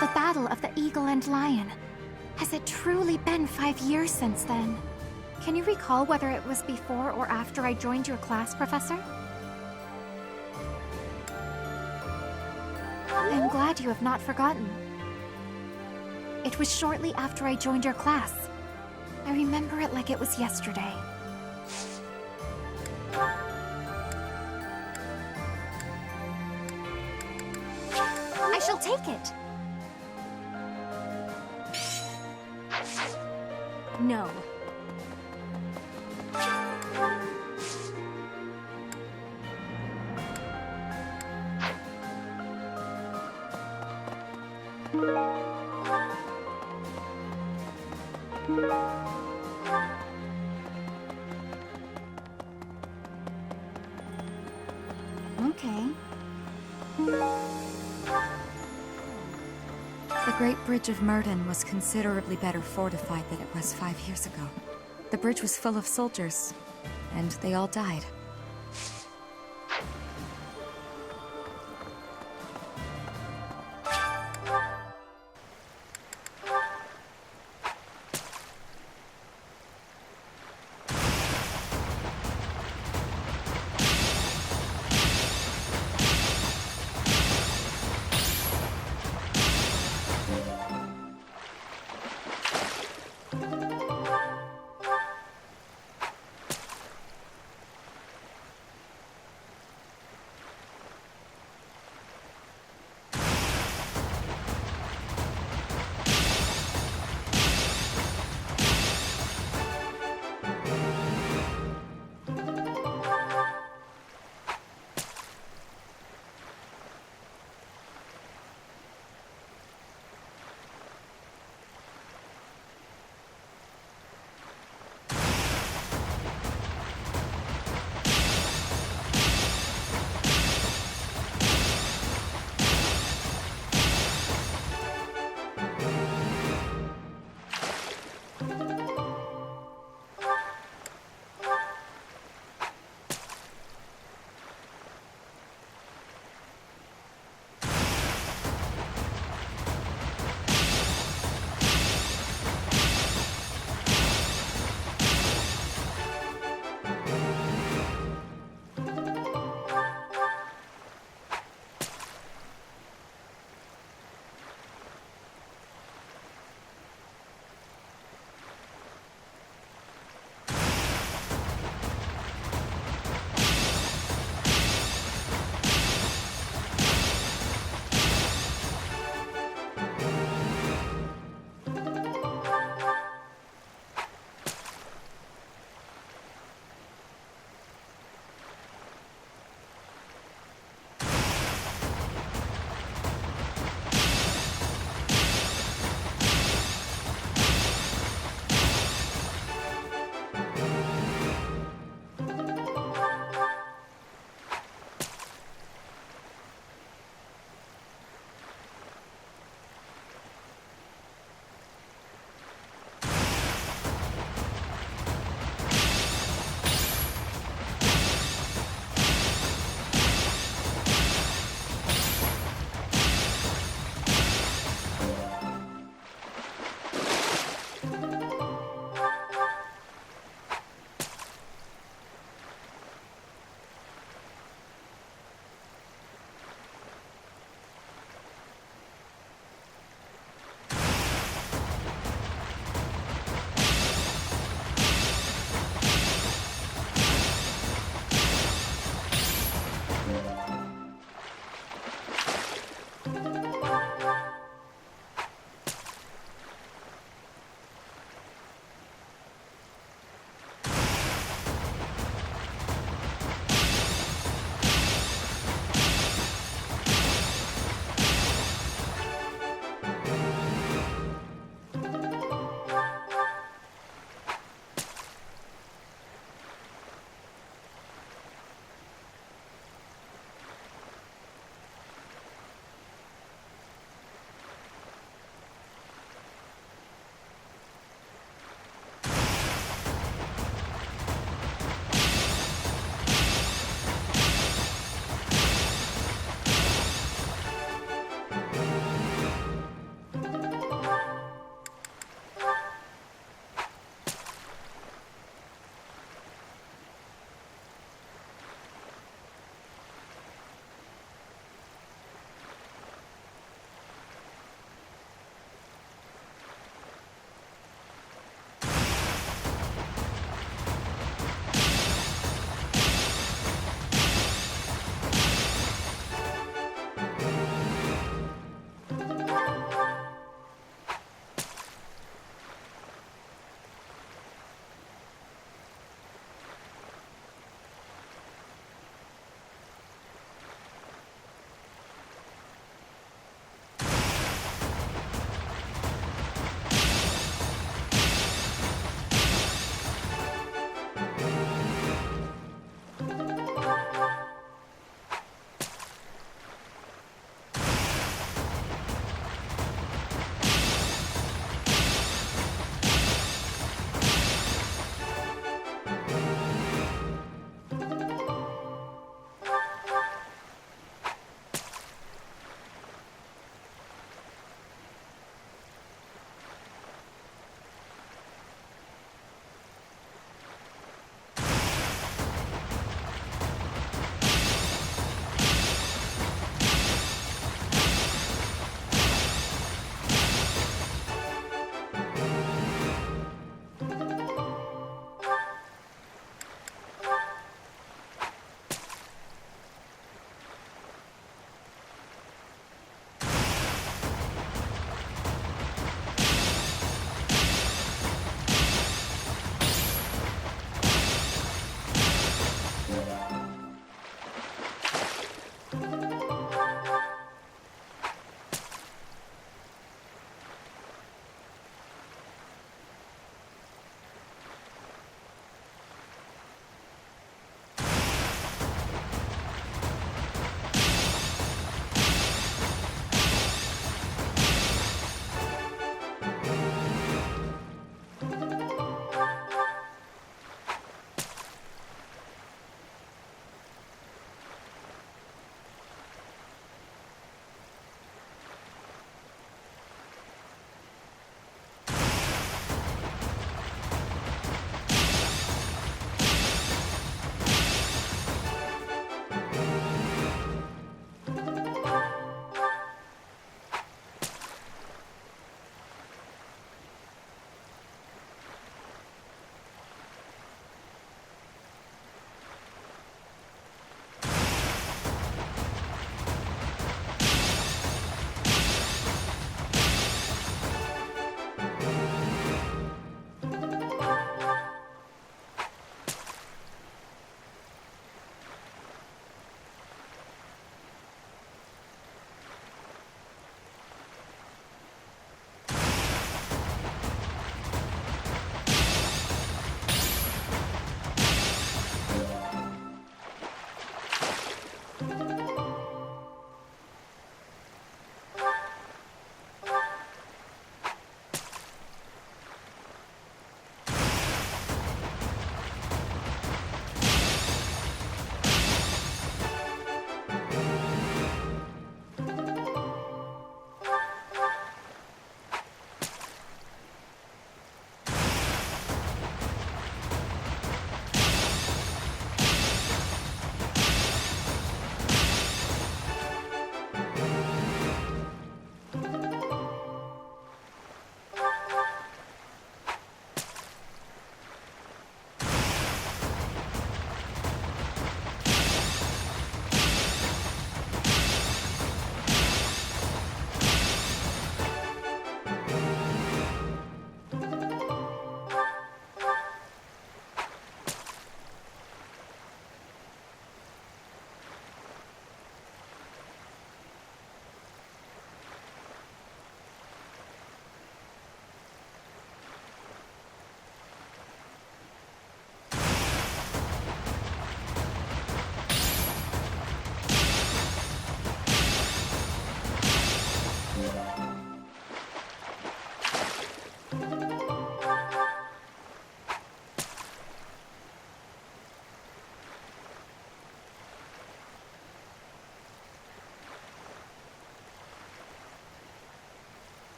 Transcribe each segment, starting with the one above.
The Battle of the Eagle and Lion. Has it truly been 5 years since then? Can you recall whether it was before or after I joined your class, Professor? I'm glad you have not forgotten. It was shortly after I joined your class. I remember it like it was yesterday. I shall take it! No. Okay. The Great Bridge of Murden was considerably better fortified than it was 5 years ago. The bridge was full of soldiers, and they all died.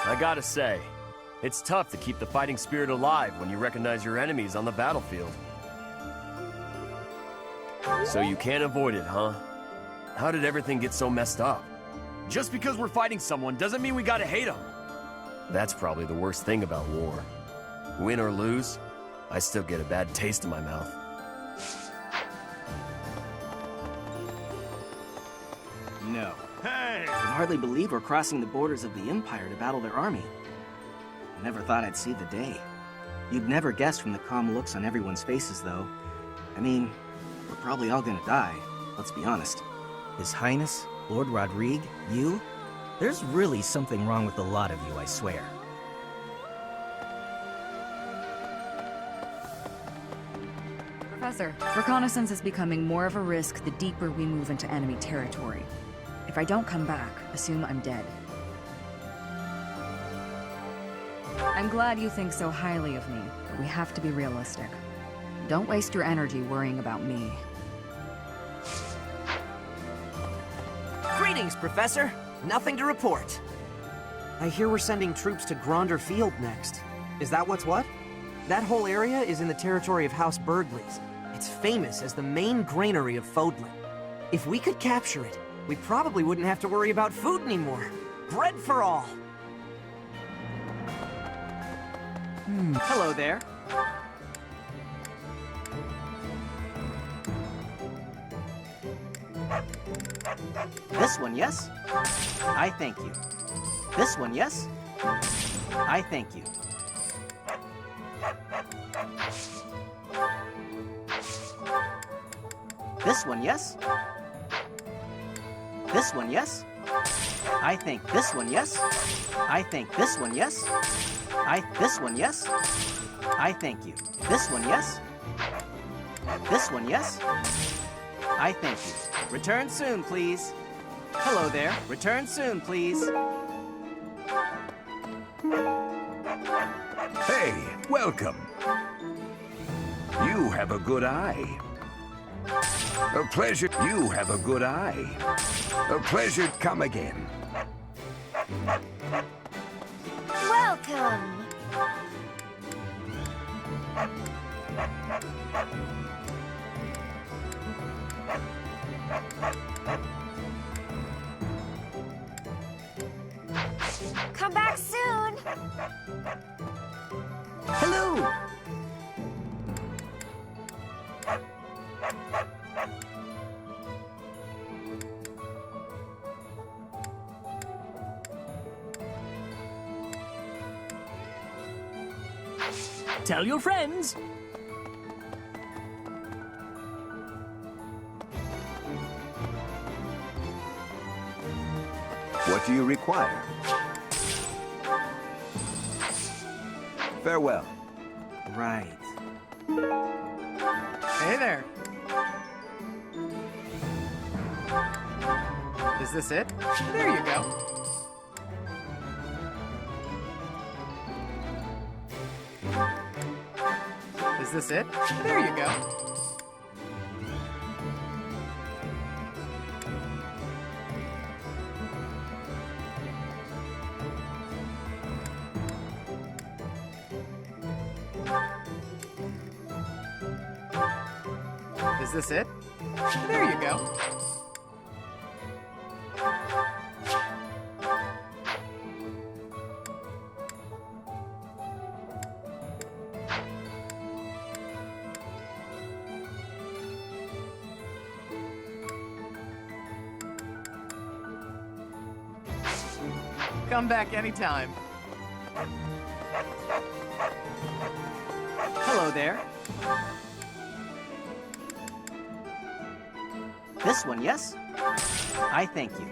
I gotta say, it's tough to keep the fighting spirit alive when you recognize your enemies on the battlefield. So you can't avoid it, huh? How did everything get so messed up? Just because we're fighting someone doesn't mean we gotta hate them. That's probably the worst thing about war. Win or lose, I still get a bad taste in my mouth. No. Hey! I can hardly believe we're crossing the borders of the Empire to battle their army. I never thought I'd see the day. You'd never guess from the calm looks on everyone's faces, though. I mean, we're probably all gonna die, let's be honest. His Highness, Lord Rodrigue, you? There's really something wrong with a lot of you, I swear. Professor, reconnaissance is becoming more of a risk the deeper we move into enemy territory. If I don't come back, assume I'm dead. I'm glad you think so highly of me, but we have to be realistic. Don't waste your energy worrying about me. Greetings, Professor. Nothing to report. I hear we're sending troops to Grandeur Field next. Is that what's what? That whole area is in the territory of House Burgley's. It's famous as the main granary of Fodlan. If we could capture it, we probably wouldn't have to worry about food anymore. Bread for all. Hello there. This one, yes? I thank you. This one, yes? I thank you. This one, yes? This one, yes? I think this one, yes? I think this one, yes? This one, yes? I thank you. This one, yes? This one, yes? I thank you. Return soon, please. Hello there. Return soon, please. Hey, welcome. You have a good eye. A pleasure. You have a good eye. A pleasure. Come again. Welcome! Come back soon! Hello! Tell your friends. What do you require? Farewell. Right. Hey there. Is this it? There you go. Is this it? There you go. Is this it? There you go. Come back anytime. Hello there. This one, yes? I thank you.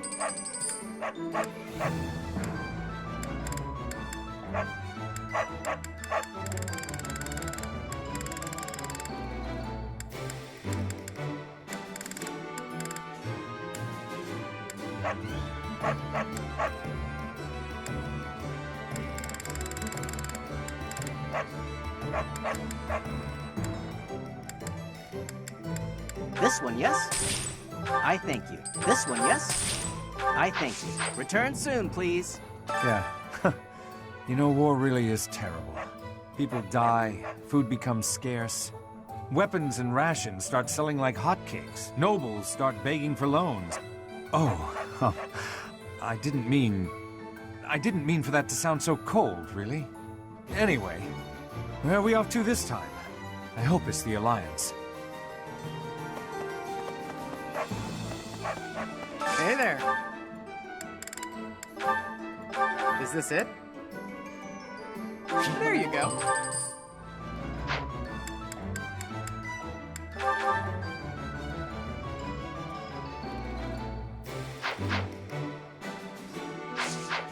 This one, yes? I thank you. This one, yes? I thank you. Return soon, please. Yeah. You know, war really is terrible. People die, food becomes scarce. Weapons and rations start selling like hotcakes. Nobles start begging for loans. Oh, I didn't mean for that to sound so cold, really. Anyway, where are we off to this time? I hope it's the Alliance. Hey there. Is this it? There you go.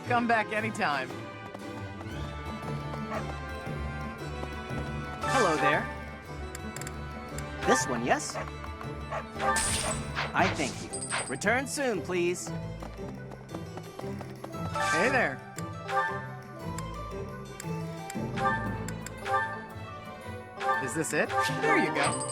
Come back anytime. Hello there. This one, yes? I thank you. Return soon, please. Hey there. Is this it? There you go.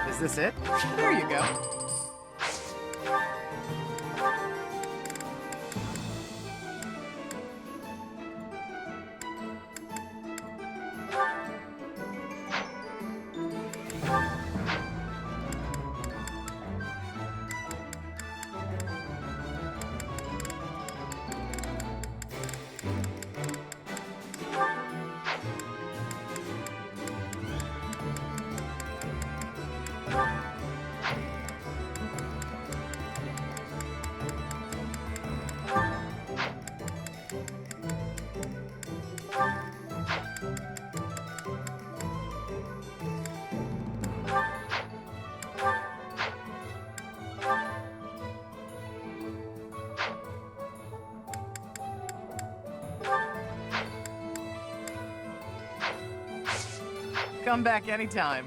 Is this it? There you go. Come back anytime.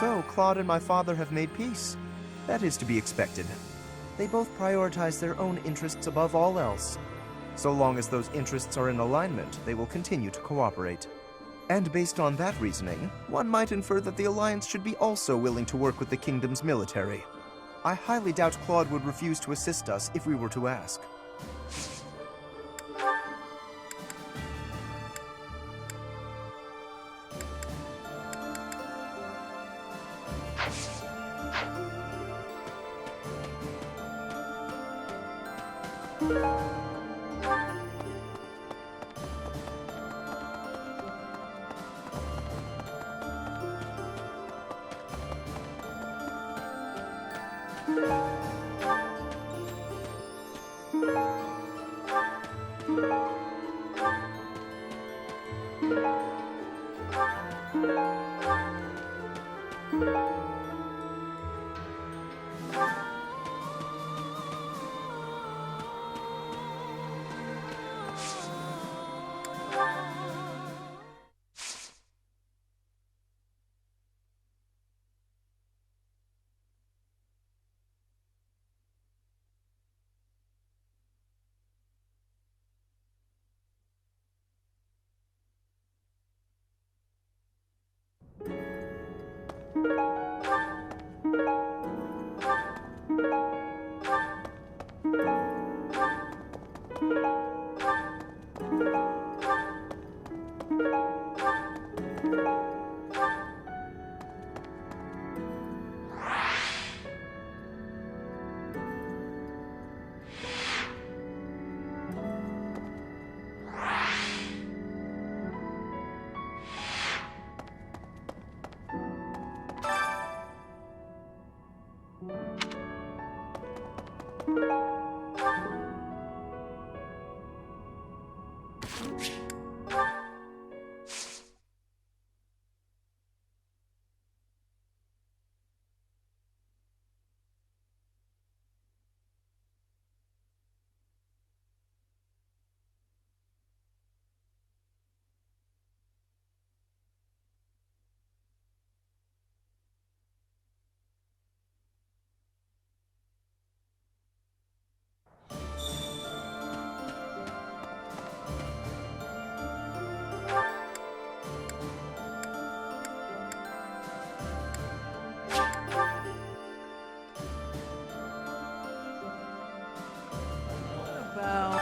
so, Claude and my father have made peace. That is to be expected. They both prioritize their own interests above all else. So long as those interests are in alignment, they will continue to cooperate. And based on that reasoning, one might infer that the Alliance should be also willing to work with the Kingdom's military. I highly doubt Claude would refuse to assist us if we were to ask.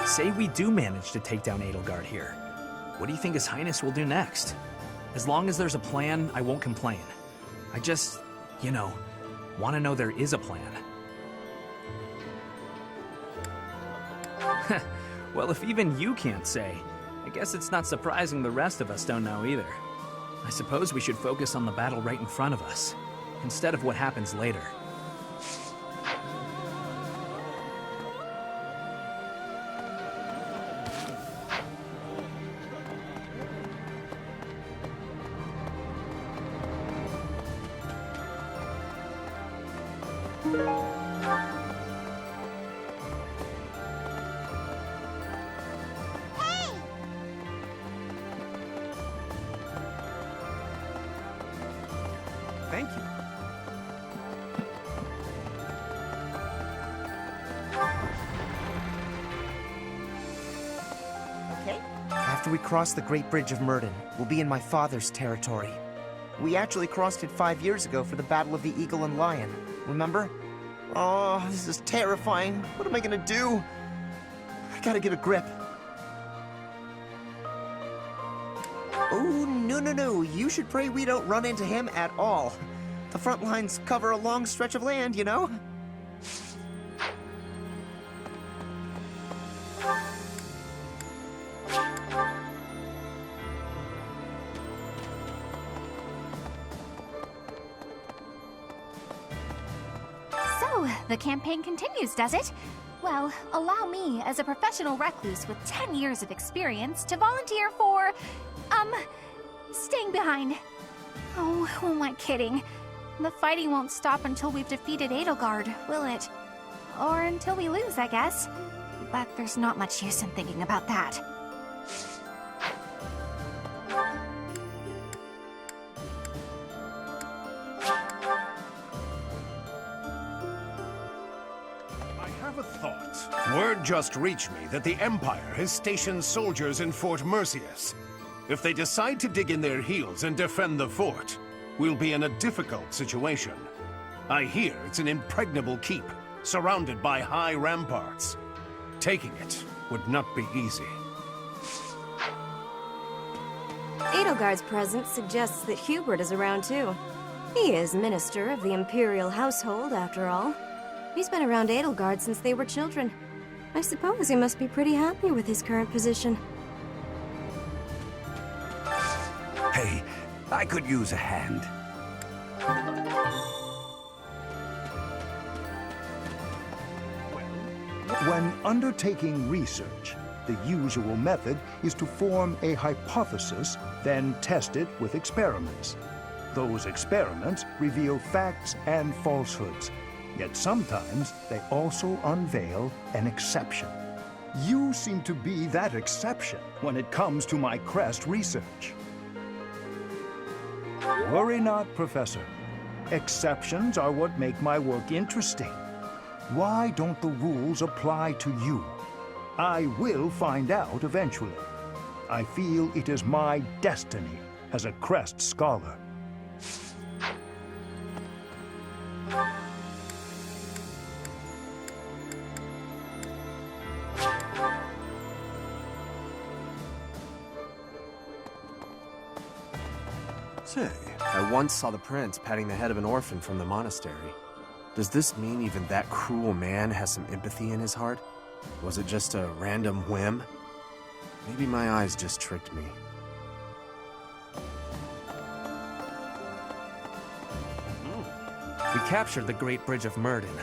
Say we do manage to take down Edelgard here. What do you think His Highness will do next? As long as there's a plan, I won't complain. I just, want to know there is a plan. Well, if even you can't say, I guess it's not surprising the rest of us don't know either. I suppose we should focus on the battle right in front of us, instead of what happens later. Thank you. Okay. After we cross the Great Bridge of Murden, we'll be in my father's territory. We actually crossed it 5 years ago for the Battle of the Eagle and Lion. Remember? Oh, this is terrifying. What am I gonna do? I gotta get a grip. Oh, no. You should pray we don't run into him at all. The front lines cover a long stretch of land, you know? So, the campaign continues, does it? Well, allow me, as a professional recluse with 10 years of experience, to volunteer for, staying behind. Oh, who am I kidding? The fighting won't stop until we've defeated Edelgard, will it? Or until we lose, I guess. But there's not much use in thinking about that. have a thought. Word just reached me that the Empire has stationed soldiers in Fort Mercius. If they decide to dig in their heels and defend the fort, we'll be in a difficult situation. I hear it's an impregnable keep, surrounded by high ramparts. Taking it would not be easy. Edelgard's presence suggests that Hubert is around too. He is Minister of the Imperial Household, after all. He's been around Edelgard since they were children. I suppose he must be pretty happy with his current position. Hey, I could use a hand. When undertaking research, the usual method is to form a hypothesis, then test it with experiments. Those experiments reveal facts and falsehoods, yet sometimes they also unveil an exception. You seem to be that exception when it comes to my crest research. Worry not, Professor. Exceptions are what make my work interesting. Why don't the rules apply to you? I will find out eventually. I feel it is my destiny as a crest scholar. Say, I once saw the prince patting the head of an orphan from the monastery. Does this mean even that cruel man has some empathy in his heart? Was it just a random whim? Maybe my eyes just tricked me. We captured the Great Bridge of Murden,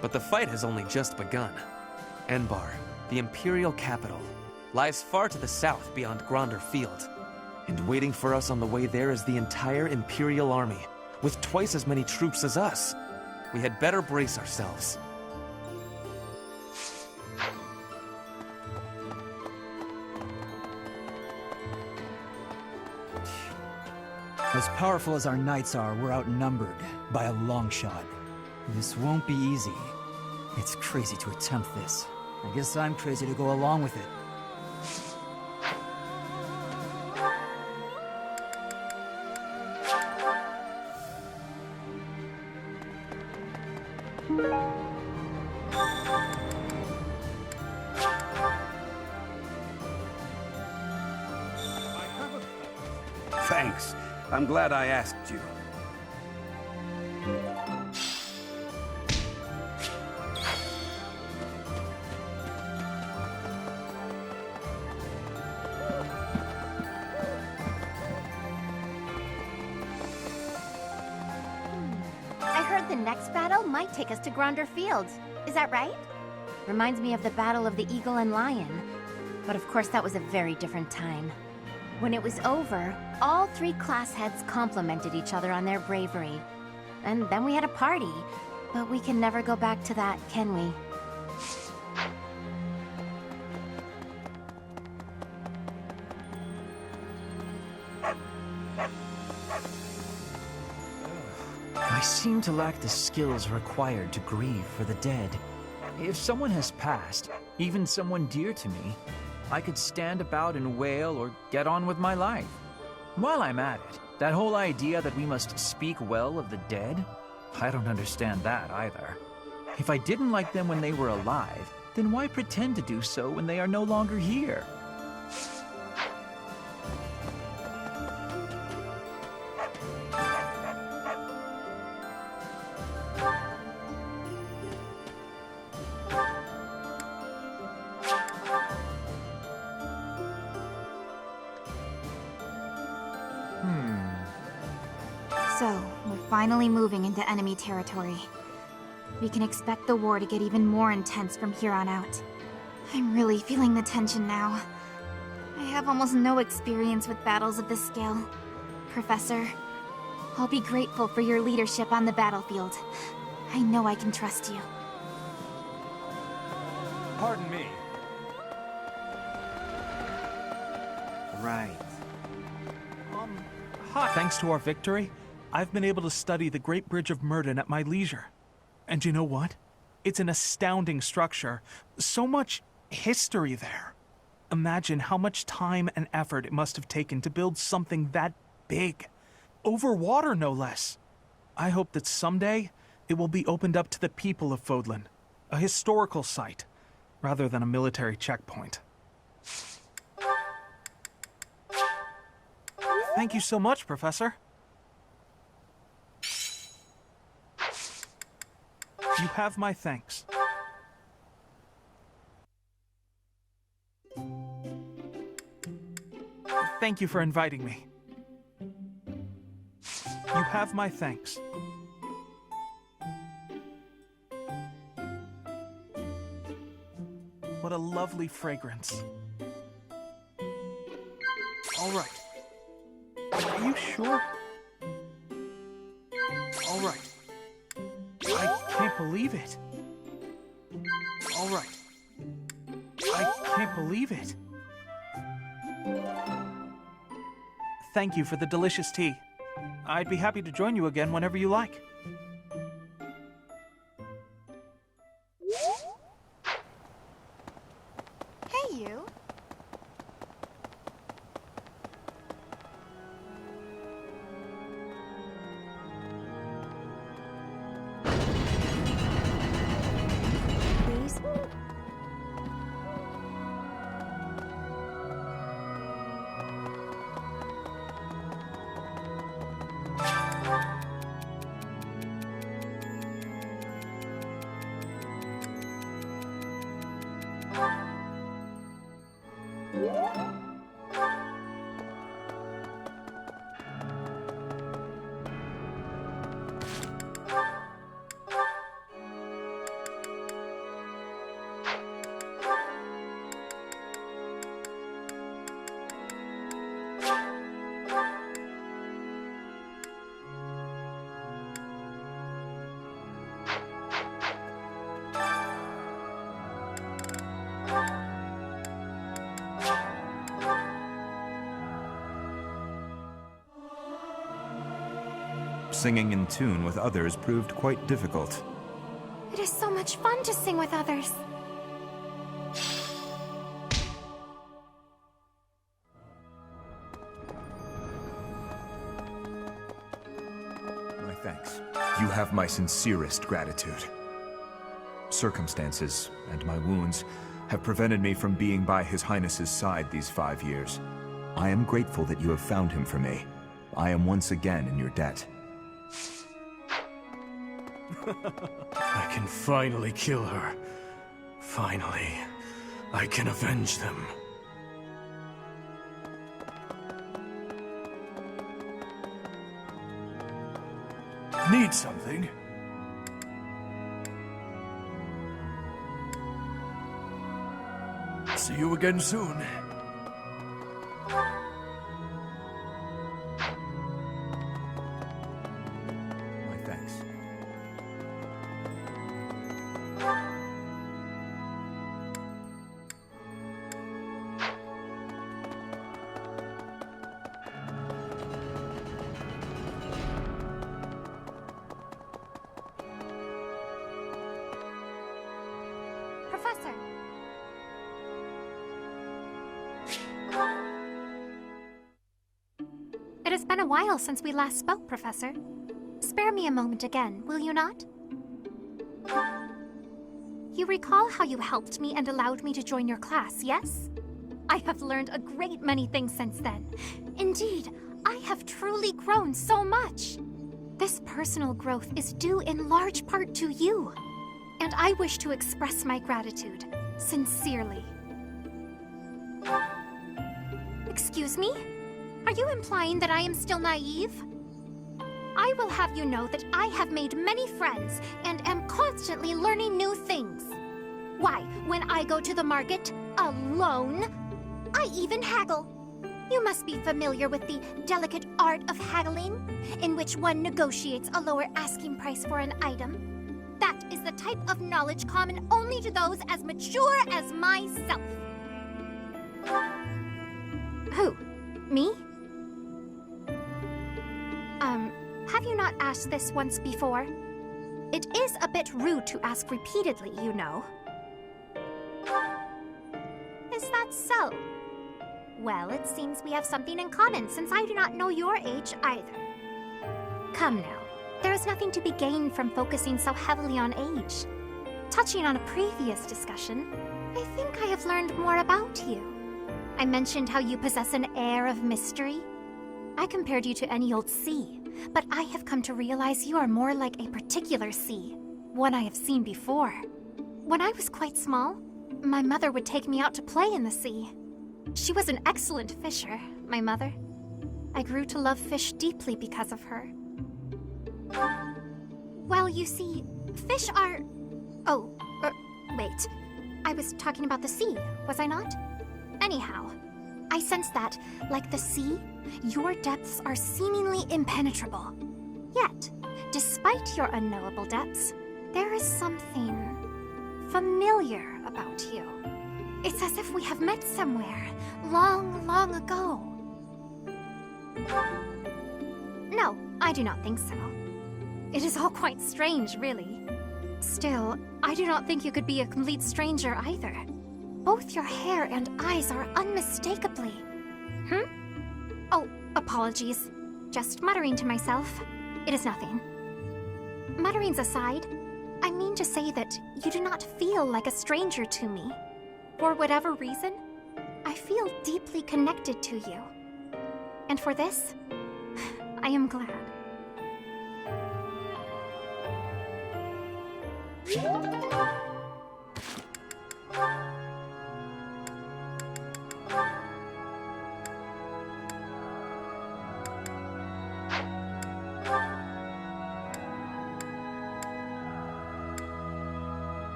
but the fight has only just begun. Enbar, the Imperial capital, lies far to the south beyond Grandeur Field. And waiting for us on the way there is the entire Imperial army, with twice as many troops as us. We had better brace ourselves. As powerful as our knights are, we're outnumbered by a long shot. This won't be easy. It's crazy to attempt this. I guess I'm crazy to go along with it. Thanks. I'm glad I asked you. I heard the next battle might take us to Grandeur Field. Is that right? Reminds me of the Battle of the Eagle and Lion. But of course that was a very different time. When it was over, all three class heads complimented each other on their bravery. And then we had a party. But we can never go back to that, can we? I seem to lack the skills required to grieve for the dead. If someone has passed, even someone dear to me, I could stand about and wail or get on with my life. While I'm at it, that whole idea that we must speak well of the dead, I don't understand that either. If I didn't like them when they were alive, then why pretend to do so when they are no longer here? So, we're finally moving into enemy territory. We can expect the war to get even more intense from here on out. I'm really feeling the tension now. I have almost no experience with battles of this scale. Professor, I'll be grateful for your leadership on the battlefield. I know I can trust you. Pardon me. Right. Thanks to our victory, I've been able to study the Great Bridge of Murden at my leisure. And you know what? It's an astounding structure. So much history there. Imagine how much time and effort it must have taken to build something that big. Over water, no less. I hope that someday it will be opened up to the people of Fodlan. A historical site, rather than a military checkpoint. Thank you so much, Professor. You have my thanks. Thank you for inviting me. You have my thanks. What a lovely fragrance. All right. Are you sure? All right. I can't believe it. All right. I can't believe it. Thank you for the delicious tea. I'd be happy to join you again whenever you like. Hey, you. Please? Singing in tune with others proved quite difficult. It is so much fun to sing with others. My thanks. You have my sincerest gratitude. Circumstances and my wounds have prevented me from being by His Highness's side these 5 years. I am grateful that you have found him for me. I am once again in your debt. I can finally kill her. Finally, I can avenge them. Need something? See you again soon. My thanks. Professor. It has been a while since we last spoke, Professor. Spare me a moment again, will you not? You recall how you helped me and allowed me to join your class, yes? I have learned a great many things since then. Indeed, I have truly grown so much. This personal growth is due in large part to you. And I wish to express my gratitude, sincerely. Excuse me? Are you implying that I am still naive? I will have you know that I have made many friends and am constantly learning new things. Why, when I go to the market, alone, I even haggle. You must be familiar with the delicate art of haggling, in which one negotiates a lower asking price for an item. That is the type of knowledge common only to those as mature as myself. Who? Me? Have you not asked this once before? It is a bit rude to ask repeatedly, you know. Is that so? Well, it seems we have something in common, since I do not know your age either. Come now, there is nothing to be gained from focusing so heavily on age. Touching on a previous discussion, I think I have learned more about you. I mentioned how you possess an air of mystery. I compared you to any old sea, but I have come to realize you are more like a particular sea, one I have seen before. When I was quite small, my mother would take me out to play in the sea. She was an excellent fisher, my mother. I grew to love fish deeply because of her. Well, you see, fish are... Oh, wait. I was talking about the sea, was I not? Anyhow, I sense that, like the sea, your depths are seemingly impenetrable. Yet, despite your unknowable depths, there is something familiar about you. It's as if we have met somewhere, long, long ago. No, I do not think so. It is all quite strange, really. Still, I do not think you could be a complete stranger either. Both your hair and eyes are unmistakably... Oh, apologies. Just muttering to myself. It is nothing. Mutterings aside, I mean to say that you do not feel like a stranger to me. For whatever reason, I feel deeply connected to you. And for this, I am glad.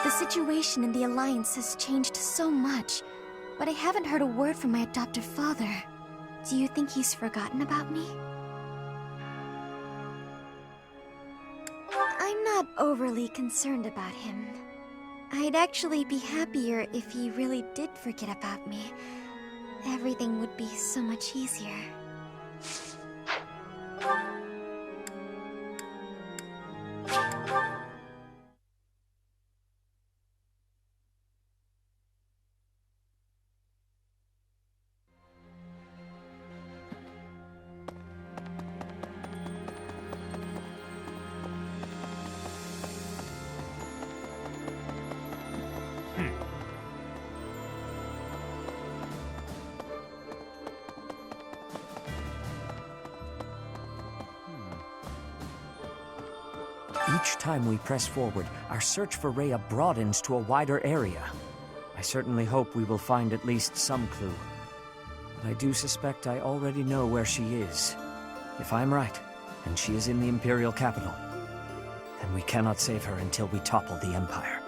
The situation in the Alliance has changed so much, but I haven't heard a word from my adoptive father. Do you think he's forgotten about me? I'm not overly concerned about him. I'd actually be happier if he really did forget about me. Everything would be so much easier. Each time we press forward, our search for Rhea broadens to a wider area. I certainly hope we will find at least some clue. But I do suspect I already know where she is. If I'm right, and she is in the Imperial capital, then we cannot save her until we topple the Empire.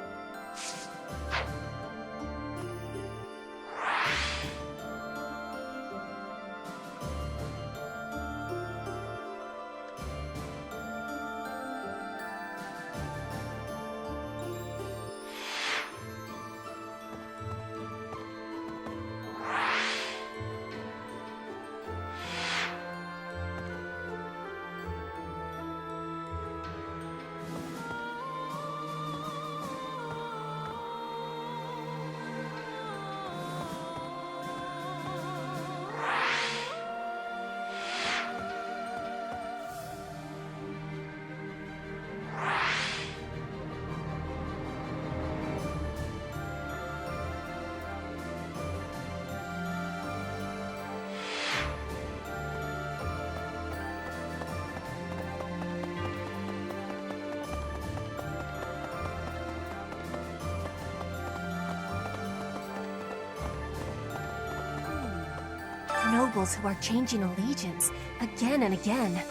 Nobles who are changing allegiance again and again.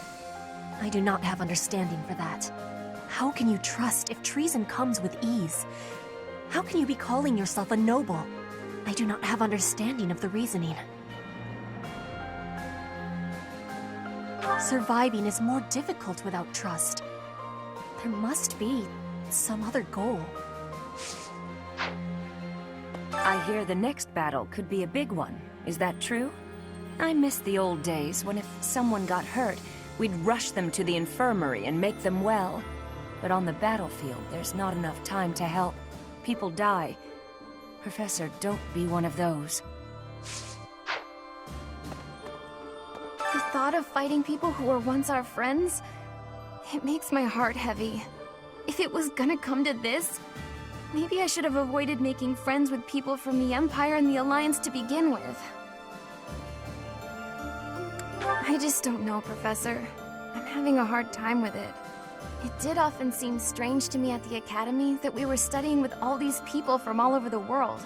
I do not have understanding for that. How can you trust if treason comes with ease? How can you be calling yourself a noble? I do not have understanding of the reasoning. Surviving is more difficult without trust. There must be some other goal. I hear the next battle could be a big one. Is that true? I miss the old days when if someone got hurt, we'd rush them to the infirmary and make them well. But on the battlefield, there's not enough time to help. People die. Professor, don't be one of those. The thought of fighting people who were once our friends, it makes my heart heavy. If it was gonna come to this, maybe I should have avoided making friends with people from the Empire and the Alliance to begin with. I just don't know, Professor. I'm having a hard time with it. It did often seem strange to me at the Academy that we were studying with all these people from all over the world.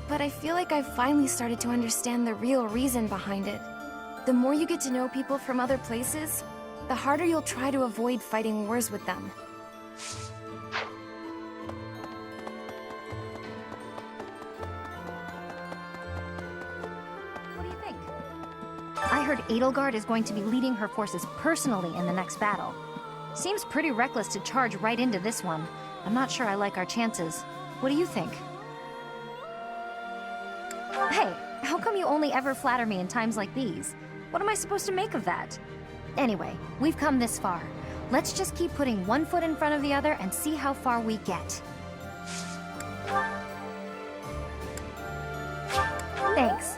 But I feel like I've finally started to understand the real reason behind it. The more you get to know people from other places, the harder you'll try to avoid fighting wars with them. What do you think? I heard Edelgard is going to be leading her forces personally in the next battle. Seems pretty reckless to charge right into this one. I'm not sure I like our chances. What do you think? Hey, how come you only ever flatter me in times like these? What am I supposed to make of that? Anyway, we've come this far. Let's just keep putting one foot in front of the other and see how far we get. Thanks.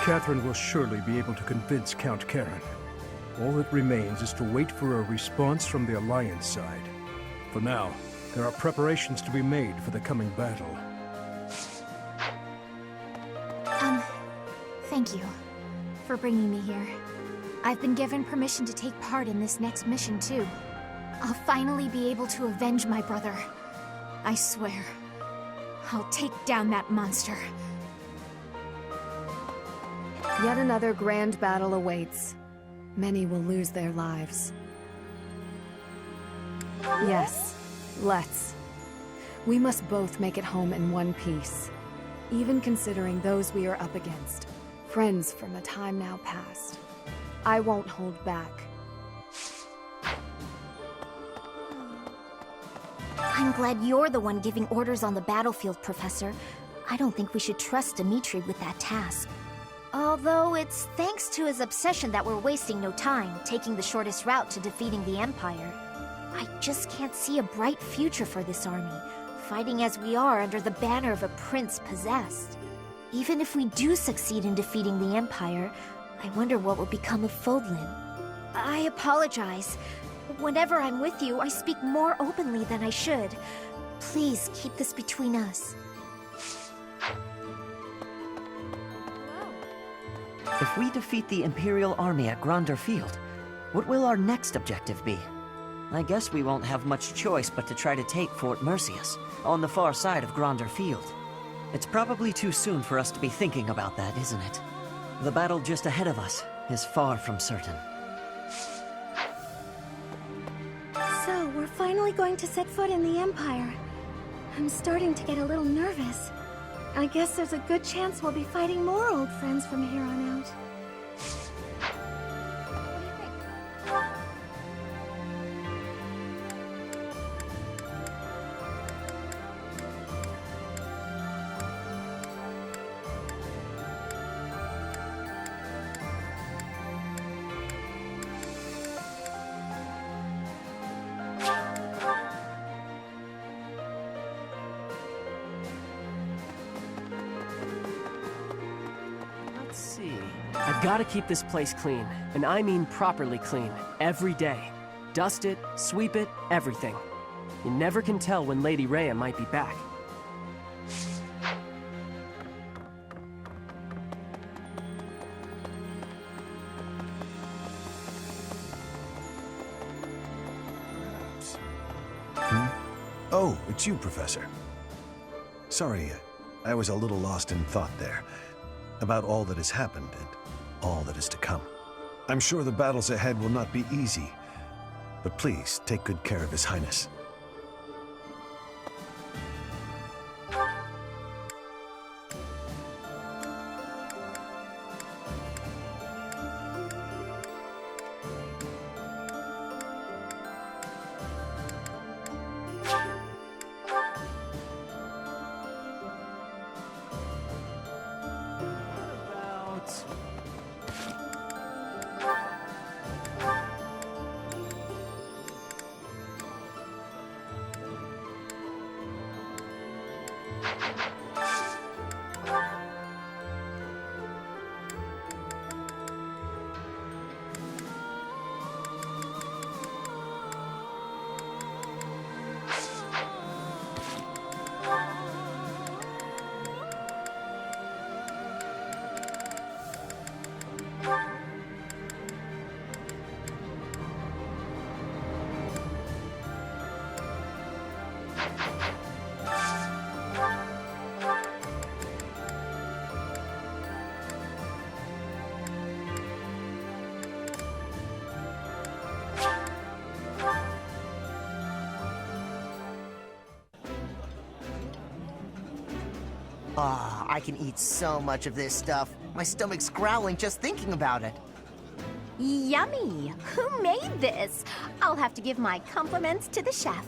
Catherine will surely be able to convince Count Karen. All that remains is to wait for a response from the Alliance side. For now, there are preparations to be made for the coming battle. Thank you for bringing me here. I've been given permission to take part in this next mission, too. I'll finally be able to avenge my brother. I swear, I'll take down that monster. Yet another grand battle awaits. Many will lose their lives. Yes, let's. We must both make it home in one piece. Even considering those we are up against. Friends from a time now past. I won't hold back. I'm glad you're the one giving orders on the battlefield, Professor. I don't think we should trust Dimitri with that task. Although it's thanks to his obsession that we're wasting no time, taking the shortest route to defeating the Empire. I just can't see a bright future for this army, fighting as we are under the banner of a prince possessed. Even if we do succeed in defeating the Empire, I wonder what will become of Fodlan. I apologize. Whenever I'm with you, I speak more openly than I should. Please keep this between us. If we defeat the Imperial army at Grandeur Field, what will our next objective be? I guess we won't have much choice but to try to take Fort Mercius, on the far side of Grandeur Field. It's probably too soon for us to be thinking about that, isn't it? The battle just ahead of us is far from certain. So, we're finally going to set foot in the Empire. I'm starting to get a little nervous. I guess there's a good chance we'll be fighting more old friends from here on out. Let's see. I've got to keep this place clean, and I mean properly clean, every day. Dust it, sweep it, everything. You never can tell when Lady Rhea might be back. Oh, it's you, Professor. Sorry, I was a little lost in thought there, about all that has happened and all that is to come. I'm sure the battles ahead will not be easy, but please take good care of His Highness. Ah, I can eat so much of this stuff. My stomach's growling just thinking about it. Yummy! Who made this? I'll have to give my compliments to the chef.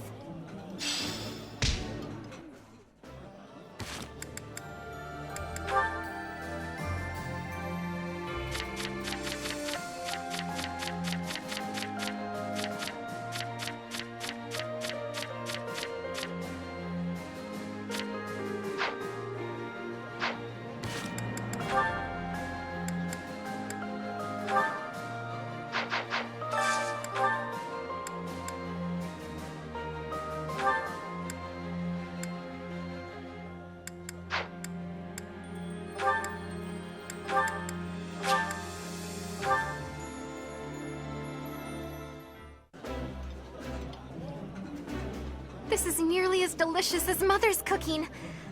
This is nearly as delicious as Mother's cooking.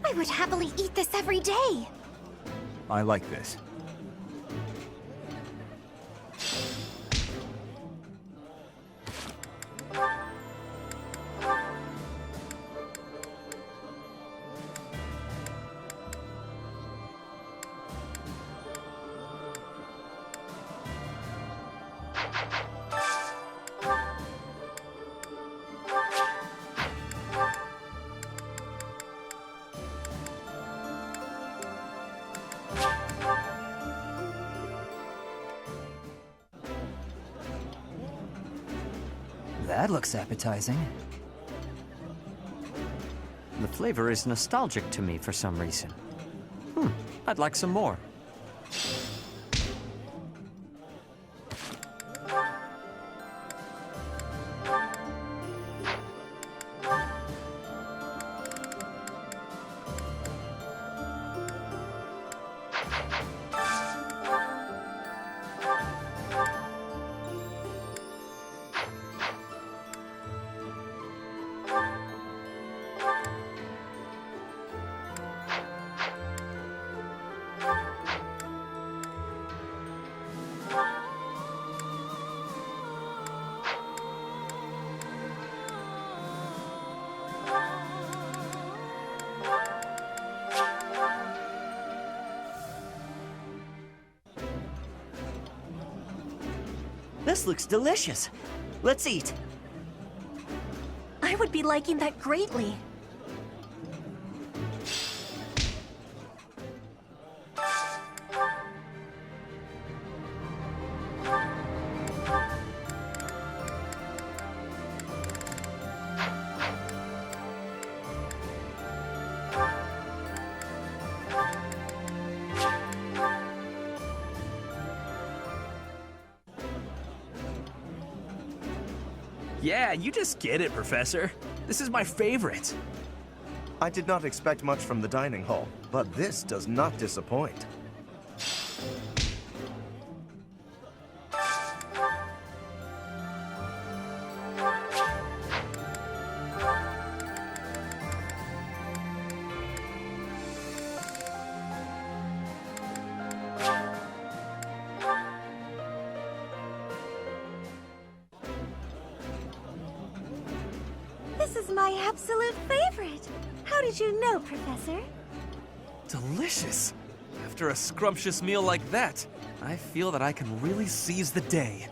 I would happily eat this every day. I like this. That looks appetizing. The flavor is nostalgic to me for some reason. I'd like some more. This looks delicious. Let's eat. I would be liking that greatly. Yeah, you just get it, Professor. This is my favorite. I did not expect much from the dining hall, but this does not disappoint. This is my absolute favorite. How did you know, Professor? Delicious. After a scrumptious meal like that, I feel that I can really seize the day.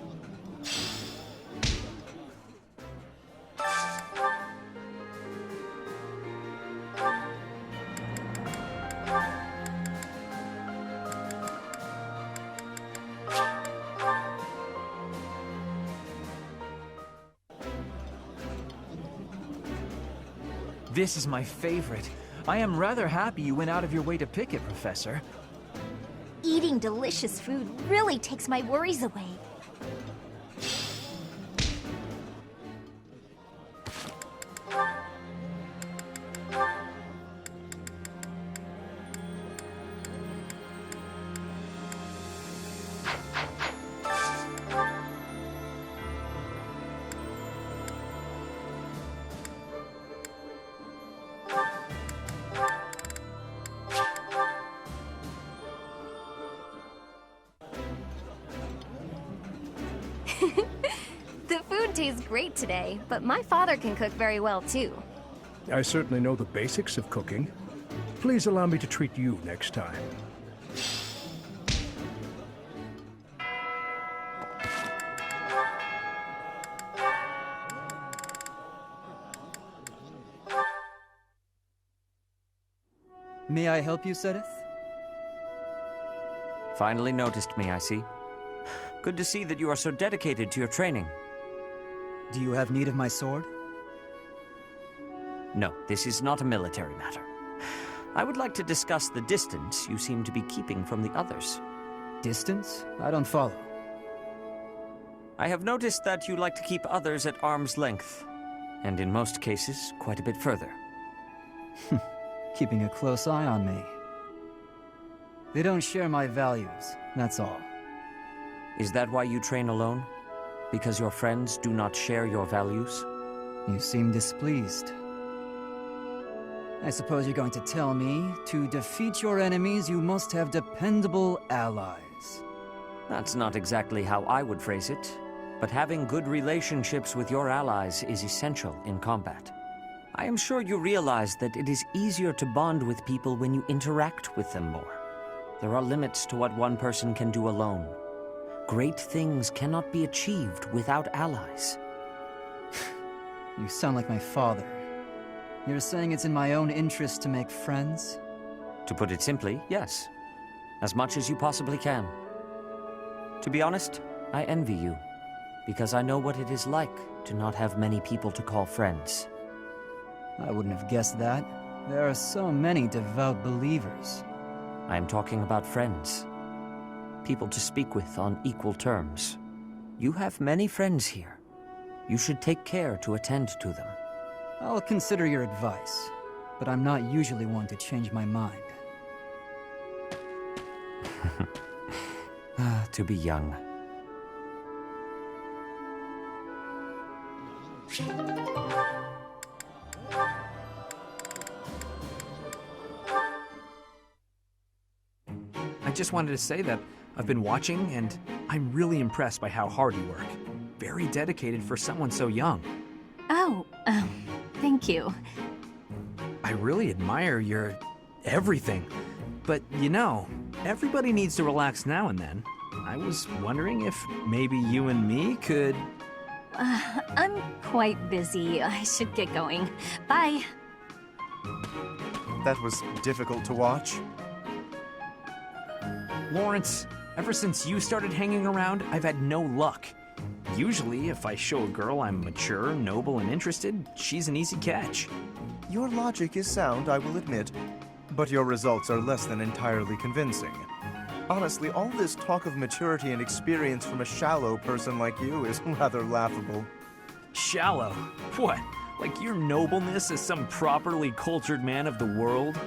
This is my favorite. I am rather happy you went out of your way to pick it, Professor. Eating delicious food really takes my worries away. The food tastes great today, but my father can cook very well too. I certainly know the basics of cooking. Please allow me to treat you next time. May I help you, Sedith? Finally noticed me, I see. Good to see that you are so dedicated to your training. Do you have need of my sword? No, this is not a military matter. I would like to discuss the distance you seem to be keeping from the others. Distance? I don't follow. I have noticed that you like to keep others at arm's length, and in most cases, quite a bit further. Keeping a close eye on me. They don't share my values, that's all. Is that why you train alone? Because your friends do not share your values? You seem displeased. I suppose you're going to tell me, to defeat your enemies, you must have dependable allies. That's not exactly how I would phrase it, but having good relationships with your allies is essential in combat. I am sure you realize that it is easier to bond with people when you interact with them more. There are limits to what one person can do alone. Great things cannot be achieved without allies. You sound like my father. You're saying it's in my own interest to make friends? To put it simply, yes. As much as you possibly can. To be honest, I envy you, because I know what it is like to not have many people to call friends. I wouldn't have guessed that. There are so many devout believers. I am talking about friends. People to speak with on equal terms. You have many friends here. You should take care to attend to them. I'll consider your advice, but I'm not usually one to change my mind. To be young. I just wanted to say that I've been watching, and I'm really impressed by how hard you work. Very dedicated for someone so young. Oh, thank you. I really admire your everything. But, you know, everybody needs to relax now and then. I was wondering if maybe you and me could... I'm quite busy. I should get going. Bye. That was difficult to watch. Lawrence, ever since you started hanging around, I've had no luck. Usually, if I show a girl I'm mature, noble, and interested, she's an easy catch. Your logic is sound, I will admit, but your results are less than entirely convincing. Honestly, all this talk of maturity and experience from a shallow person like you is rather laughable. Shallow? What? Like your nobleness as some properly cultured man of the world?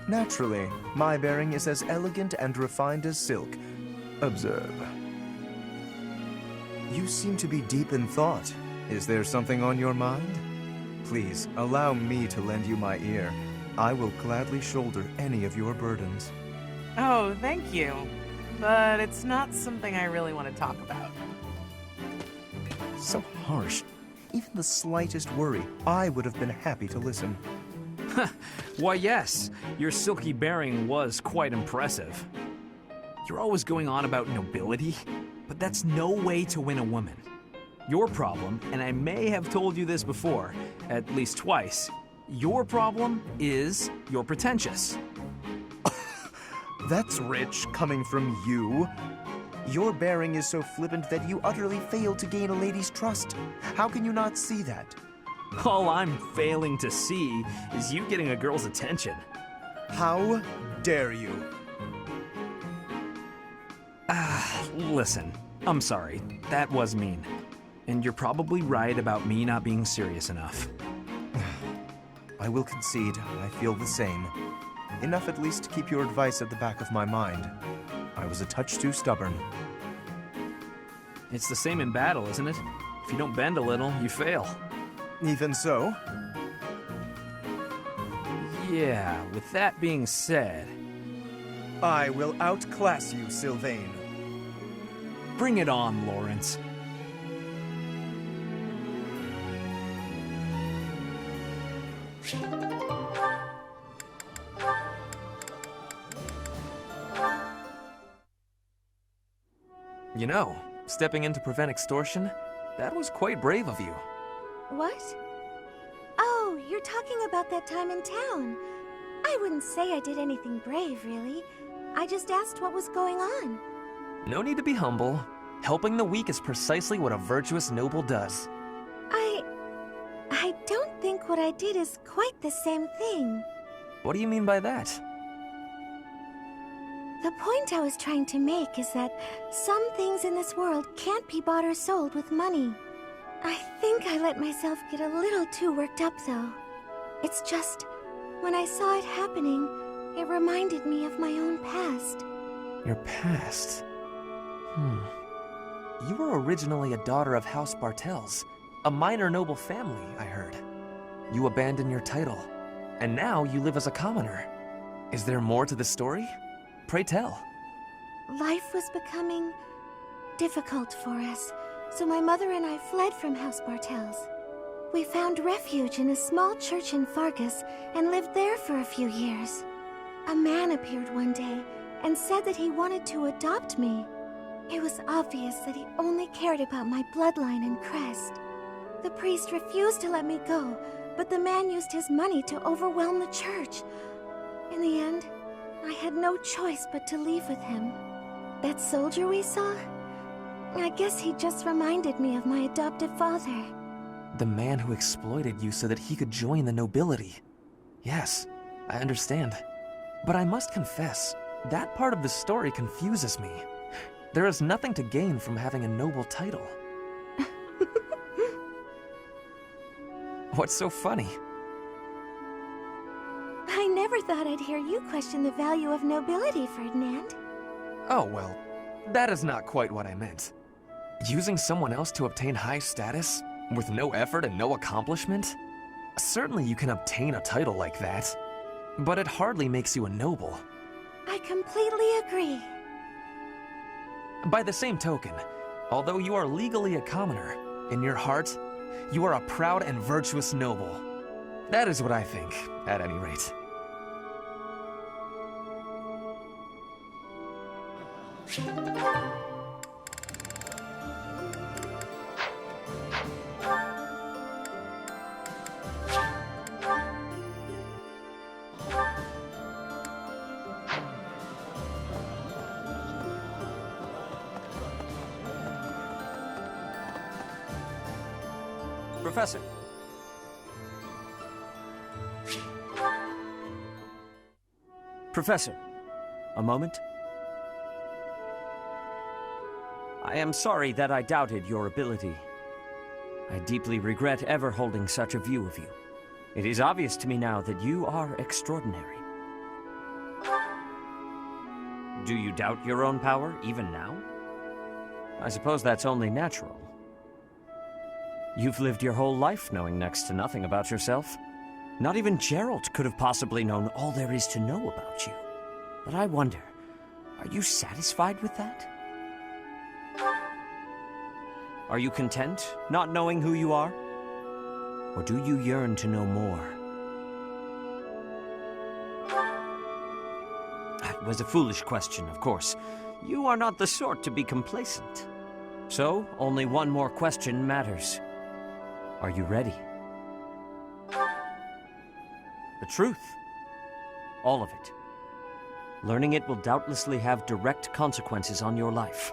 Naturally, my bearing is as elegant and refined as silk. Observe. You seem to be deep in thought. Is there something on your mind? Please, allow me to lend you my ear. I will gladly shoulder any of your burdens. Oh, thank you. But it's not something I really want to talk about. So harsh. Even the slightest worry, I would have been happy to listen. Why, yes. Your silky bearing was quite impressive. You're always going on about nobility, but that's no way to win a woman. Your problem, and I may have told you this before, at least twice, your problem is you're pretentious. That's rich, coming from you. Your bearing is so flippant that you utterly fail to gain a lady's trust. How can you not see that? All I'm failing to see is you getting a girl's attention. How dare you? Listen, I'm sorry. That was mean. And you're probably right about me not being serious enough. I will concede, I feel the same. Enough at least to keep your advice at the back of my mind. I was a touch too stubborn. It's the same in battle, isn't it? If you don't bend a little, you fail. Even so? Yeah, with that being said... I will outclass you, Sylvain. Bring it on, Lawrence. You know, stepping in to prevent extortion, that was quite brave of you. What? Oh, you're talking about that time in town. I wouldn't say I did anything brave, really. I just asked what was going on. No need to be humble. Helping the weak is precisely what a virtuous noble does. I don't think what I did is quite the same thing. What do you mean by that? The point I was trying to make is that some things in this world can't be bought or sold with money. I think I let myself get a little too worked up, though. It's just, when I saw it happening, it reminded me of my own past. Your past? You were originally a daughter of House Bartels, a minor noble family, I heard. You abandoned your title, and now you live as a commoner. Is there more to the story? Pray tell. Life was becoming difficult for us, so my mother and I fled from House Bartels. We found refuge in a small church in Fargus and lived there for a few years. A man appeared one day and said that he wanted to adopt me. It was obvious that he only cared about my bloodline and crest. The priest refused to let me go, but the man used his money to overwhelm the church. In the end, I had no choice but to leave with him. That soldier we saw? I guess he just reminded me of my adoptive father. The man who exploited you so that he could join the nobility. Yes, I understand. But I must confess, that part of the story confuses me. There is nothing to gain from having a noble title. What's so funny? I never thought I'd hear you question the value of nobility, Ferdinand. Oh, well, that is not quite what I meant. Using someone else to obtain high status, with no effort and no accomplishment? Certainly you can obtain a title like that, but it hardly makes you a noble. I completely agree. By the same token, although you are legally a commoner, in your heart, you are a proud and virtuous noble. That is what I think, at any rate. Professor. Professor, a moment. I am sorry that I doubted your ability. I deeply regret ever holding such a view of you. It is obvious to me now that you are extraordinary. Do you doubt your own power, even now? I suppose that's only natural. You've lived your whole life knowing next to nothing about yourself. Not even Geralt could have possibly known all there is to know about you. But I wonder, are you satisfied with that? Are you content, not knowing who you are? Or do you yearn to know more? That was a foolish question, of course. You are not the sort to be complacent. So, only one more question matters. Are you ready? The truth. All of it. Learning it will doubtlessly have direct consequences on your life.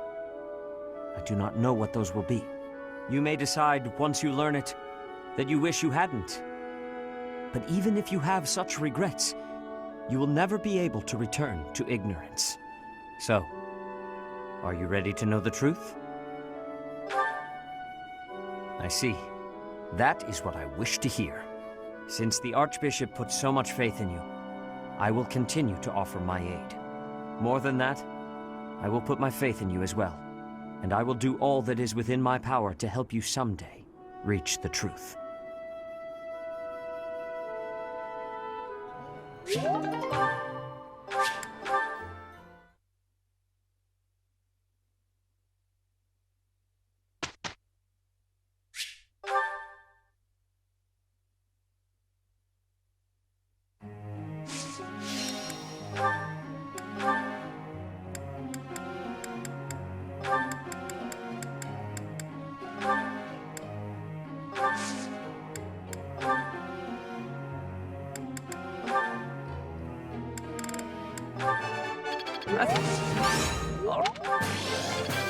I do not know what those will be. You may decide, once you learn it, that you wish you hadn't. But even if you have such regrets, you will never be able to return to ignorance. So, are you ready to know the truth? I see. That is what I wish to hear. Since the Archbishop put so much faith in you, I will continue to offer my aid. More than that, I will put my faith in you as well, and I will do all that is within my power to help you someday reach the truth.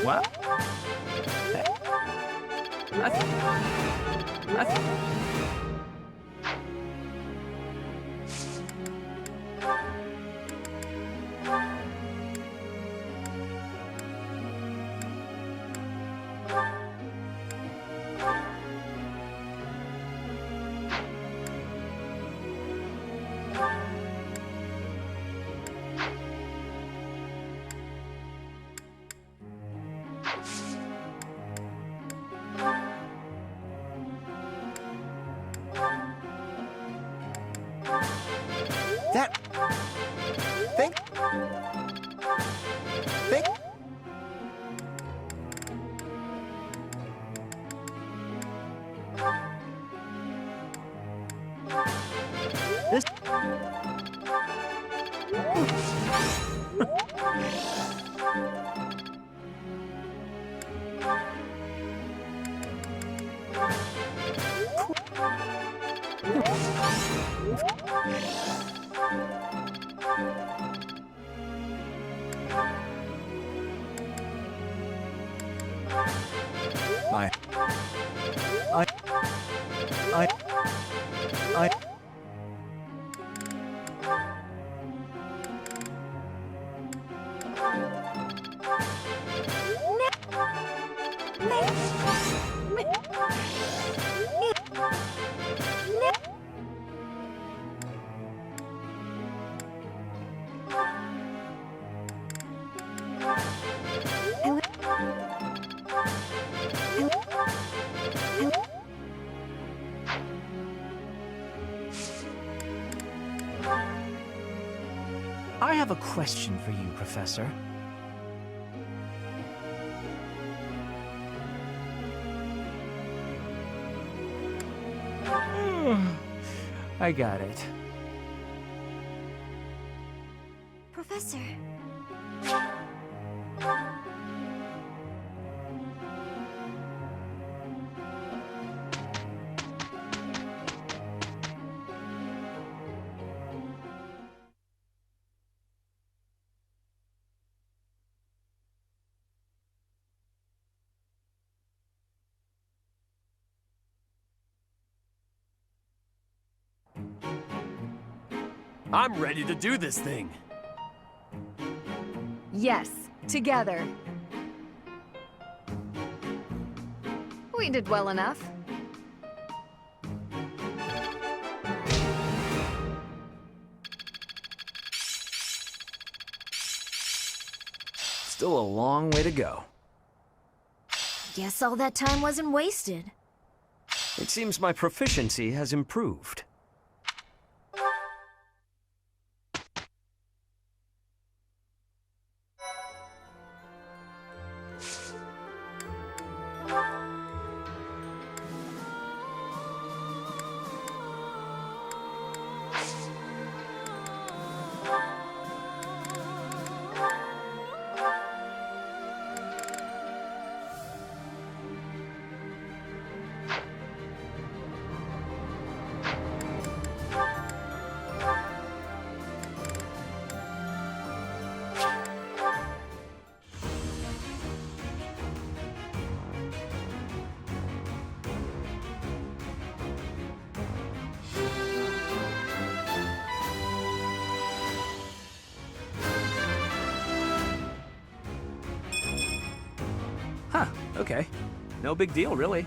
What? That thing? This... I have a question for you, Professor. I got it. Professor. I'm ready to do this thing. Yes, together. We did well enough. Still a long way to go. Guess all that time wasn't wasted. It seems my proficiency has improved. Okay. No big deal, really.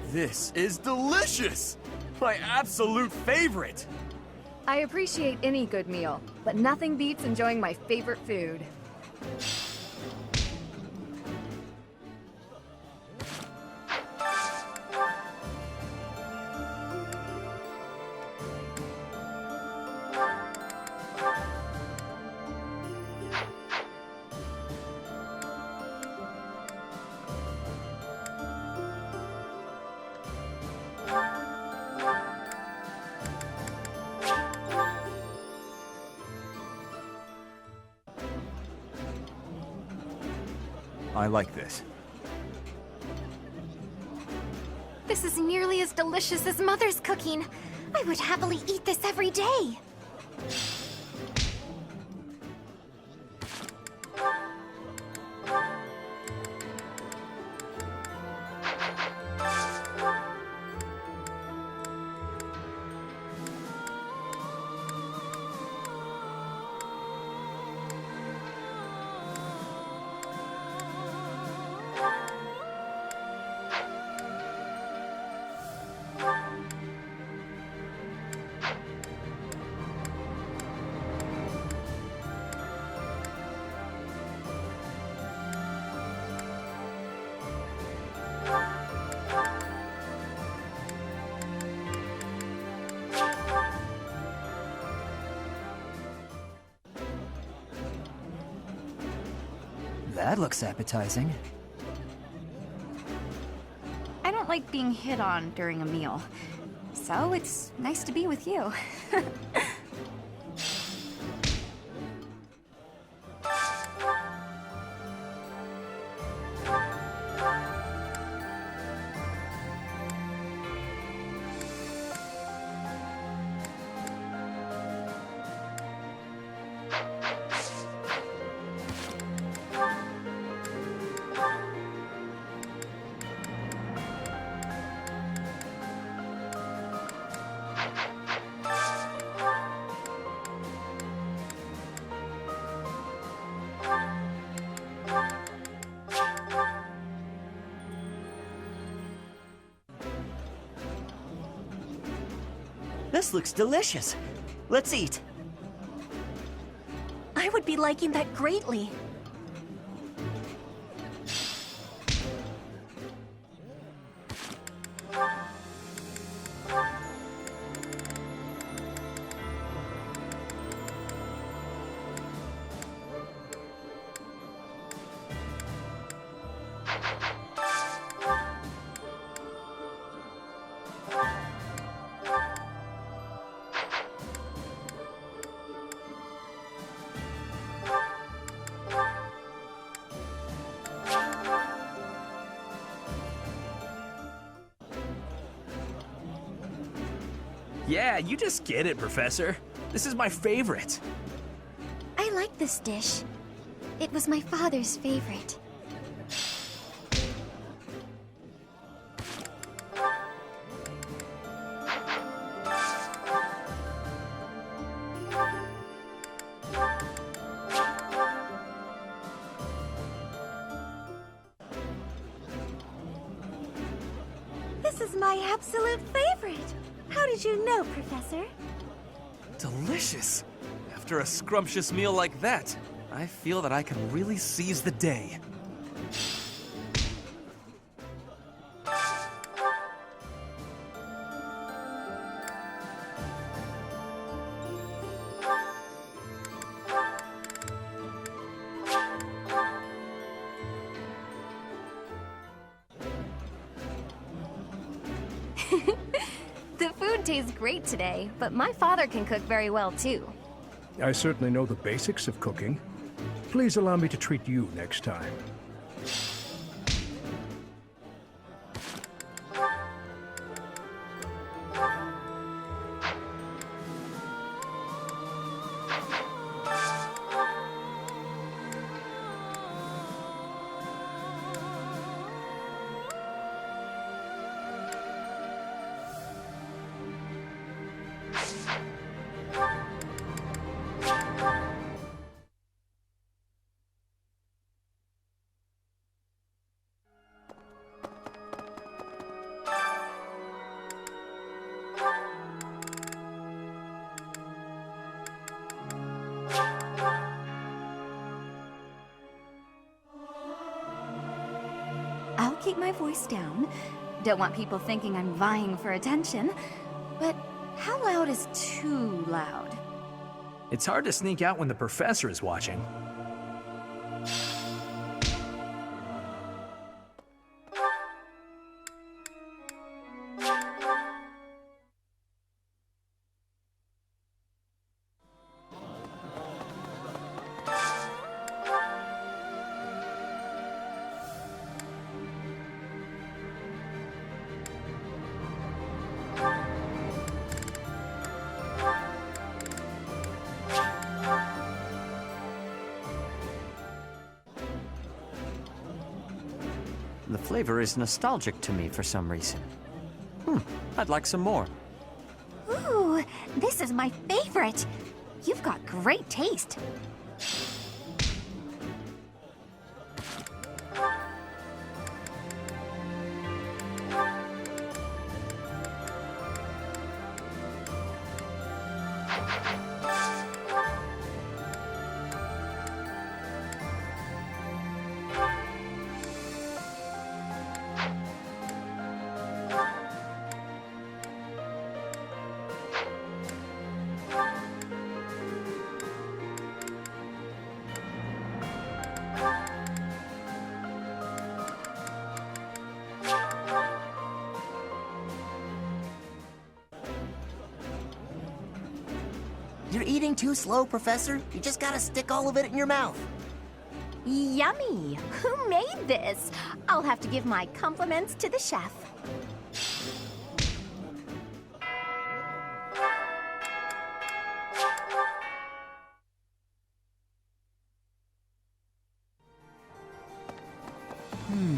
This is delicious! My absolute favorite! I appreciate any good meal, but nothing beats enjoying my favorite food. I like this. This is nearly as delicious as Mother's cooking. I would happily eat this every day. That looks appetizing. I don't like being hit on during a meal, so it's nice to be with you. This looks delicious. Let's eat. I would be liking that greatly. Yeah, you just get it, Professor. This is my favorite. I like this dish. It was my father's favorite. This is my absolute favorite. How did you know, Professor? Delicious! After a scrumptious meal like that, I feel that I can really seize the day. The food tastes great today, but my father can cook very well too. I certainly know the basics of cooking. Please allow me to treat you next time. I'll keep my voice down. Don't want people thinking I'm vying for attention. But how loud is too loud? It's hard to sneak out when the professor is watching. The flavor is nostalgic to me for some reason. I'd like some more. Ooh, this is my favorite. You've got great taste. You're eating too slow, Professor. You just gotta stick all of it in your mouth. Yummy! Who made this? I'll have to give my compliments to the chef.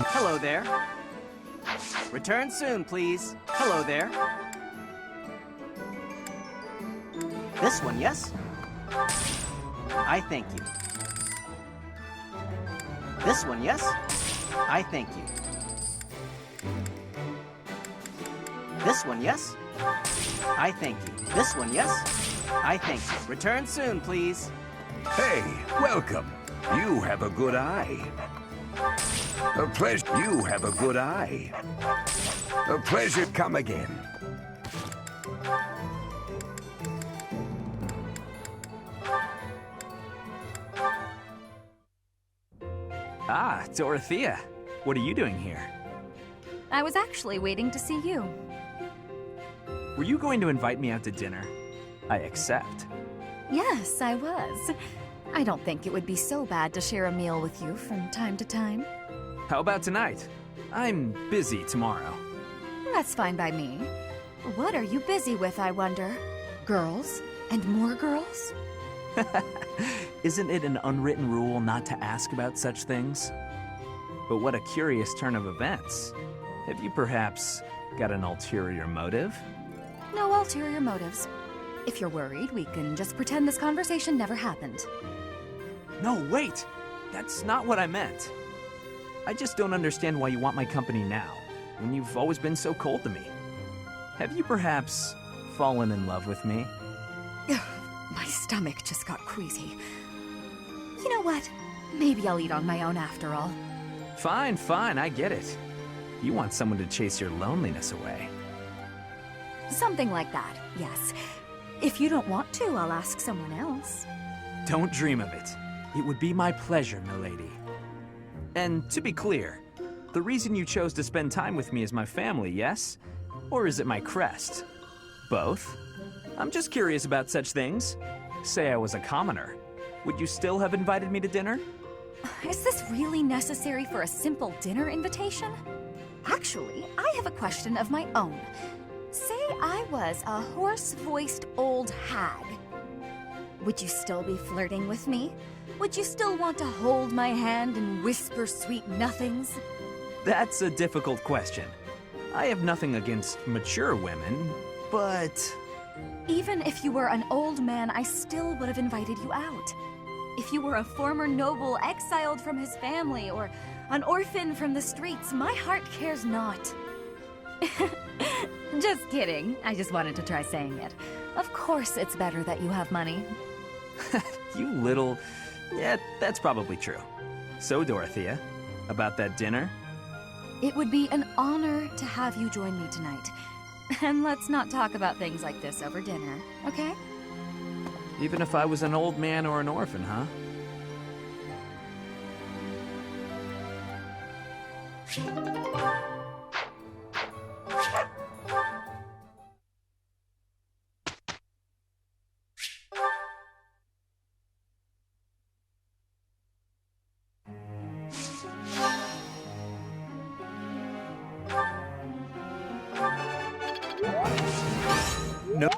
Hello there. Return soon, please. Hello there. This one, yes? I thank you. This one, yes? I thank you. This one, yes? I thank you. This one, yes? I thank you. Return soon, please. Hey, welcome. You have a good eye. A pleasure. You have a good eye. A pleasure. Come again. Ah, Dorothea. What are you doing here? I was actually waiting to see you. Were you going to invite me out to dinner? I accept. Yes, I was. I don't think it would be so bad to share a meal with you from time to time. How about tonight? I'm busy tomorrow. That's fine by me. What are you busy with, I wonder? Girls? And more girls? Isn't it an unwritten rule not to ask about such things? But what a curious turn of events. Have you perhaps got an ulterior motive? No ulterior motives. If you're worried, we can just pretend this conversation never happened. No, wait! That's not what I meant. I just don't understand why you want my company now. when you've always been so cold to me? Have you perhaps fallen in love with me? My stomach just got queasy. You know what? Maybe I'll eat on my own after all. Fine, fine, I get it. You want someone to chase your loneliness away. Something like that, yes. If you don't want to, I'll ask someone else. Don't dream of it. It would be my pleasure, milady. And to be clear, the reason you chose to spend time with me is my family, yes? Or is it my crest? Both? I'm just curious about such things. Say I was a commoner. Would you still have invited me to dinner? Is this really necessary for a simple dinner invitation? Actually, I have a question of my own. Say I was a hoarse-voiced old hag. Would you still be flirting with me? Would you still want to hold my hand and whisper sweet nothings? That's a difficult question. I have nothing against mature women, but... Even if you were an old man, I still would have invited you out. If you were a former noble exiled from his family, or an orphan from the streets, my heart cares not. Just kidding. I just wanted to try saying it. Of course it's better that you have money. You little... Yeah, that's probably true. So, Dorothea, about that dinner? It would be an honor to have you join me tonight. And let's not talk about things like this over dinner, okay? Even if I was an old man or an orphan, huh? No.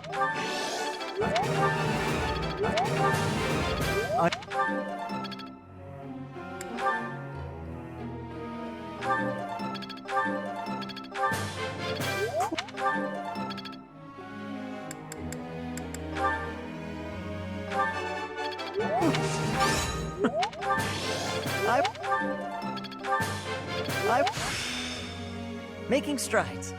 I'm making strides.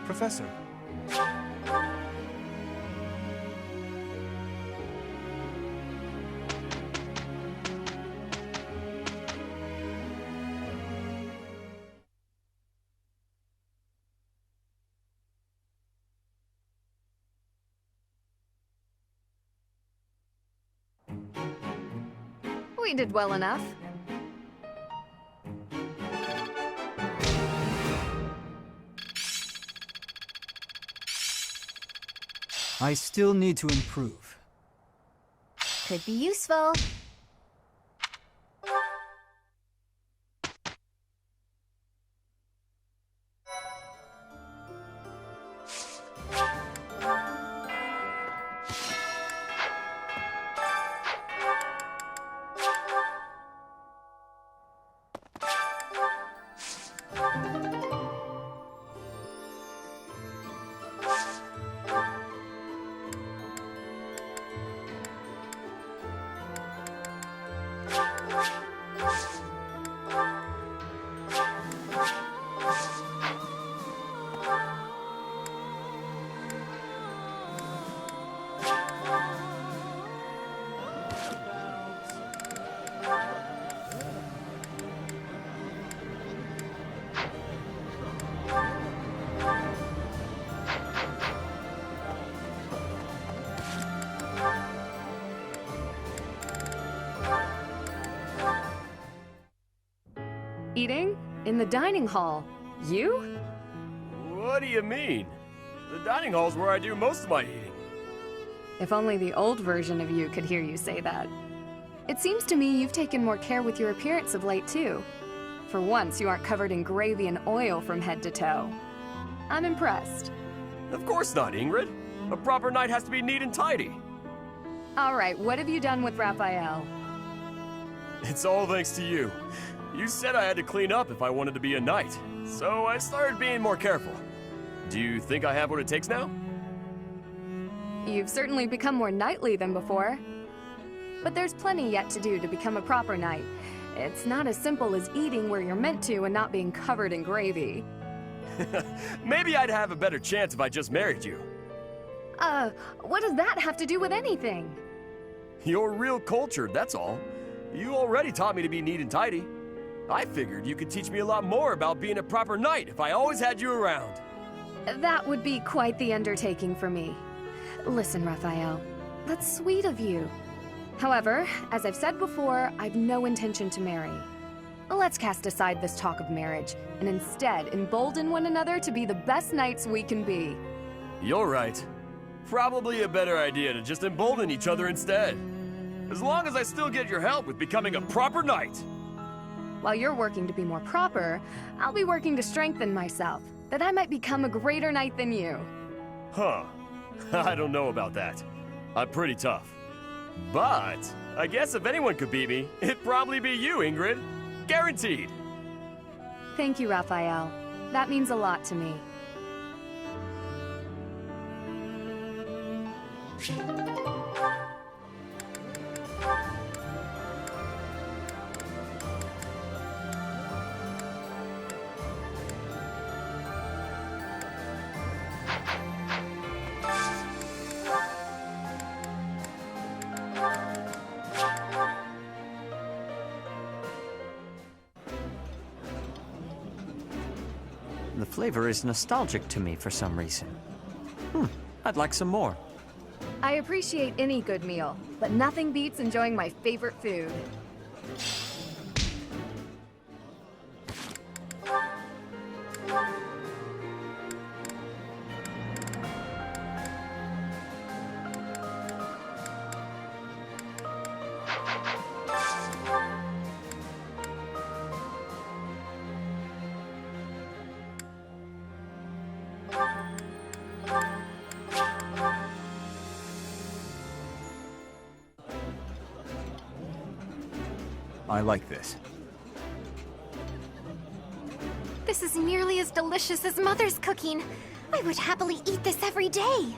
Professor. We did well enough. I still need to improve. Could be useful. Eating? In the dining hall. You? What do you mean? The dining hall's where I do most of my eating. If only the old version of you could hear you say that. It seems to me you've taken more care with your appearance of late, too. For once, you aren't covered in gravy and oil from head to toe. I'm impressed. Of course not, Ingrid. A proper knight has to be neat and tidy. All right, what have you done with Raphael? It's all thanks to you. You said I had to clean up if I wanted to be a knight, so I started being more careful. Do you think I have what it takes now? You've certainly become more knightly than before. But there's plenty yet to do to become a proper knight. It's not as simple as eating where you're meant to and not being covered in gravy. Maybe I'd have a better chance if I just married you. What does that have to do with anything? You're real cultured, that's all. You already taught me to be neat and tidy. I figured you could teach me a lot more about being a proper knight if I always had you around. That would be quite the undertaking for me. Listen, Raphael, that's sweet of you. However, as I've said before, I've no intention to marry. Let's cast aside this talk of marriage, and instead embolden one another to be the best knights we can be. You're right. Probably a better idea to just embolden each other instead. As long as I still get your help with becoming a proper knight. While you're working to be more proper, I'll be working to strengthen myself, that I might become a greater knight than you. Huh. I don't know about that. I'm pretty tough. But I guess if anyone could beat me, it'd probably be you, Ingrid. Guaranteed. Thank you, Raphael. That means a lot to me. The flavor is nostalgic to me for some reason. I'd like some more. I appreciate any good meal, but nothing beats enjoying my favorite food. I like this. This is nearly as delicious as Mother's cooking. I would happily eat this every day.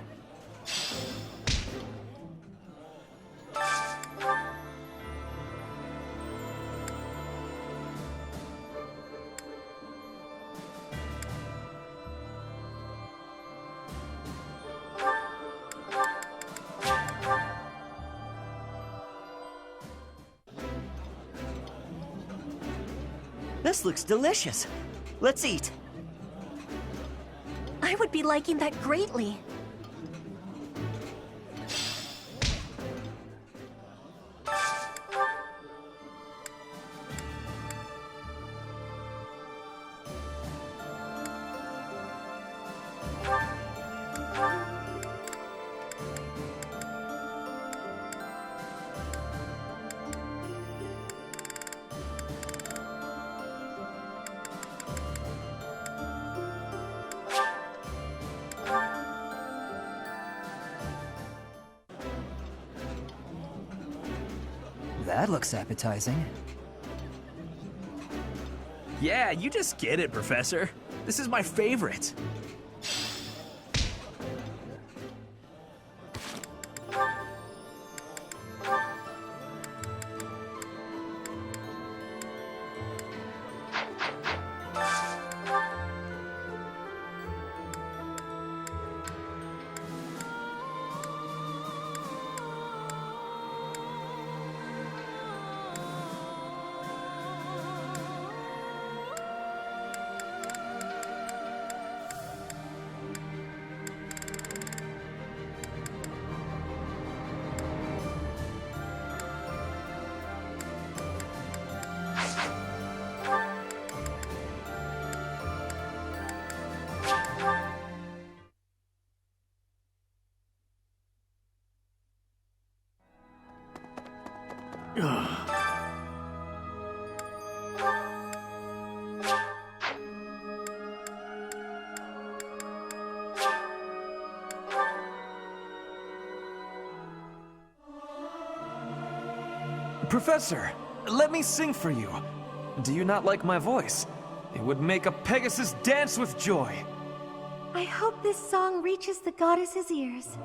This looks delicious. Let's eat. I would be liking that greatly. That looks appetizing. Yeah, you just get it, Professor. This is my favorite. Professor, let me sing for you. Do you not like my voice? It would make a Pegasus dance with joy. I hope this song reaches the goddess's ears.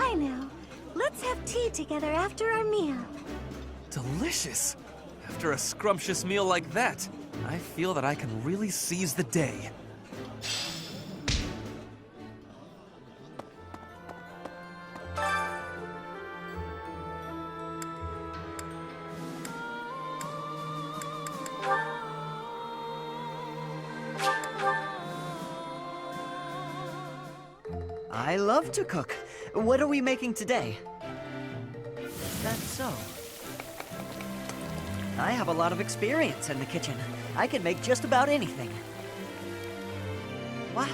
I know. Let's have tea together after our meal. Delicious! After a scrumptious meal like that, I feel that I can really seize the day. I love to cook. What are we making today? Is that so? I have a lot of experience in the kitchen. I can make just about anything. Wow.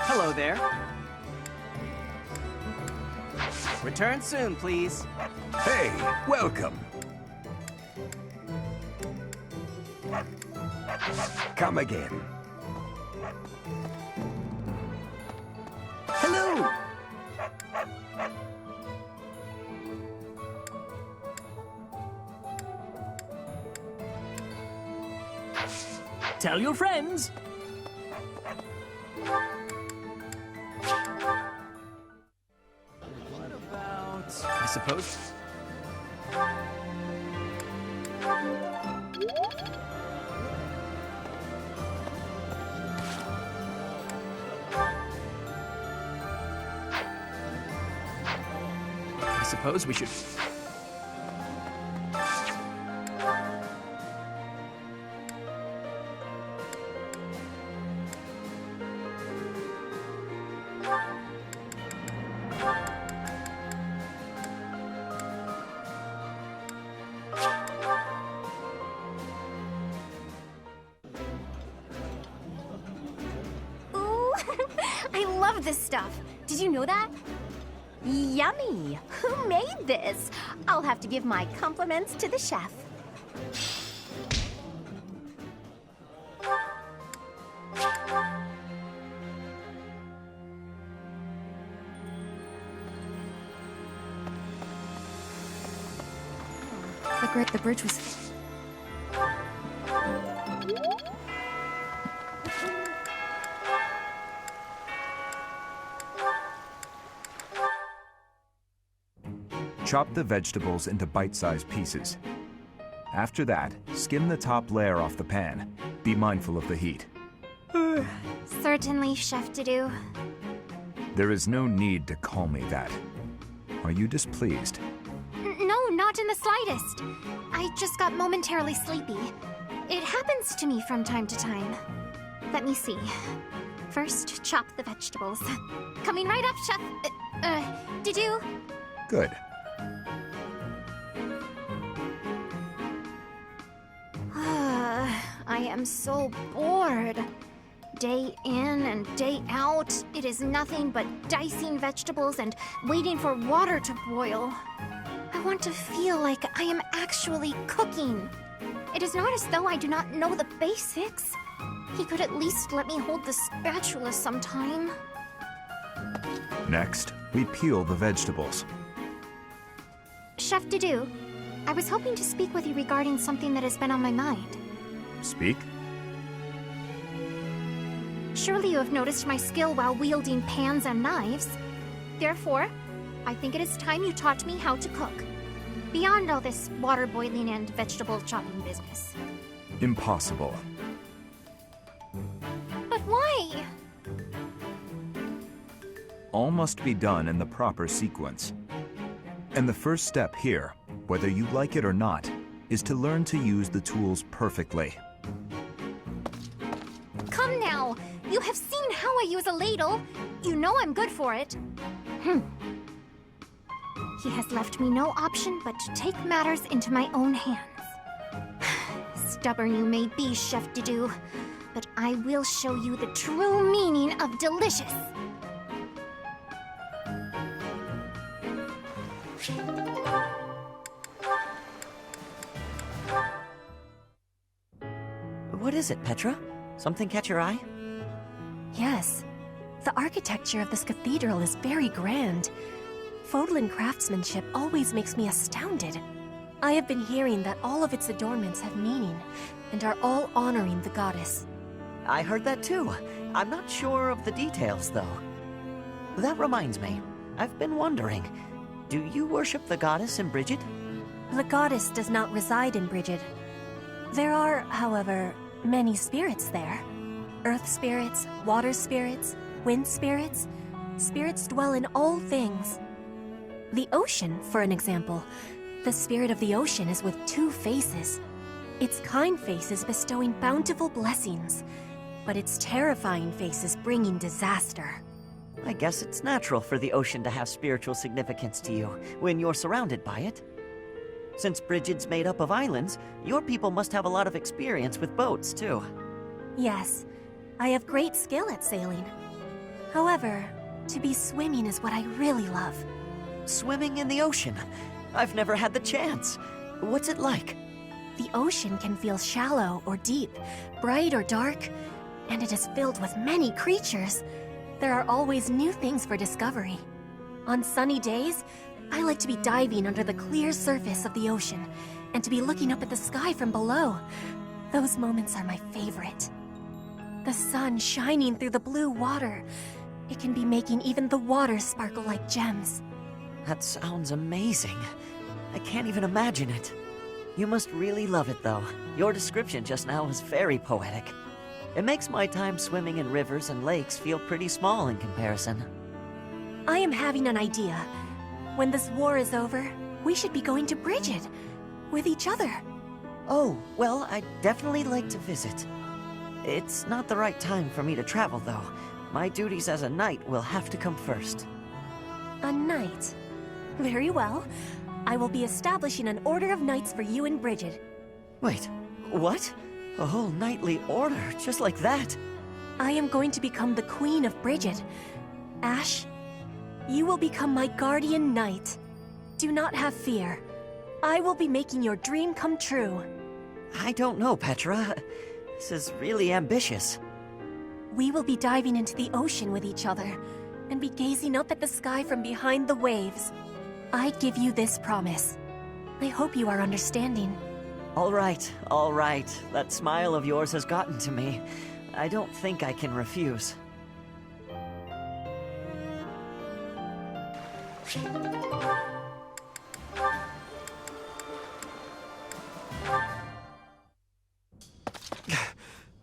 Hello there. Return soon, please. Hey, welcome. Come again. Hello! Tell your friends. What about... I suppose... I suppose we should... Ooh, I love this stuff. Did you know that? Yummy! Who made this? I'll have to give my compliments to the chef. The bridge was... Chop the vegetables into bite-sized pieces. After that, skim the top layer off the pan. Be mindful of the heat. Certainly, Chef Dedue. There is no need to call me that. Are you displeased? No, not in the slightest. I just got momentarily sleepy. It happens to me from time to time. Let me see. First, chop the vegetables. Coming right up, Chef. Dedue? Good. I am so bored. Day in and day out, it is nothing but dicing vegetables and waiting for water to boil. I want to feel like I am actually cooking. It is not as though I do not know the basics. He could at least let me hold the spatula sometime. Next, we peel the vegetables. Chef Dedue, I was hoping to speak with you regarding something that has been on my mind. Speak? Surely you have noticed my skill while wielding pans and knives. Therefore, I think it is time you taught me how to cook. Beyond all this water boiling and vegetable chopping business. Impossible. But why? All must be done in the proper sequence. And the first step here, whether you like it or not, is to learn to use the tools perfectly. Come now! You have seen how I use a ladle. You know I'm good for it. He has left me no option but to take matters into my own hands. Stubborn you may be, Chef Dedue, but I will show you the true meaning of delicious. What is it, Petra? Something catch your eye? Yes. The architecture of this cathedral is very grand. Fodlan craftsmanship always makes me astounded. I have been hearing that all of its adornments have meaning, and are all honoring the goddess. I heard that too. I'm not sure of the details, though. That reminds me. I've been wondering, do you worship the goddess in Brigid? The goddess does not reside in Brigid. There are, however, many spirits there. Earth spirits, water spirits, wind spirits. Spirits dwell in all things. The ocean, for an example. The spirit of the ocean is with two faces. Its kind face is bestowing bountiful blessings, but its terrifying face is bringing disaster. I guess it's natural for the ocean to have spiritual significance to you when you're surrounded by it. Since Brigid's made up of islands, your people must have a lot of experience with boats, too. Yes, I have great skill at sailing. However, to be swimming is what I really love. Swimming in the ocean? I've never had the chance. What's it like? The ocean can feel shallow or deep, bright or dark, and it is filled with many creatures. There are always new things for discovery. On sunny days, I like to be diving under the clear surface of the ocean, and to be looking up at the sky from below. Those moments are my favorite. The sun shining through the blue water. It can be making even the water sparkle like gems. That sounds amazing. I can't even imagine it. You must really love it, though. Your description just now was very poetic. It makes my time swimming in rivers and lakes feel pretty small in comparison. I am having an idea. When this war is over, we should be going to Bridget. With each other. Oh, well, I'd definitely like to visit. It's not the right time for me to travel, though. My duties as a knight will have to come first. A knight? Very well. I will be establishing an order of knights for you and Bridget. Wait, what? A whole knightly order, just like that? I am going to become the Queen of Bridget. Ash, you will become my guardian knight. Do not have fear. I will be making your dream come true. I don't know, Petra. This is really ambitious. We will be diving into the ocean with each other, and be gazing up at the sky from behind the waves. I give you this promise. I hope you are understanding. All right, all right. That smile of yours has gotten to me. I don't think I can refuse.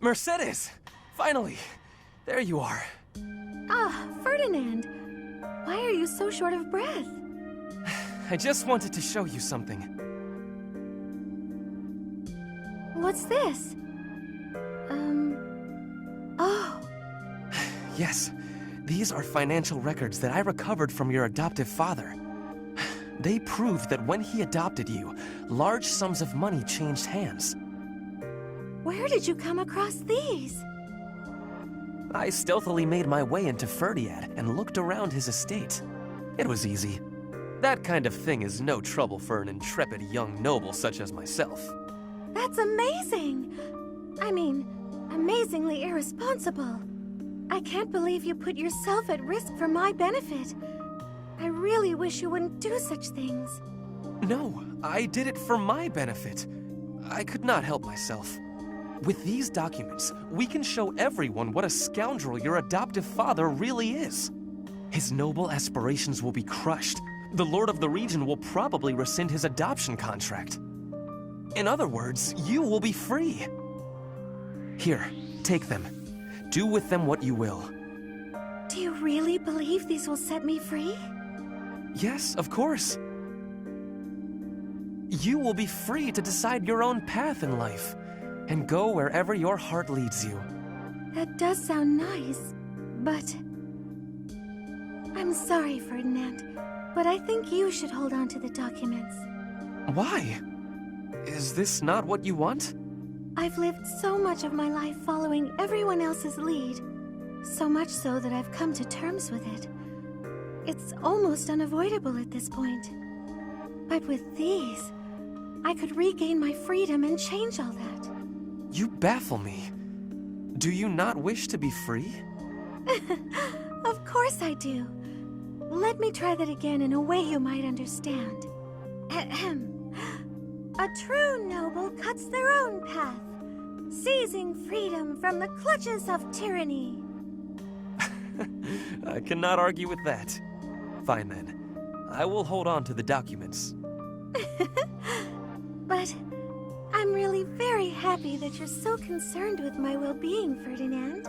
Mercedes! Finally! There you are. Ah, Ferdinand. Why are you so short of breath? I just wanted to show you something. What's this? Oh. Yes, these are financial records that I recovered from your adoptive father. They prove that when he adopted you, large sums of money changed hands. Where did you come across these? I stealthily made my way into Ferdiad and looked around his estate. It was easy. That kind of thing is no trouble for an intrepid young noble such as myself. That's amazing! I mean, amazingly irresponsible. I can't believe you put yourself at risk for my benefit. I really wish you wouldn't do such things. No, I did it for my benefit. I could not help myself. With these documents, we can show everyone what a scoundrel your adoptive father really is. His noble aspirations will be crushed. The lord of the region will probably rescind his adoption contract. In other words, you will be free. Here, take them. Do with them what you will. Do you really believe these will set me free? Yes, of course. You will be free to decide your own path in life, and go wherever your heart leads you. That does sound nice, but... I'm sorry, Ferdinand, but I think you should hold on to the documents. Why? Is this not what you want? I've lived so much of my life following everyone else's lead, so much so that I've come to terms with it. It's almost unavoidable at this point. But with these, I could regain my freedom and change all that. You baffle me. Do you not wish to be free? Of course I do. Let me try that again in a way you might understand. Ahem. A true noble cuts their own path, seizing freedom from the clutches of tyranny. I cannot argue with that. Fine then. I will hold on to the documents. But I'm really very happy that you're so concerned with my well-being, Ferdinand.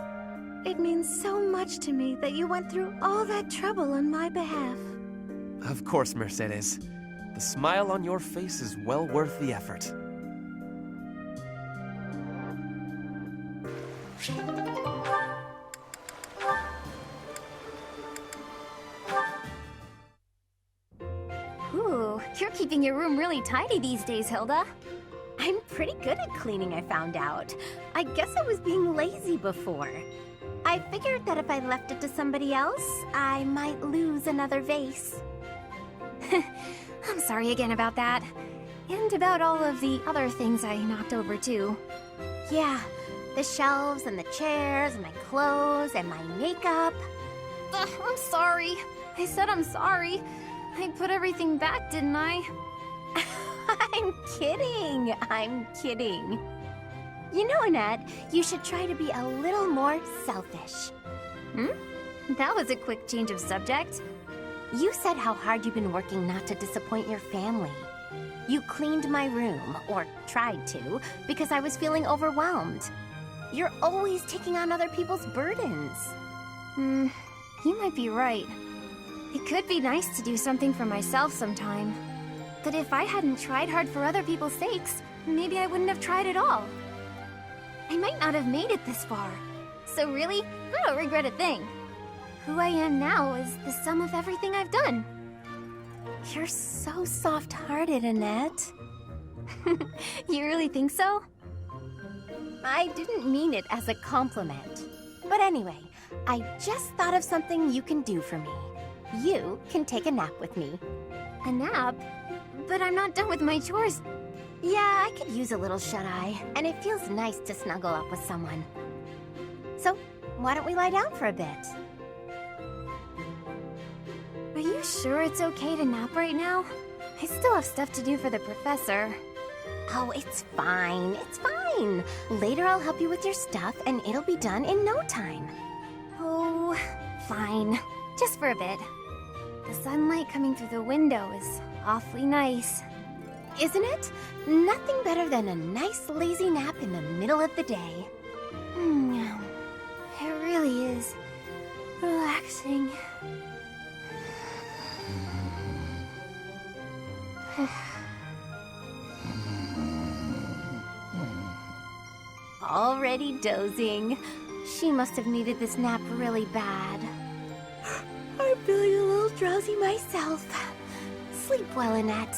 It means so much to me that you went through all that trouble on my behalf. Of course, Mercedes. The smile on your face is well worth the effort. Ooh, you're keeping your room really tidy these days, Hilda. I'm pretty good at cleaning, I found out. I guess I was being lazy before. I figured that if I left it to somebody else, I might lose another vase. I'm sorry again about that. And about all of the other things I knocked over, too. Yeah, the shelves and the chairs and my clothes and my makeup. Ugh, I'm sorry. I said I'm sorry. I put everything back, didn't I? I'm kidding. I'm kidding. You know, Annette, you should try to be a little more selfish. That was a quick change of subject. You said how hard you've been working not to disappoint your family. You cleaned my room, or tried to, because I was feeling overwhelmed. You're always taking on other people's burdens. You might be right. It could be nice to do something for myself sometime. But if I hadn't tried hard for other people's sakes, maybe I wouldn't have tried at all. I might not have made it this far. So really, I don't regret a thing. Who I am now is the sum of everything I've done. You're so soft-hearted, Annette. You really think so? I didn't mean it as a compliment. But anyway, I just thought of something you can do for me. You can take a nap with me. A nap? But I'm not done with my chores. Yeah, I could use a little shut-eye, and it feels nice to snuggle up with someone. So, why don't we lie down for a bit? Are you sure it's okay to nap right now? I still have stuff to do for the professor. Oh, it's fine. It's fine. Later I'll help you with your stuff, and it'll be done in no time. Oh, fine. Just for a bit. The sunlight coming through the window is awfully nice. Isn't it? Nothing better than a nice lazy nap in the middle of the day. It really is relaxing. Already dozing. She must have needed this nap really bad. I'm feeling a little drowsy myself. Sleep well, Annette.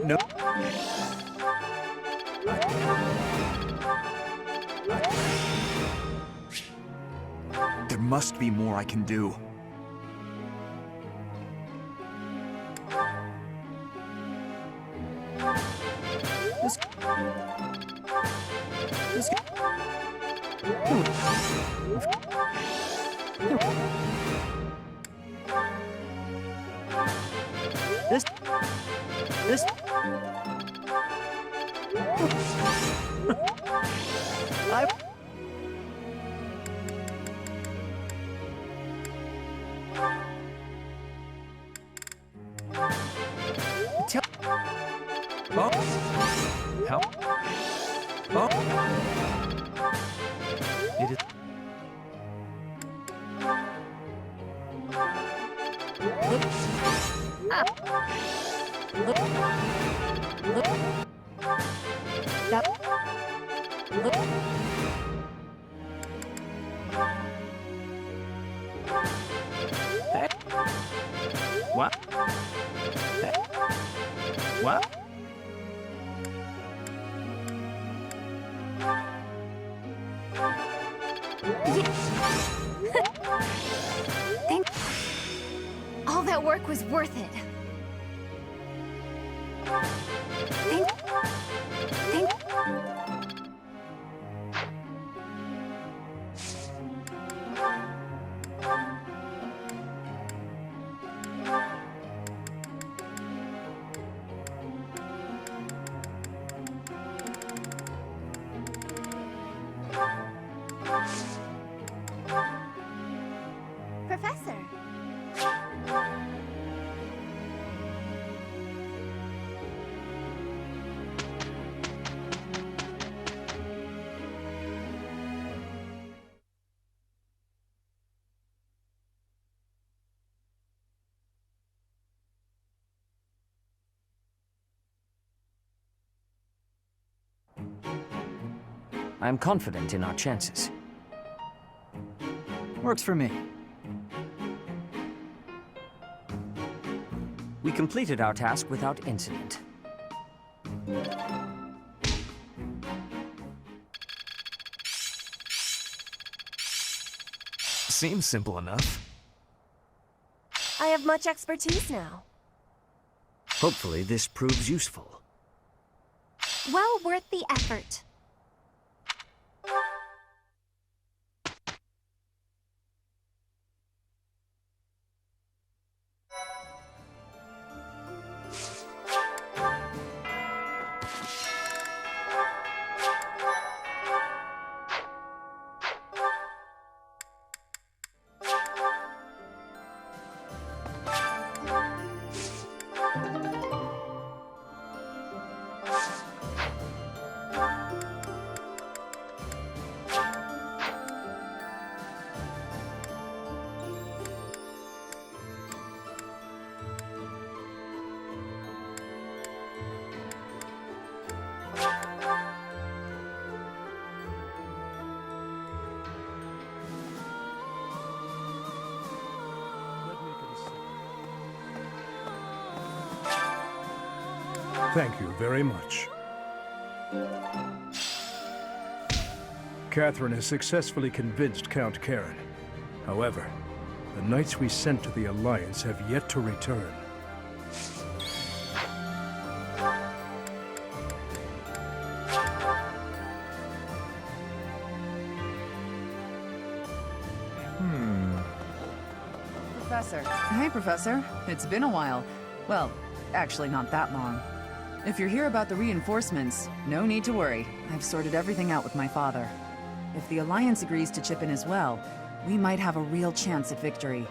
No. There must be more I can do. This. Help. It is. What? What? All that work was worth it. Professor. I'm confident in our chances. Works for me. We completed our task without incident. Seems simple enough. I have much expertise now. Hopefully this proves useful. Well worth the effort. Thank you very much. Catherine has successfully convinced Count Karen. However, the knights we sent to the Alliance have yet to return. Professor. Hey, Professor. It's been a while. Well, actually not that long. If you're here about the reinforcements, no need to worry. I've sorted everything out with my father. If the Alliance agrees to chip in as well, we might have a real chance at victory.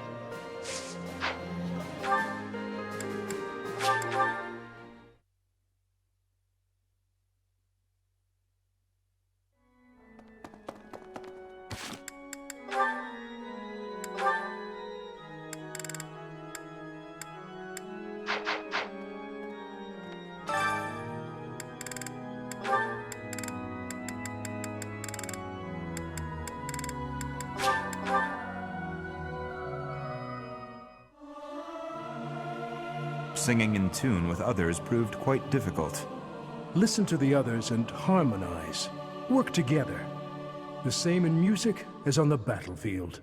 Singing in tune with others proved quite difficult. Listen to the others and harmonize. Work together. The same in music as on the battlefield.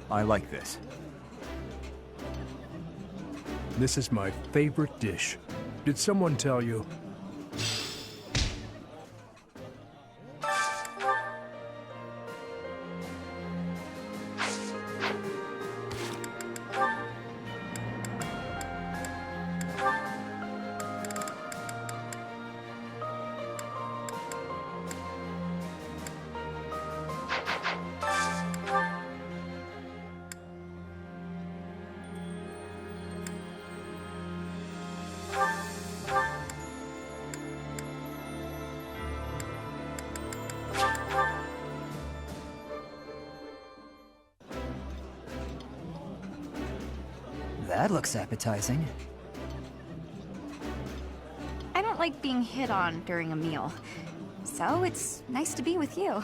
I like this. This is my favorite dish. Did someone tell you? That looks appetizing. I don't like being hit on during a meal, so it's nice to be with you.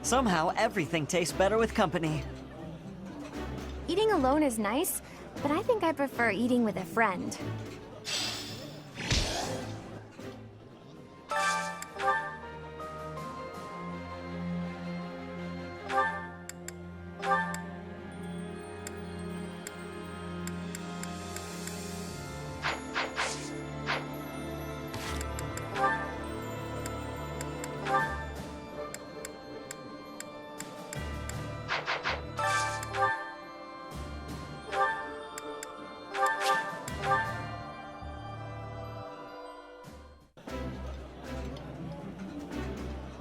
Somehow, everything tastes better with company. Eating alone is nice, but I think I prefer eating with a friend.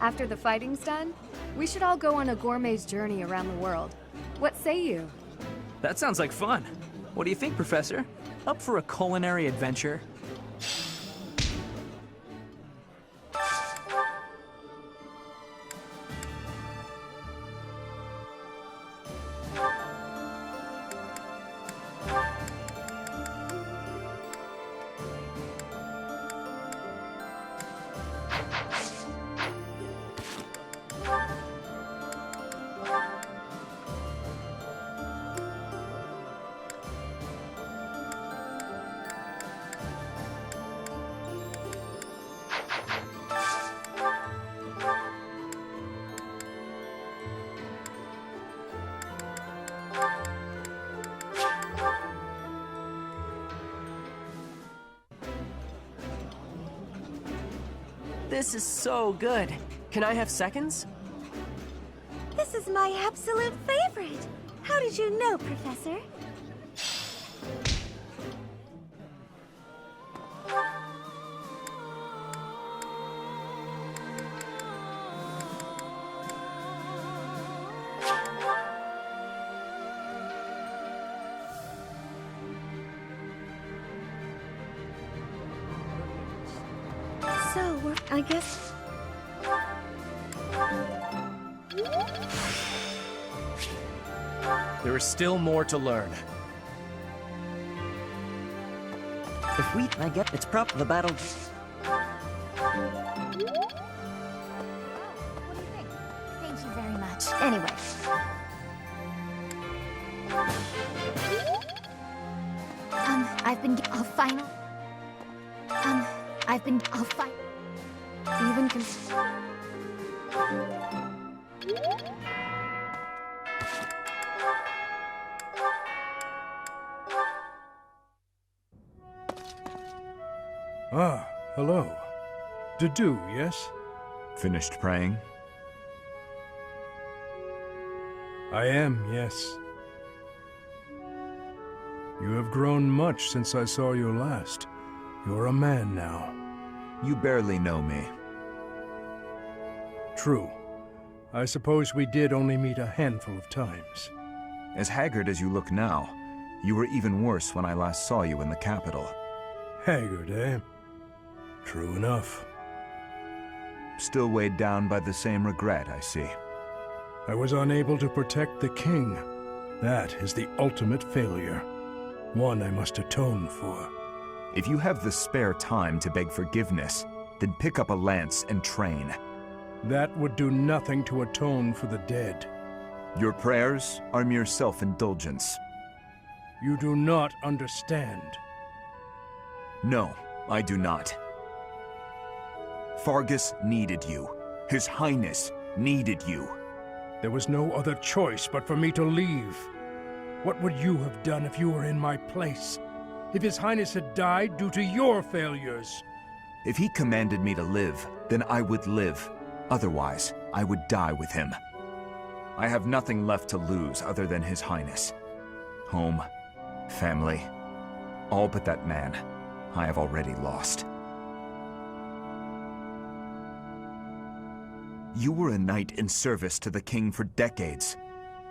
After the fighting's done, we should all go on a gourmet's journey around the world. What say you? That sounds like fun. What do you think, Professor? Up for a culinary adventure? This is so good. Can I have seconds? This is my absolute favorite. How did you know, Professor? So, I guess... There is still more to learn. If we... I get... It's the battle... Thank you very much. Anyway. I'll final... I'll fight... Even Ah, hello. Dedu, yes? Finished praying? I am, yes. You have grown much since I saw you last. You're a man now. You barely know me. True. I suppose we did only meet a handful of times. As haggard as you look now, you were even worse when I last saw you in the capital. Haggard, eh? True enough. Still weighed down by the same regret, I see. I was unable to protect the king. That is the ultimate failure. One I must atone for. If you have the spare time to beg forgiveness, then pick up a lance and train. That would do nothing to atone for the dead. Your prayers are mere self-indulgence. You do not understand. No, I do not. Fargus needed you. His Highness needed you. There was no other choice but for me to leave. What would you have done if you were in my place? If His Highness had died due to your failures? If he commanded me to live, then I would live. Otherwise, I would die with him. I have nothing left to lose other than His Highness. Home, family, all but that man I have already lost. You were a knight in service to the king for decades.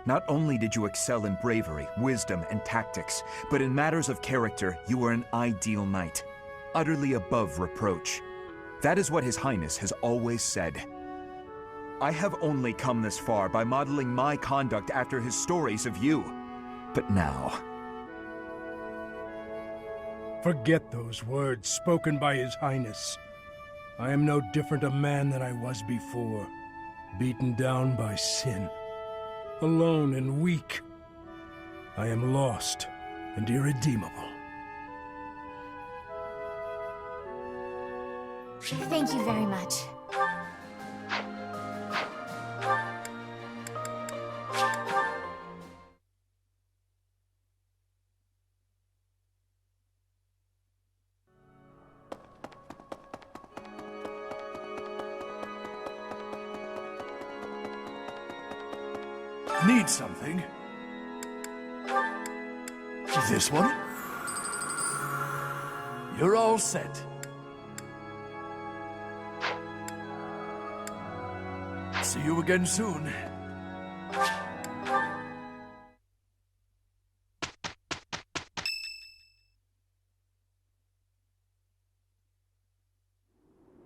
Not only did you excel in bravery, wisdom, and tactics, but in matters of character, you were an ideal knight, utterly above reproach. That is what His Highness has always said. I have only come this far by modeling my conduct after his stories of you. But now... Forget those words spoken by His Highness. I am no different a man than I was before. beaten down by sin, alone and weak. I am lost and irredeemable. Thank you very much. Need something? This one? You're all set. See you again soon.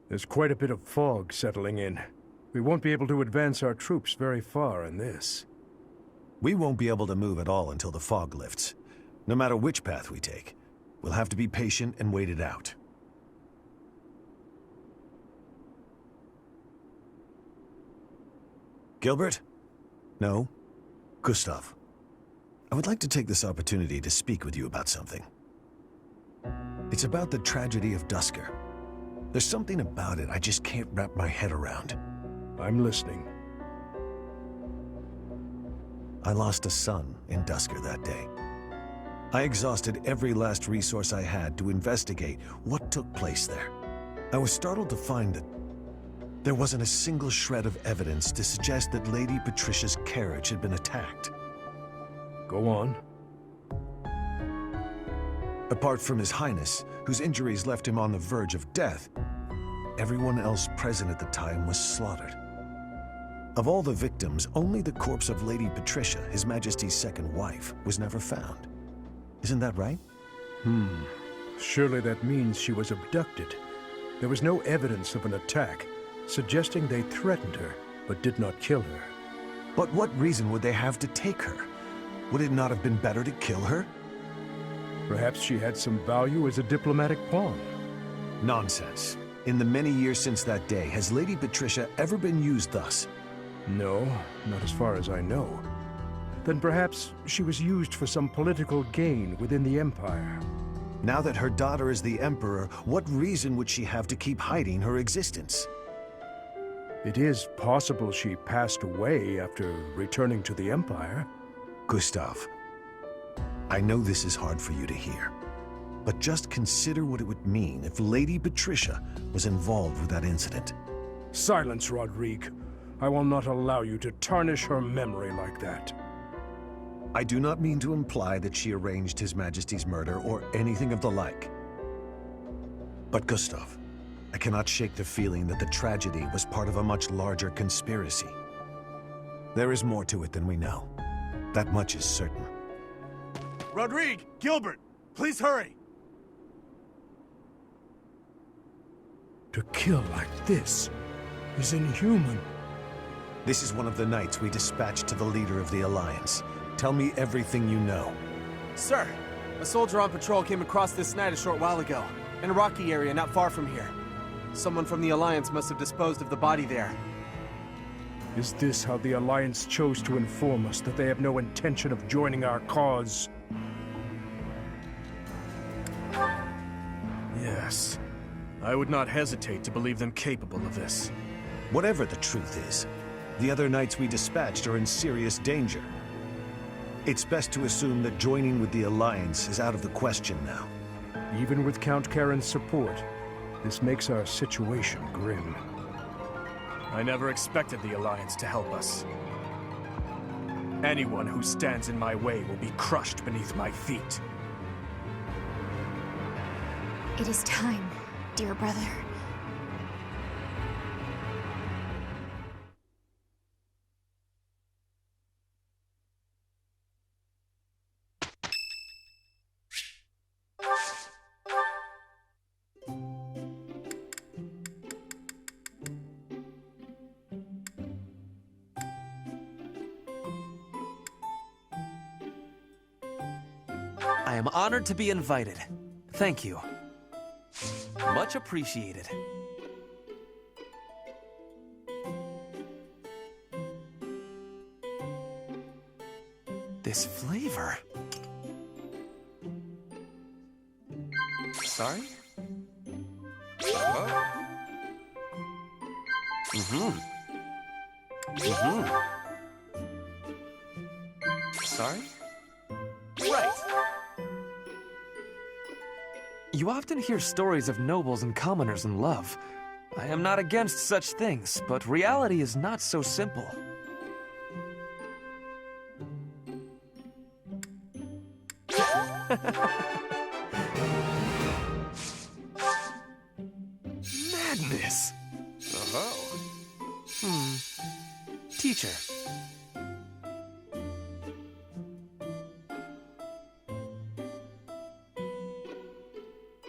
There's quite a bit of fog settling in. We won't be able to advance our troops very far in this. We won't be able to move at all until the fog lifts. No matter which path we take, we'll have to be patient and wait it out. Gilbert? No? Gustav. I would like to take this opportunity to speak with you about something. It's about the tragedy of Duscur. There's something about it I just can't wrap my head around. I'm listening. I lost a son in Duscur that day. I exhausted every last resource I had to investigate what took place there. I was startled to find that there wasn't a single shred of evidence to suggest that Lady Patricia's carriage had been attacked. Go on. Apart from His Highness, whose injuries left him on the verge of death, everyone else present at the time was slaughtered. Of all the victims, only the corpse of Lady Patricia, His Majesty's second wife, was never found. Isn't that right? Surely that means she was abducted. There was no evidence of an attack, suggesting they threatened her, but did not kill her. But what reason would they have to take her? Would it not have been better to kill her? Perhaps she had some value as a diplomatic pawn. Nonsense. In the many years since that day, has Lady Patricia ever been used thus? No, not as far as I know. Then perhaps she was used for some political gain within the Empire. Now that her daughter is the Emperor, what reason would she have to keep hiding her existence? It is possible she passed away after returning to the Empire. Gustav, I know this is hard for you to hear, but just consider what it would mean if Lady Patricia was involved with that incident. Silence, Rodrigue. I will not allow you to tarnish her memory like that. I do not mean to imply that she arranged His Majesty's murder or anything of the like. But Gustav, I cannot shake the feeling that the tragedy was part of a much larger conspiracy. There is more to it than we know. That much is certain. Rodrigue! Gilbert! Please hurry! To kill like this is inhuman. This is one of the knights we dispatched to the leader of the Alliance. Tell me everything you know. Sir, a soldier on patrol came across this night a short while ago, in a rocky area not far from here. Someone from the Alliance must have disposed of the body there. Is this how the Alliance chose to inform us that they have no intention of joining our cause? Yes. I would not hesitate to believe them capable of this. Whatever the truth is, the other knights we dispatched are in serious danger. It's best to assume that joining with the Alliance is out of the question now. Even with Count Karen's support, this makes our situation grim. I never expected the Alliance to help us. Anyone who stands in my way will be crushed beneath my feet. It is time, dear brother. I am honored to be invited. Thank you. Much appreciated. This flavor. Sorry? Sorry? Right. You often hear stories of nobles and commoners in love. I am not against such things, but reality is not so simple. Madness! Teacher.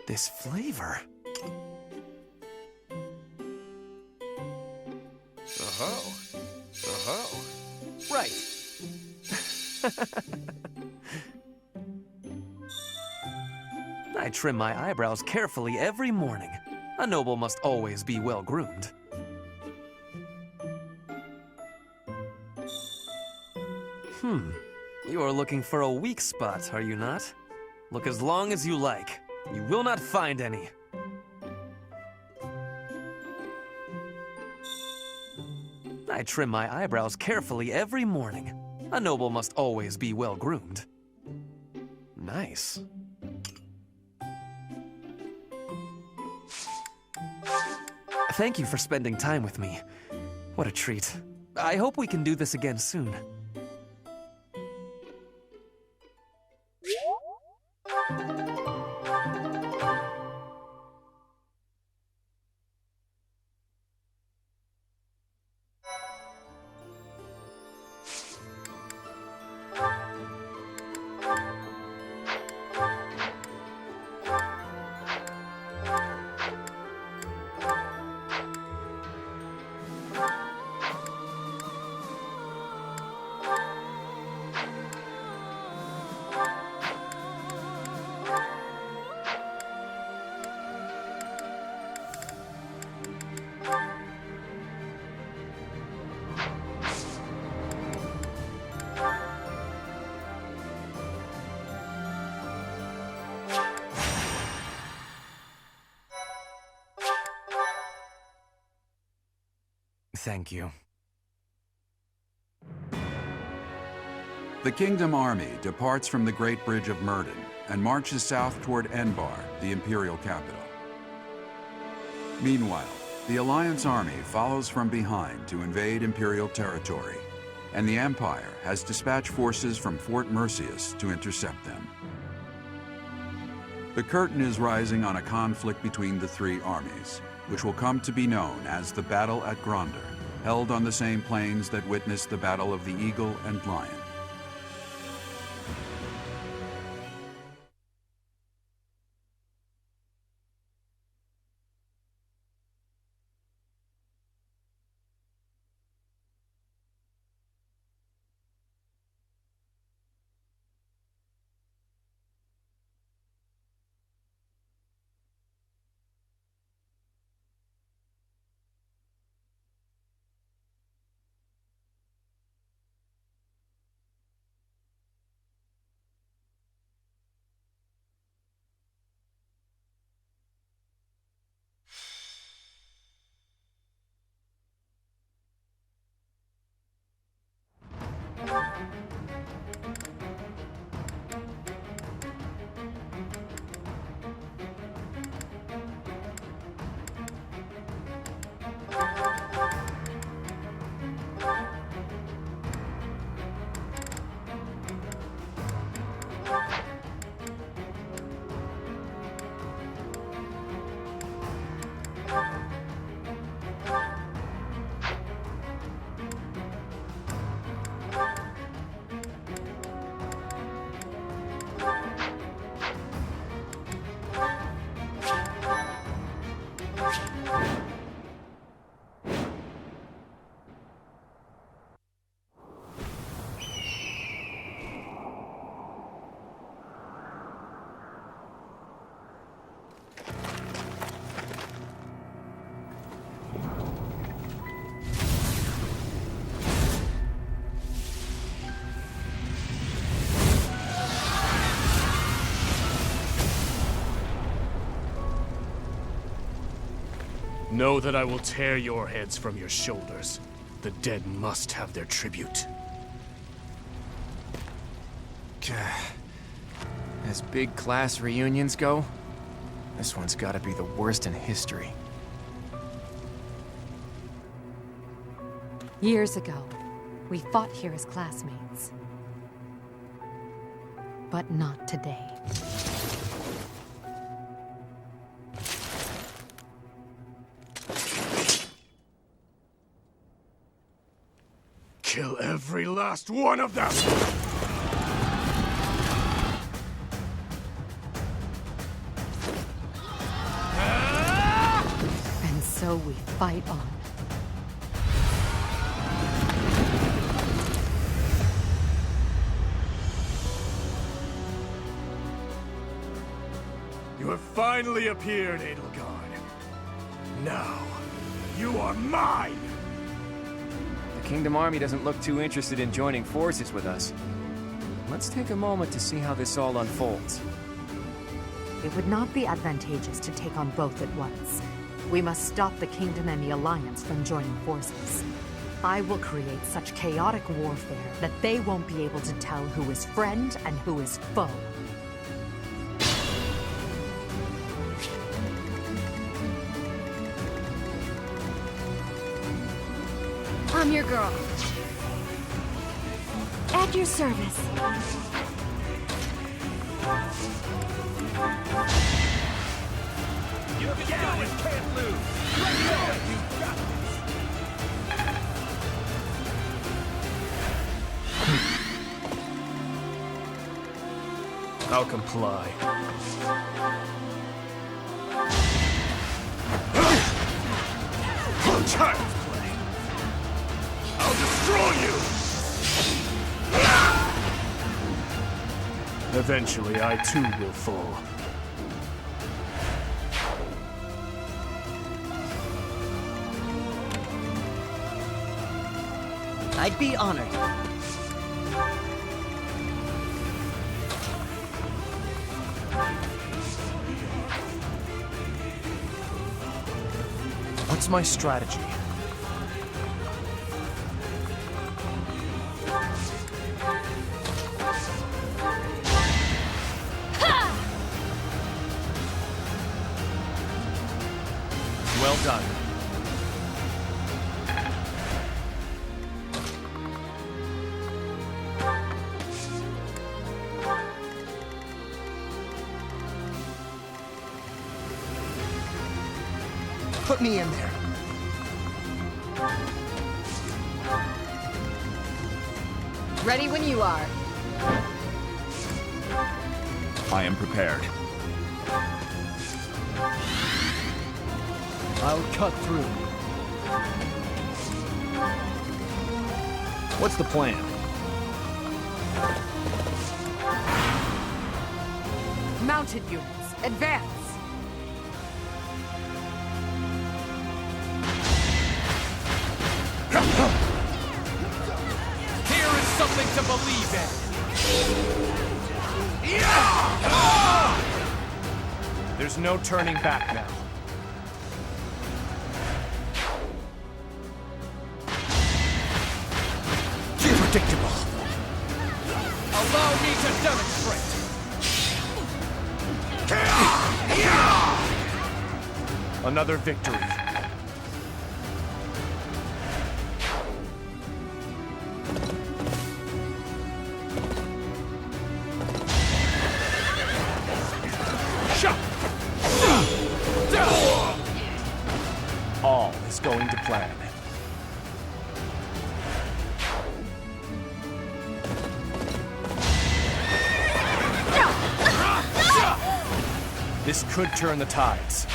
This flavor. Right. I trim my eyebrows carefully every morning. A noble must always be well groomed. You are looking for a weak spot, are you not? Look as long as you like. You will not find any. I trim my eyebrows carefully every morning. A noble must always be well groomed. Nice. Thank you for spending time with me. What a treat. I hope we can do this again soon. Thank you. The Kingdom Army departs from the Great Bridge of Myrden and marches south toward Enbar, the Imperial capital. Meanwhile, the Alliance Army follows from behind to invade Imperial territory, and the Empire has dispatched forces from Fort Merceus to intercept them. The curtain is rising on a conflict between the three armies, which will come to be known as the Battle at Grandeur, held on the same plains that witnessed the Battle of the Eagle and Lion. Know that I will tear your heads from your shoulders. The dead must have their tribute. As big class reunions go, this one's gotta be the worst in history. Years ago, we fought here as classmates. But not today. Kill every last one of them! And so we fight on. You have finally appeared, Edelgard. Now, you are mine! The Kingdom Army doesn't look too interested in joining forces with us. Let's take a moment to see how this all unfolds. It would not be advantageous to take on both at once. We must stop the Kingdom and the Alliance from joining forces. I will create such chaotic warfare that they won't be able to tell who is friend and who is foe. I'm your girl. At your service. You can't lose! You got this! I'll comply. Child's play! I'll destroy you! Eventually, I too will fall. I'd be honored. What's my strategy? Well done. Put me in there. Ready when you are. I am prepared. I'll cut through. What's the plan? Mounted units, advance! Here is something to believe in! There's no turning back now. Predictable. Allow me to demonstrate. Another victory. All is going to plan. This could turn the tides.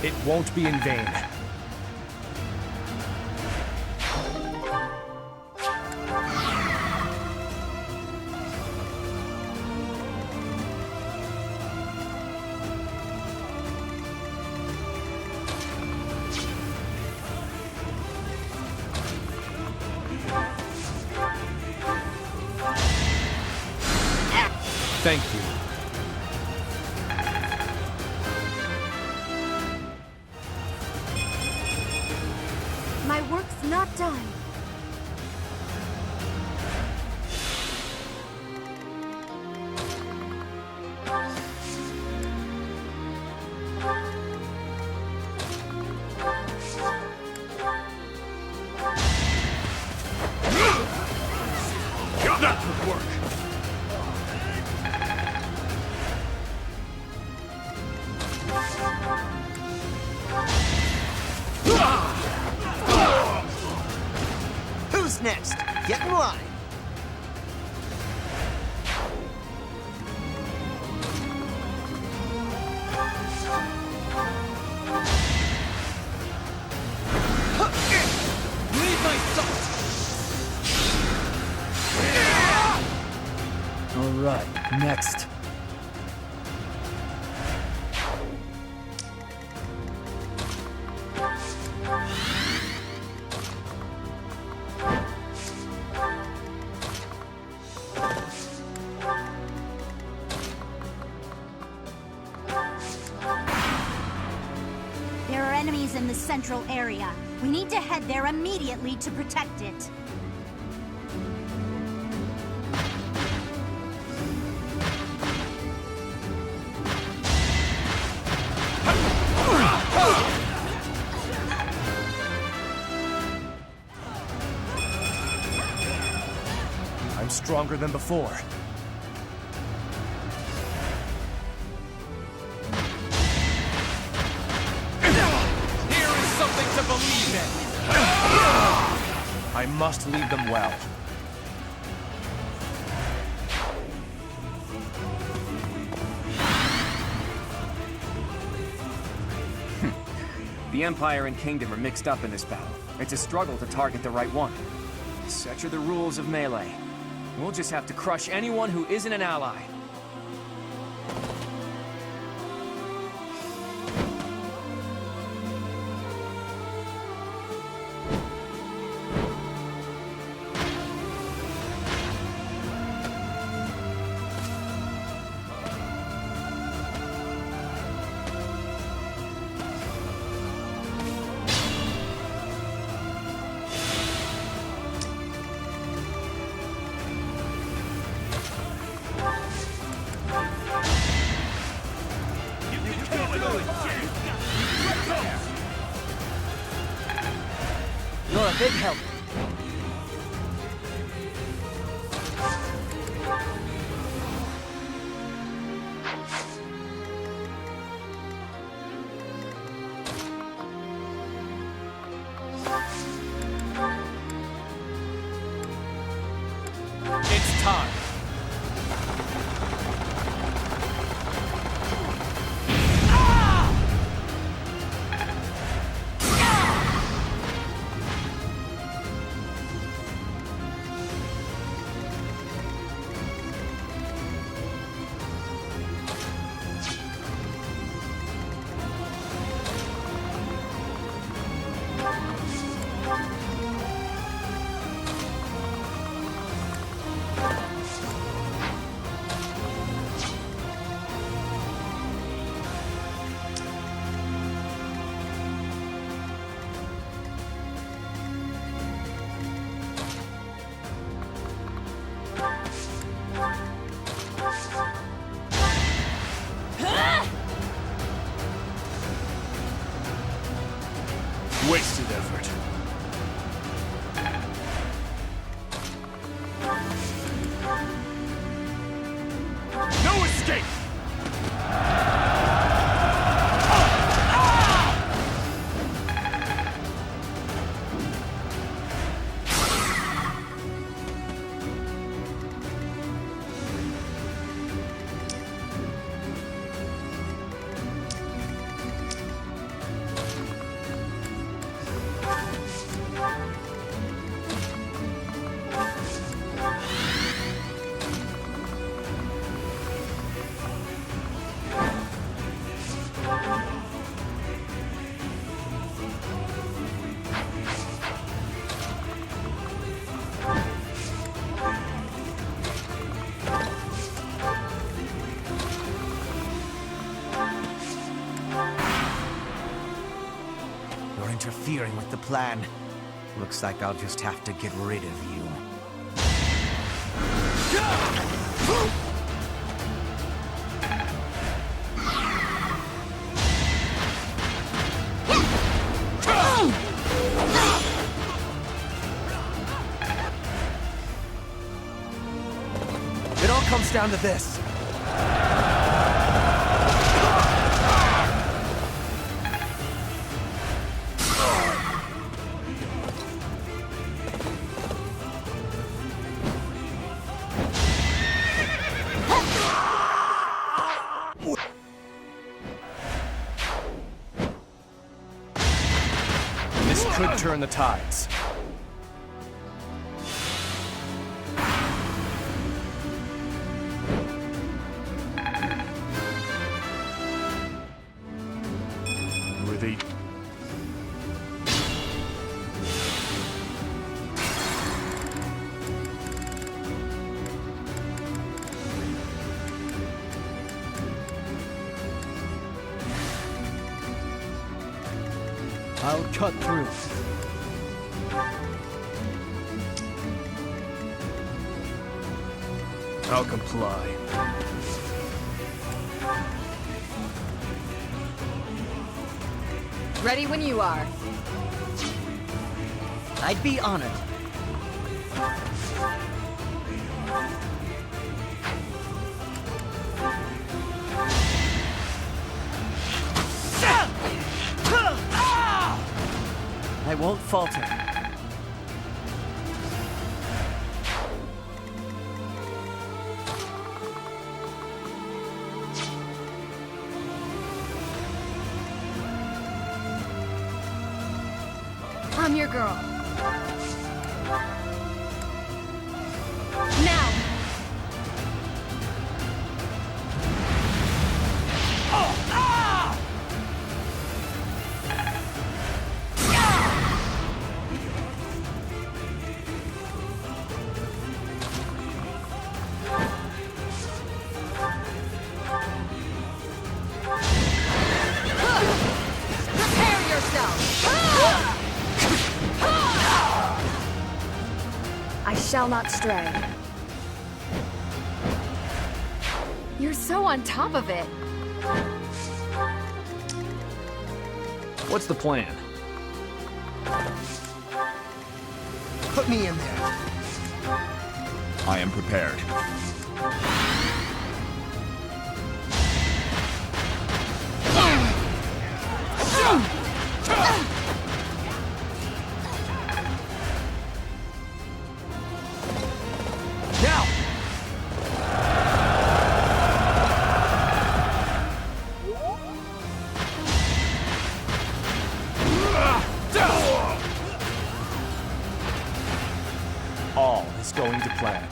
It won't be in vain. next? Get in line. Leave my salt! All right, next. There are enemies in the central area. We need to head there immediately to protect it. I'm stronger than before. Here is something to believe in! I must lead them well. The Empire and Kingdom are mixed up in this battle. It's a struggle to target the right one. Such are the rules of melee. We'll just have to crush anyone who isn't an ally. You're a big help. It's time. Wasted effort. No escape! You're interfering with the plan. Looks like I'll just have to get rid of you. It all comes down to this. could turn the tides. Were they... I'll cut through. I'll comply. Ready when you are. I'd be honored. I won't falter. I'm your girl. Now! Prepare yourself! I shall not stray. You're so on top of it. What's the plan? Put me in there. I am prepared. Now! All is going to plan.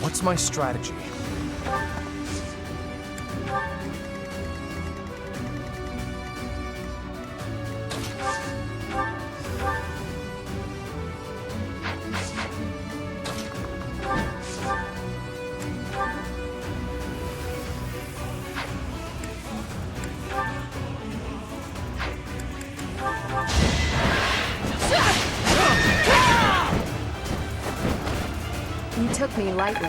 What's my strategy? You took me lightly.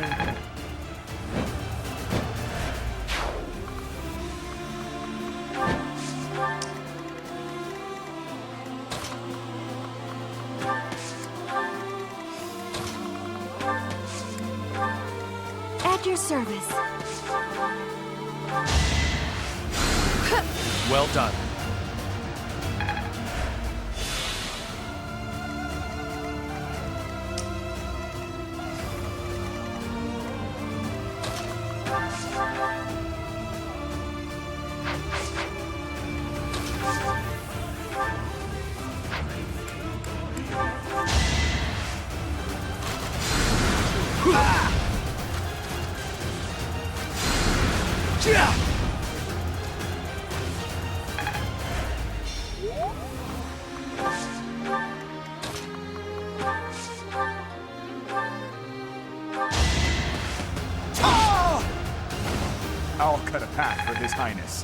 At your service. Well done. I'll cut a path for His Highness.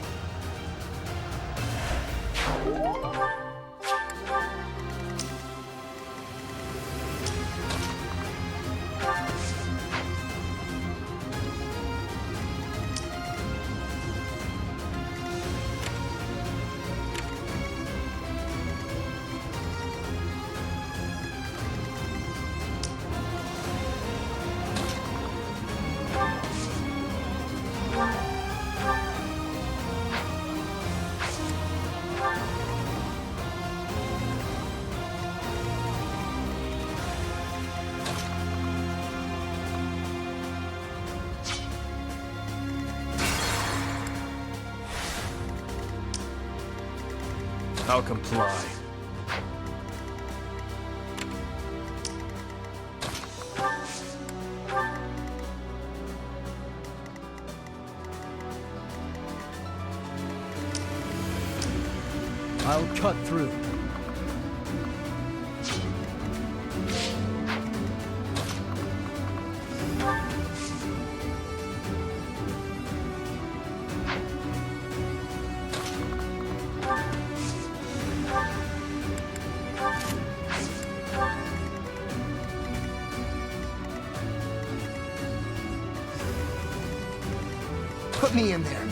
I'll comply. I'll cut through. Put me in there.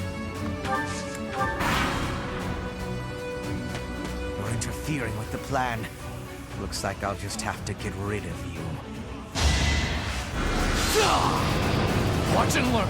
You're interfering with the plan. Looks like I'll just have to get rid of you. Watch and learn.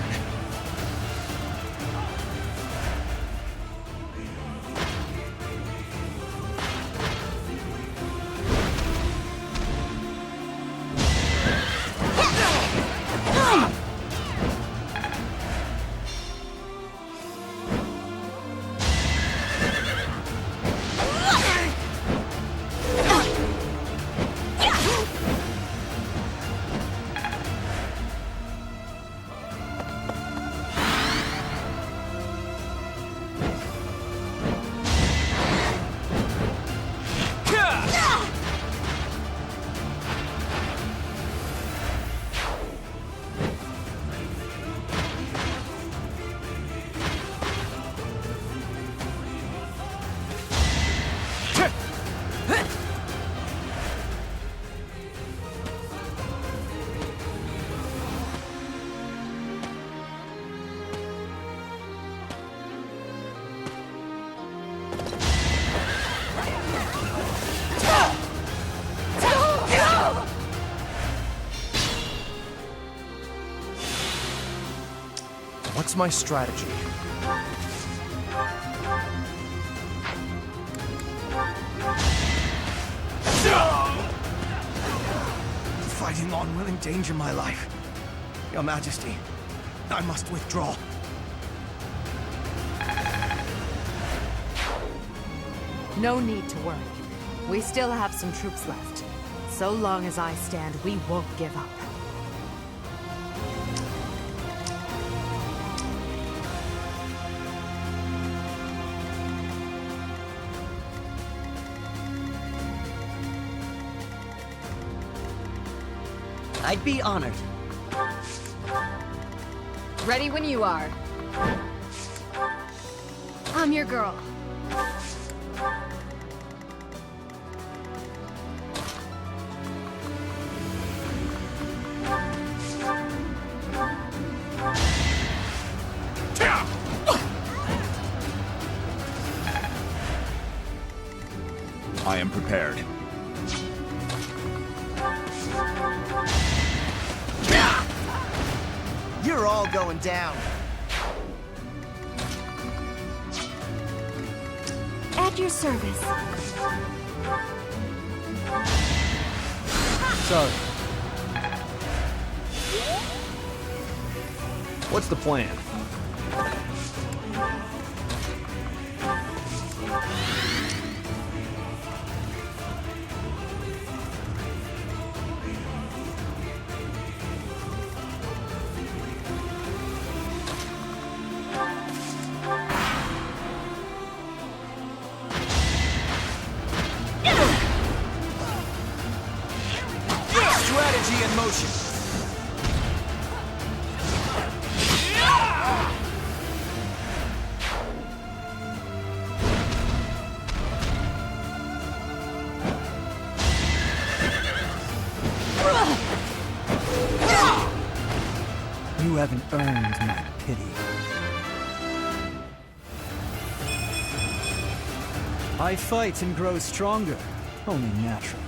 What's my strategy? Fighting on will endanger my life. Your Majesty, I must withdraw. No need to worry. We still have some troops left. So long as I stand, we won't give up. I'd be honored. Ready when you are. I'm your girl. I am prepared. You're all going down. At your service. Sorry. What's the plan? Strategy in motion. You haven't earned my pity. I fight and grow stronger. Only natural.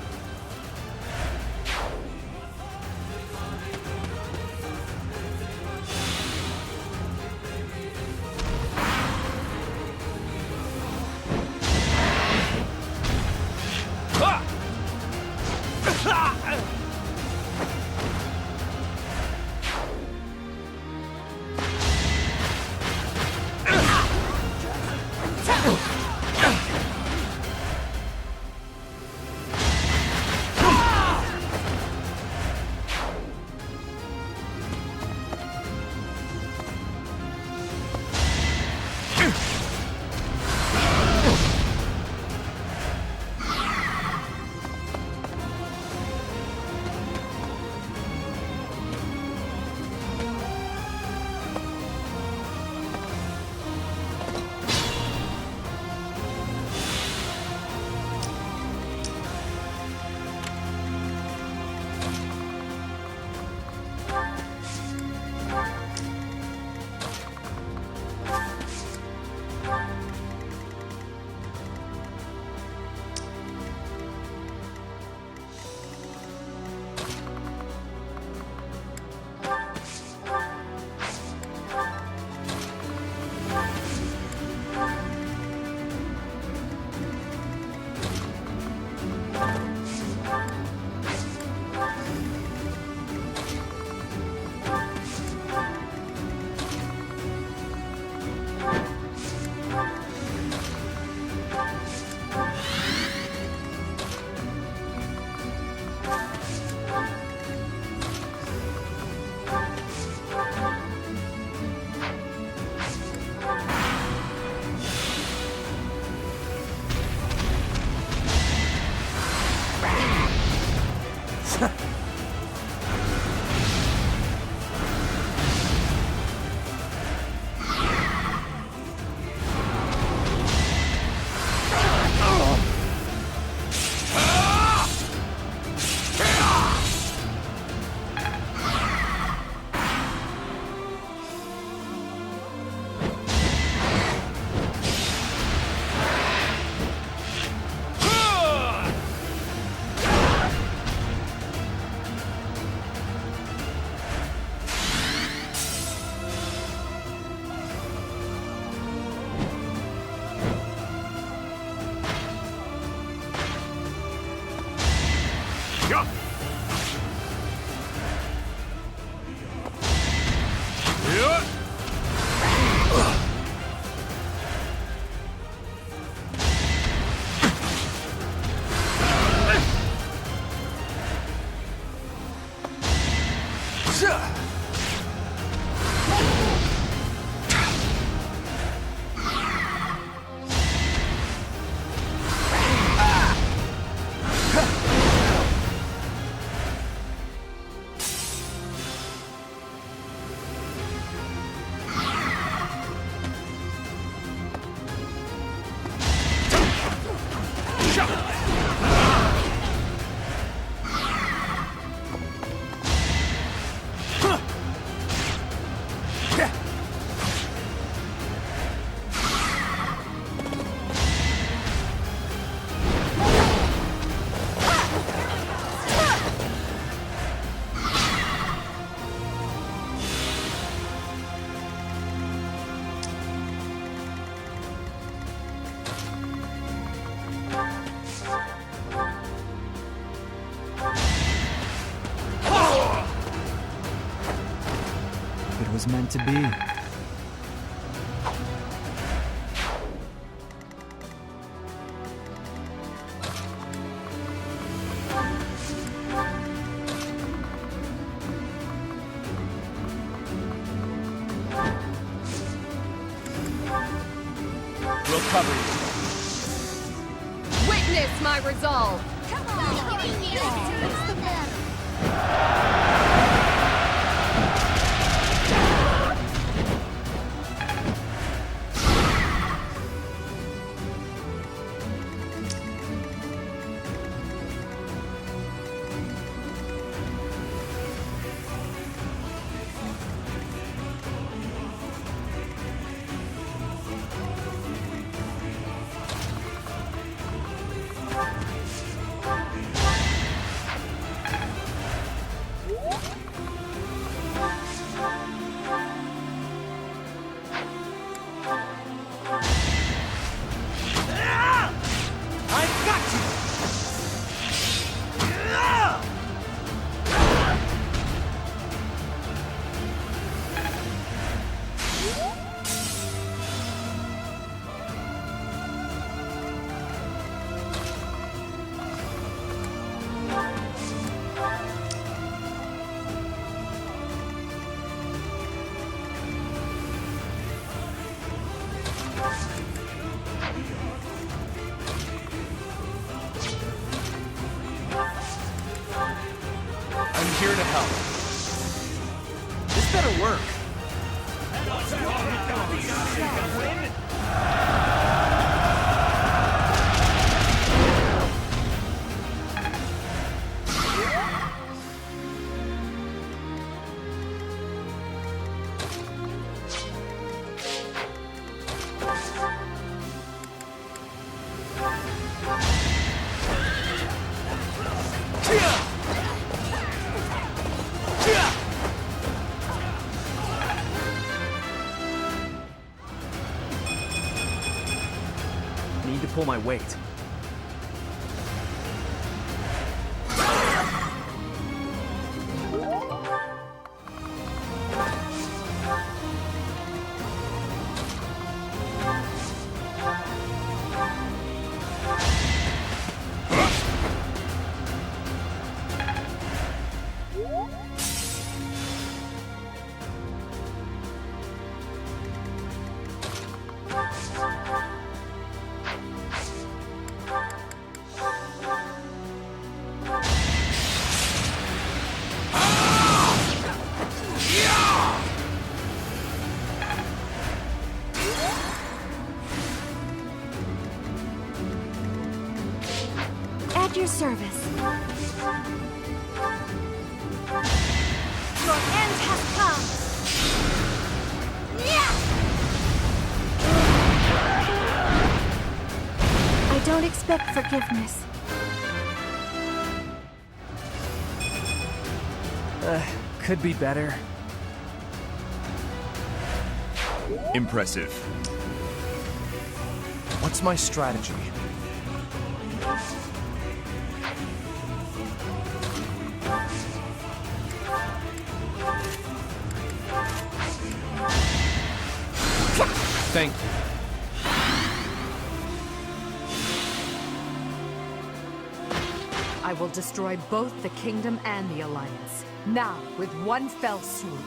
It was meant to be. We'll cover you. Witness my resolve! Come on! It's the battle! I'm here to help. This better work. Need to pull my weight. At your service. Your end has come! I don't expect forgiveness. Could be better. Impressive. What's my strategy? Thank you. I will destroy both the Kingdom and the Alliance. Now, with one fell swoop.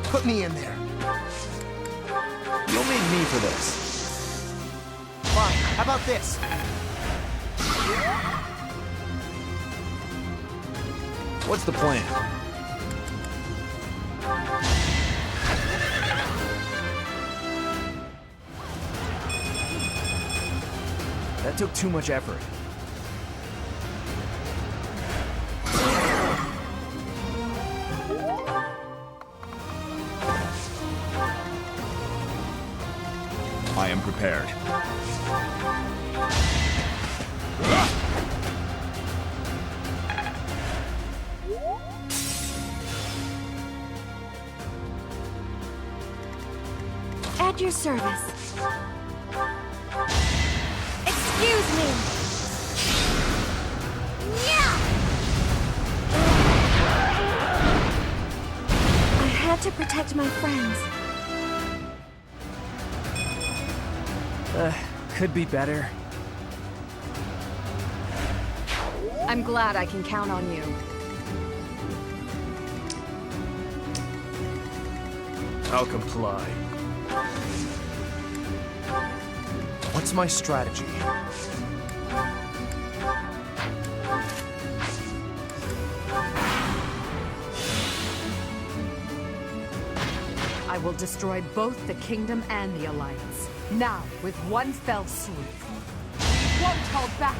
Put me in there. You'll need me for this. Fine, how about this? What's the plan? That took too much effort. I am prepared. At your service. Excuse me. Yeah! I had to protect my friends. Could be better. I'm glad I can count on you. I'll comply. What's my strategy? I will destroy both the Kingdom and the Alliance. Now, with one fell swoop. We won't hold back!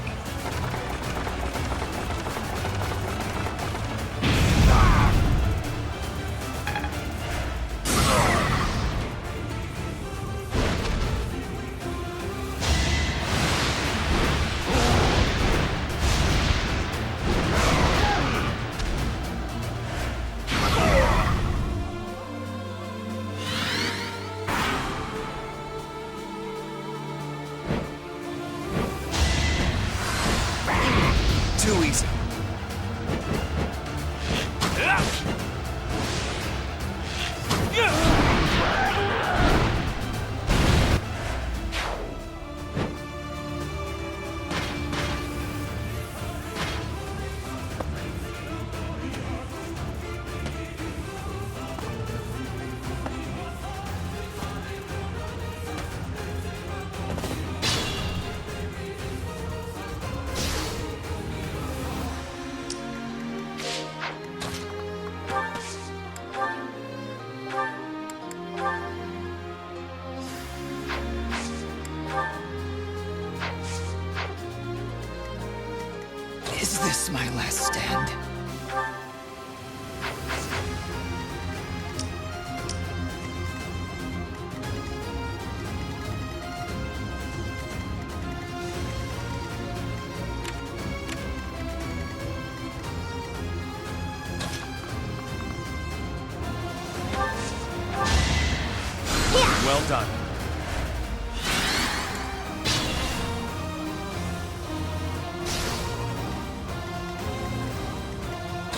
Too easy. Is this my last stand? Well done.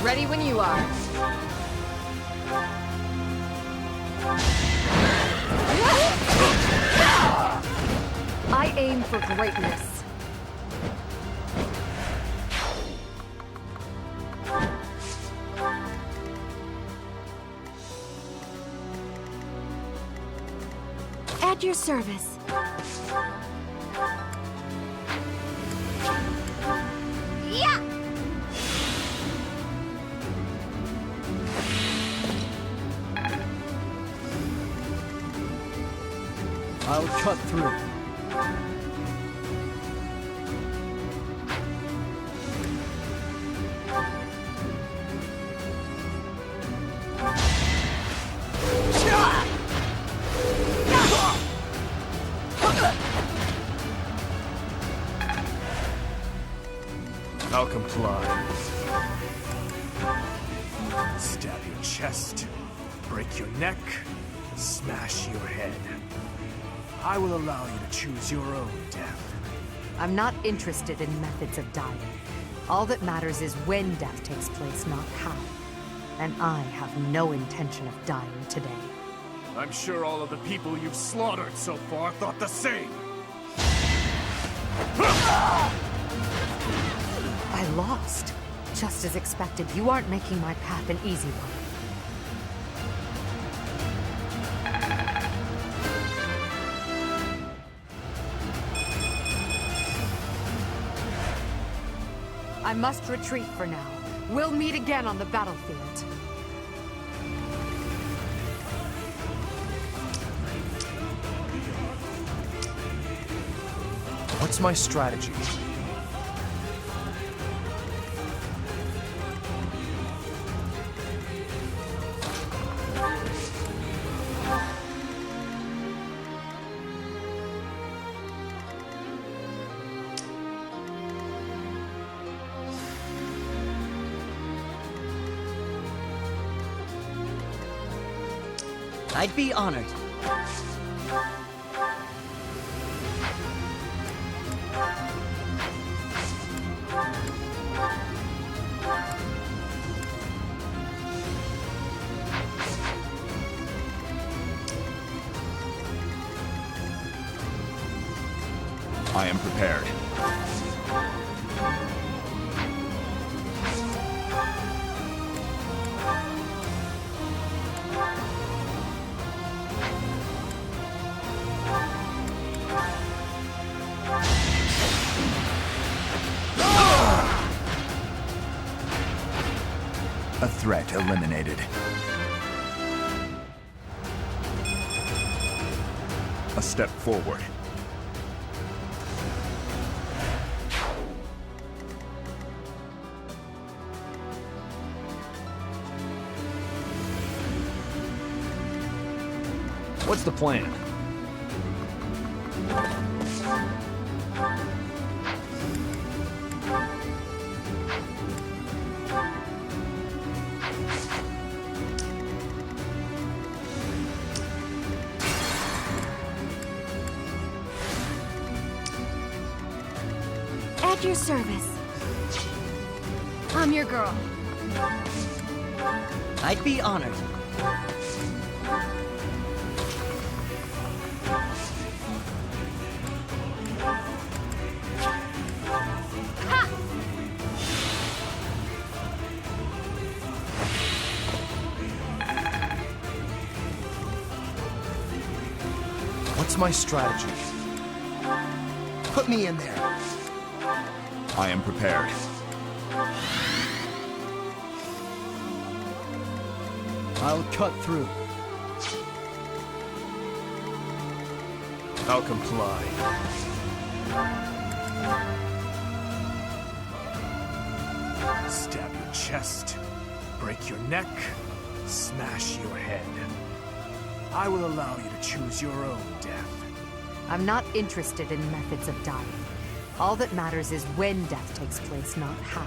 Ready when you are. I aim for greatness. At your service. Yeah! I'll cut through. I'll comply. Stab your chest, break your neck, smash your head. I will allow you to choose your own death. I'm not interested in methods of dying. All that matters is when death takes place, not how. And I have no intention of dying today. I'm sure all of the people you've slaughtered so far thought the same. I lost. Just as expected, you aren't making my path an easy one. I must retreat for now. We'll meet again on the battlefield. What's my strategy? I'd be honored. I am prepared. A threat eliminated. A step forward. What's the plan? At your service. I'm your girl. I'd be honored. What's my strategy? Put me in there. I am prepared. I'll cut through. I'll comply. Stab your chest, break your neck, smash your head. I will allow you to choose your own death. I'm not interested in methods of dying. All that matters is when death takes place, not how.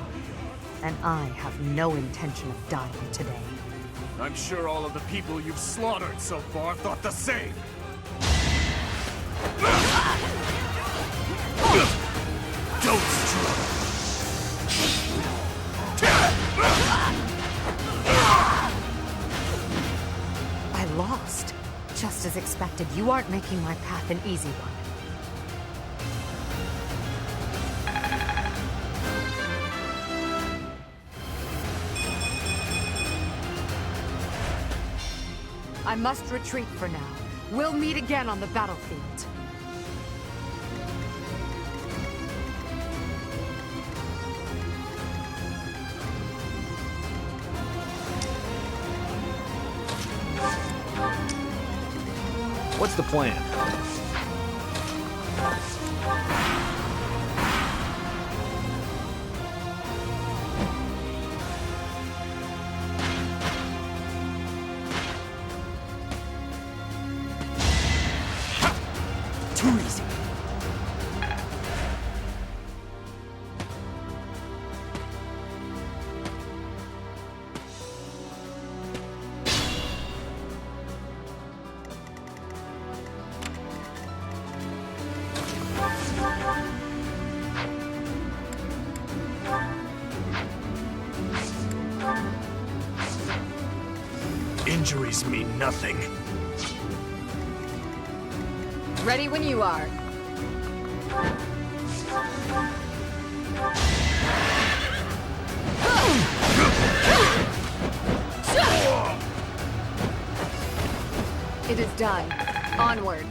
And I have no intention of dying today. I'm sure all of the people you've slaughtered so far thought the same. Don't struggle. I lost. Just as expected, you aren't making my path an easy one. I must retreat for now. We'll meet again on the battlefield. What's the plan? Injuries mean nothing. Ready when you are. It is done. Onward.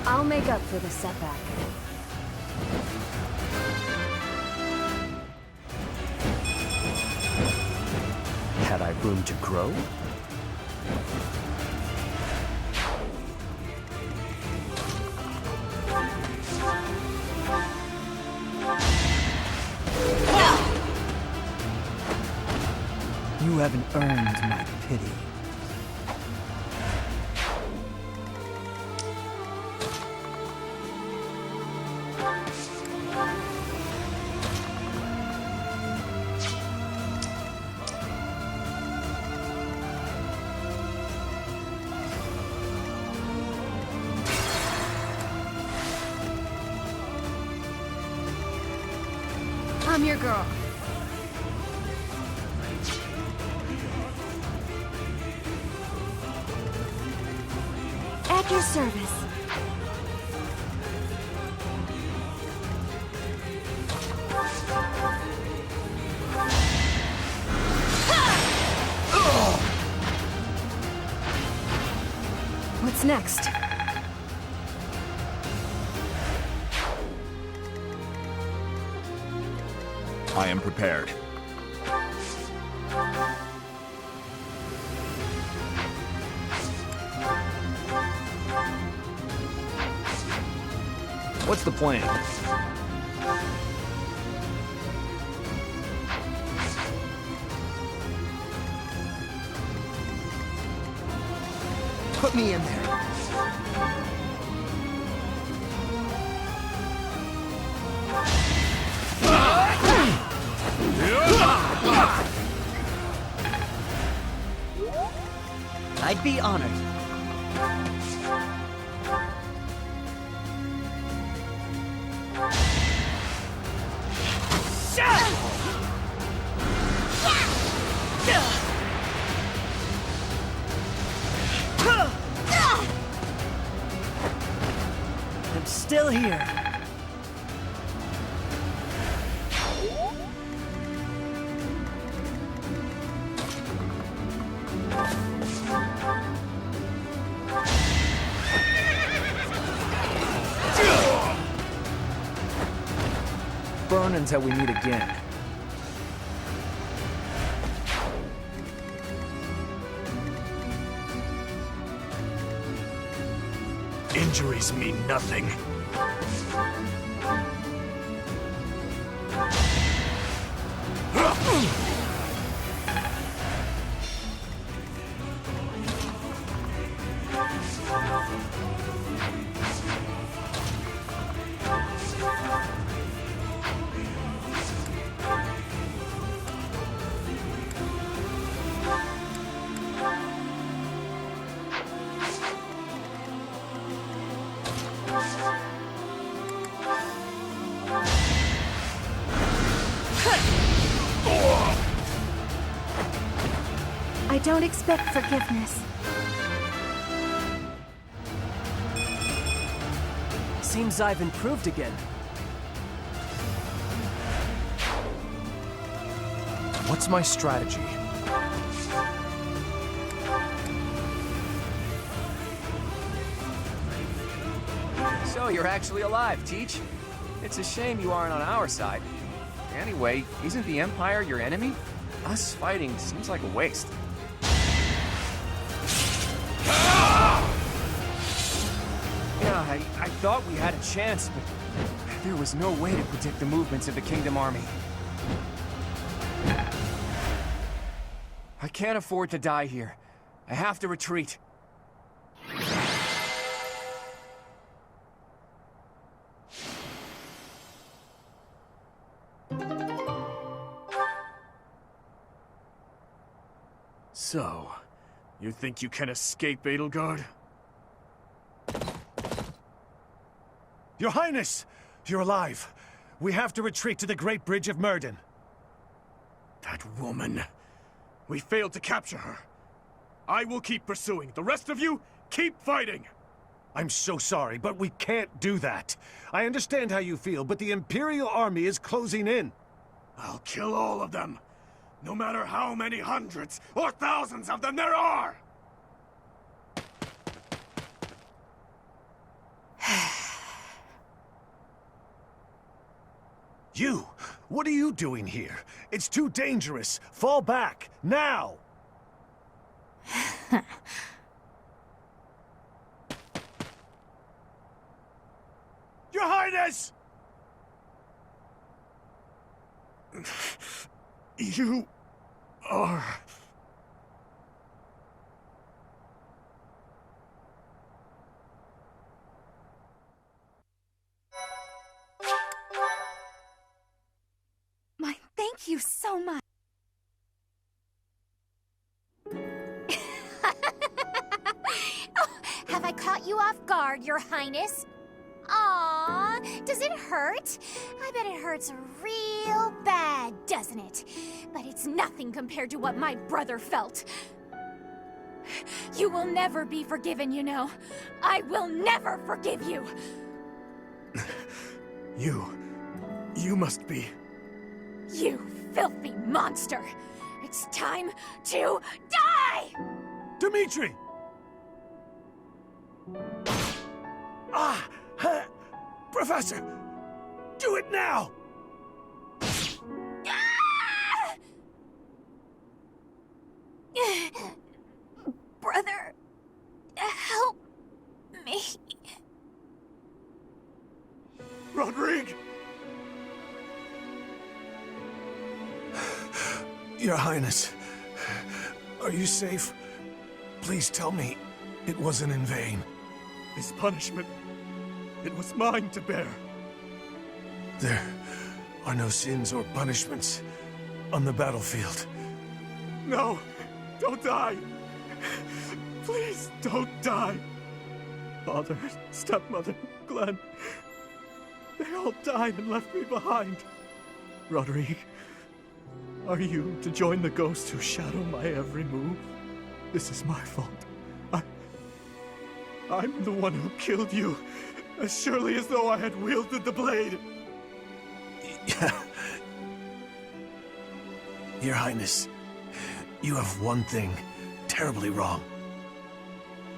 I'll make up for the setback. Had I room to grow? You haven't earned my pity. I'm your girl. At your service. What's next? I am prepared. What's the plan? Put me in there. I'd be honored. I'm still here. Burn until we meet again. Injuries mean nothing. I don't expect forgiveness. Seems I've improved again. What's my strategy? So you're actually alive, Teach. It's a shame you aren't on our side. Anyway, isn't the Empire your enemy? Us fighting seems like a waste. Yeah, I thought we had a chance, but there was no way to predict the movements of the Kingdom Army. I can't afford to die here. I have to retreat. So, you think you can escape, Edelgard? Your Highness! You're alive. We have to retreat to the Great Bridge of Myrden. That woman. We failed to capture her. I will keep pursuing. The rest of you, keep fighting! I'm so sorry, but we can't do that. I understand how you feel, but the Imperial Army is closing in. I'll kill all of them. No matter how many hundreds or thousands of them there are! You! What are you doing here? It's too dangerous. Fall back, now! Your Highness! You are... My thank you so much. Have I caught you off guard, Your Highness? Aww, does it hurt? I bet it hurts real bad, doesn't it? But it's nothing compared to what my brother felt. You will never be forgiven, you know. I will never forgive you. You must be... You filthy monster! It's time to die! Dimitri! Ah! Professor! Do it now! Brother, help me. Rodrigue! Your Highness, are you safe? Please tell me it wasn't in vain. His punishment, it was mine to bear. There are no sins or punishments on the battlefield. No, don't die. Please don't die. Father, stepmother, Glenn, they all died and left me behind. Rodrigue, are you to join the ghosts who shadow my every move? This is my fault. I'm the one who killed you, as surely as though I had wielded the blade. Your Highness, you have one thing terribly wrong.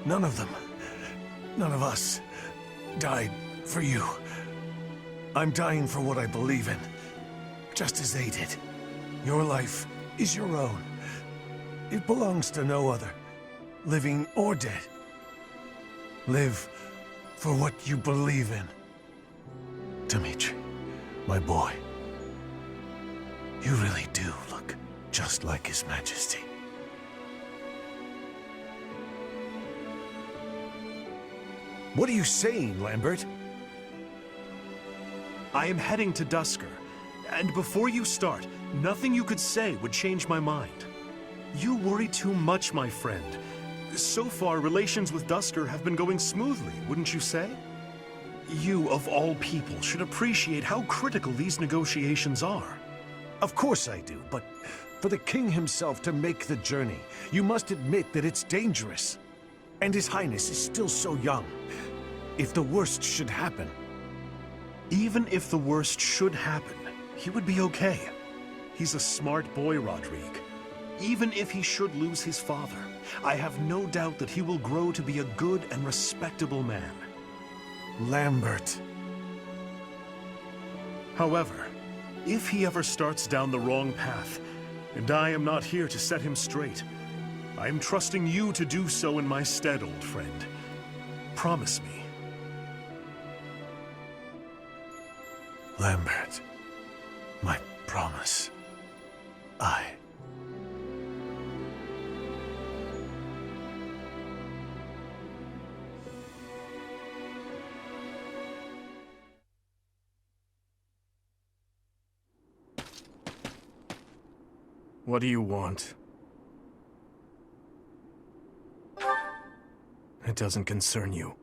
None of them, none of us, died for you. I'm dying for what I believe in, just as they did. Your life is your own. It belongs to no other, living or dead. Live for what you believe in. Dimitri, my boy, you really do look just like His Majesty. What are you saying, Lambert? I am heading to Dusker, and before you start, nothing you could say would change my mind. You worry too much, my friend. So far, relations with Dusker have been going smoothly, wouldn't you say? You, of all people, should appreciate how critical these negotiations are. Of course I do, but for the king himself to make the journey, you must admit that it's dangerous. And His Highness is still so young. If the worst should happen... Even if the worst should happen, he would be okay. He's a smart boy, Rodrigue. Even if he should lose his father, I have no doubt that he will grow to be a good and respectable man. Lambert. However, if he ever starts down the wrong path, and I am not here to set him straight, I am trusting you to do so in my stead, old friend. Promise me. Lambert, my promise. What do you want? It doesn't concern you.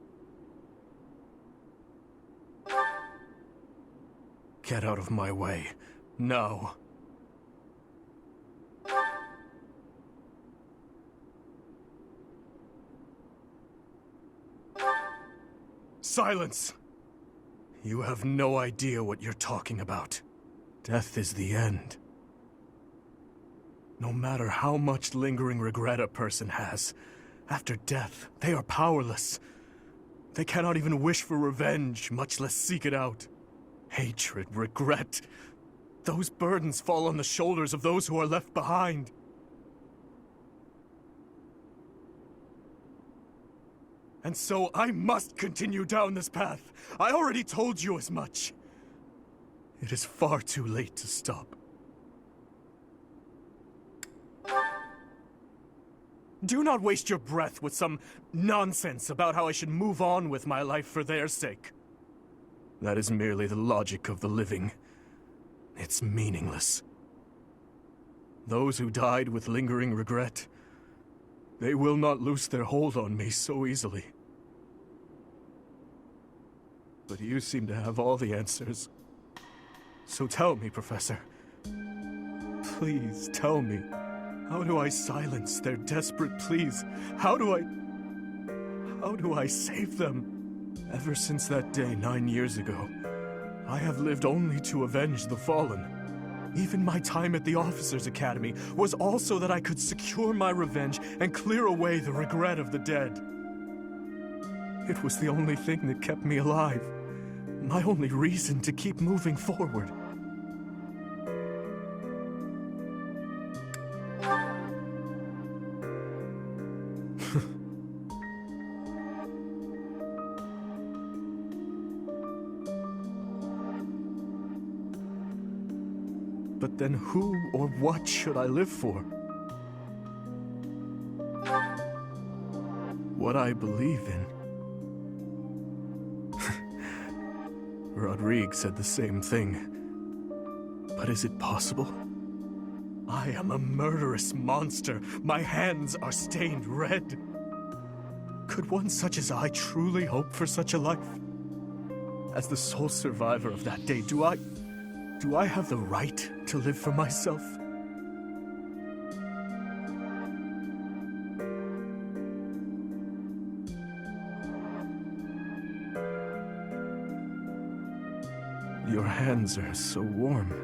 Get out of my way. No. Silence! You have no idea what you're talking about. Death is the end. No matter how much lingering regret a person has, after death, they are powerless. They cannot even wish for revenge, much less seek it out. Hatred, regret, those burdens fall on the shoulders of those who are left behind. And so I must continue down this path. I already told you as much. It is far too late to stop. Do not waste your breath with some nonsense about how I should move on with my life for their sake. That is merely the logic of the living. It's meaningless. Those who died with lingering regret, they will not loose their hold on me so easily. But you seem to have all the answers. So tell me, Professor. Please tell me. How do I silence their desperate pleas? How do I save them? Ever since that day 9 years ago, I have lived only to avenge the fallen. Even my time at the Officers' Academy was also that I could secure my revenge and clear away the regret of the dead. It was the only thing that kept me alive. My only reason to keep moving forward. But then who or what should I live for? What I believe in. Rodrigue said the same thing. But is it possible? I am a murderous monster. My hands are stained red. Could one such as I truly hope for such a life? As the sole survivor of that day, do I have the right to live for myself? Your hands are so warm.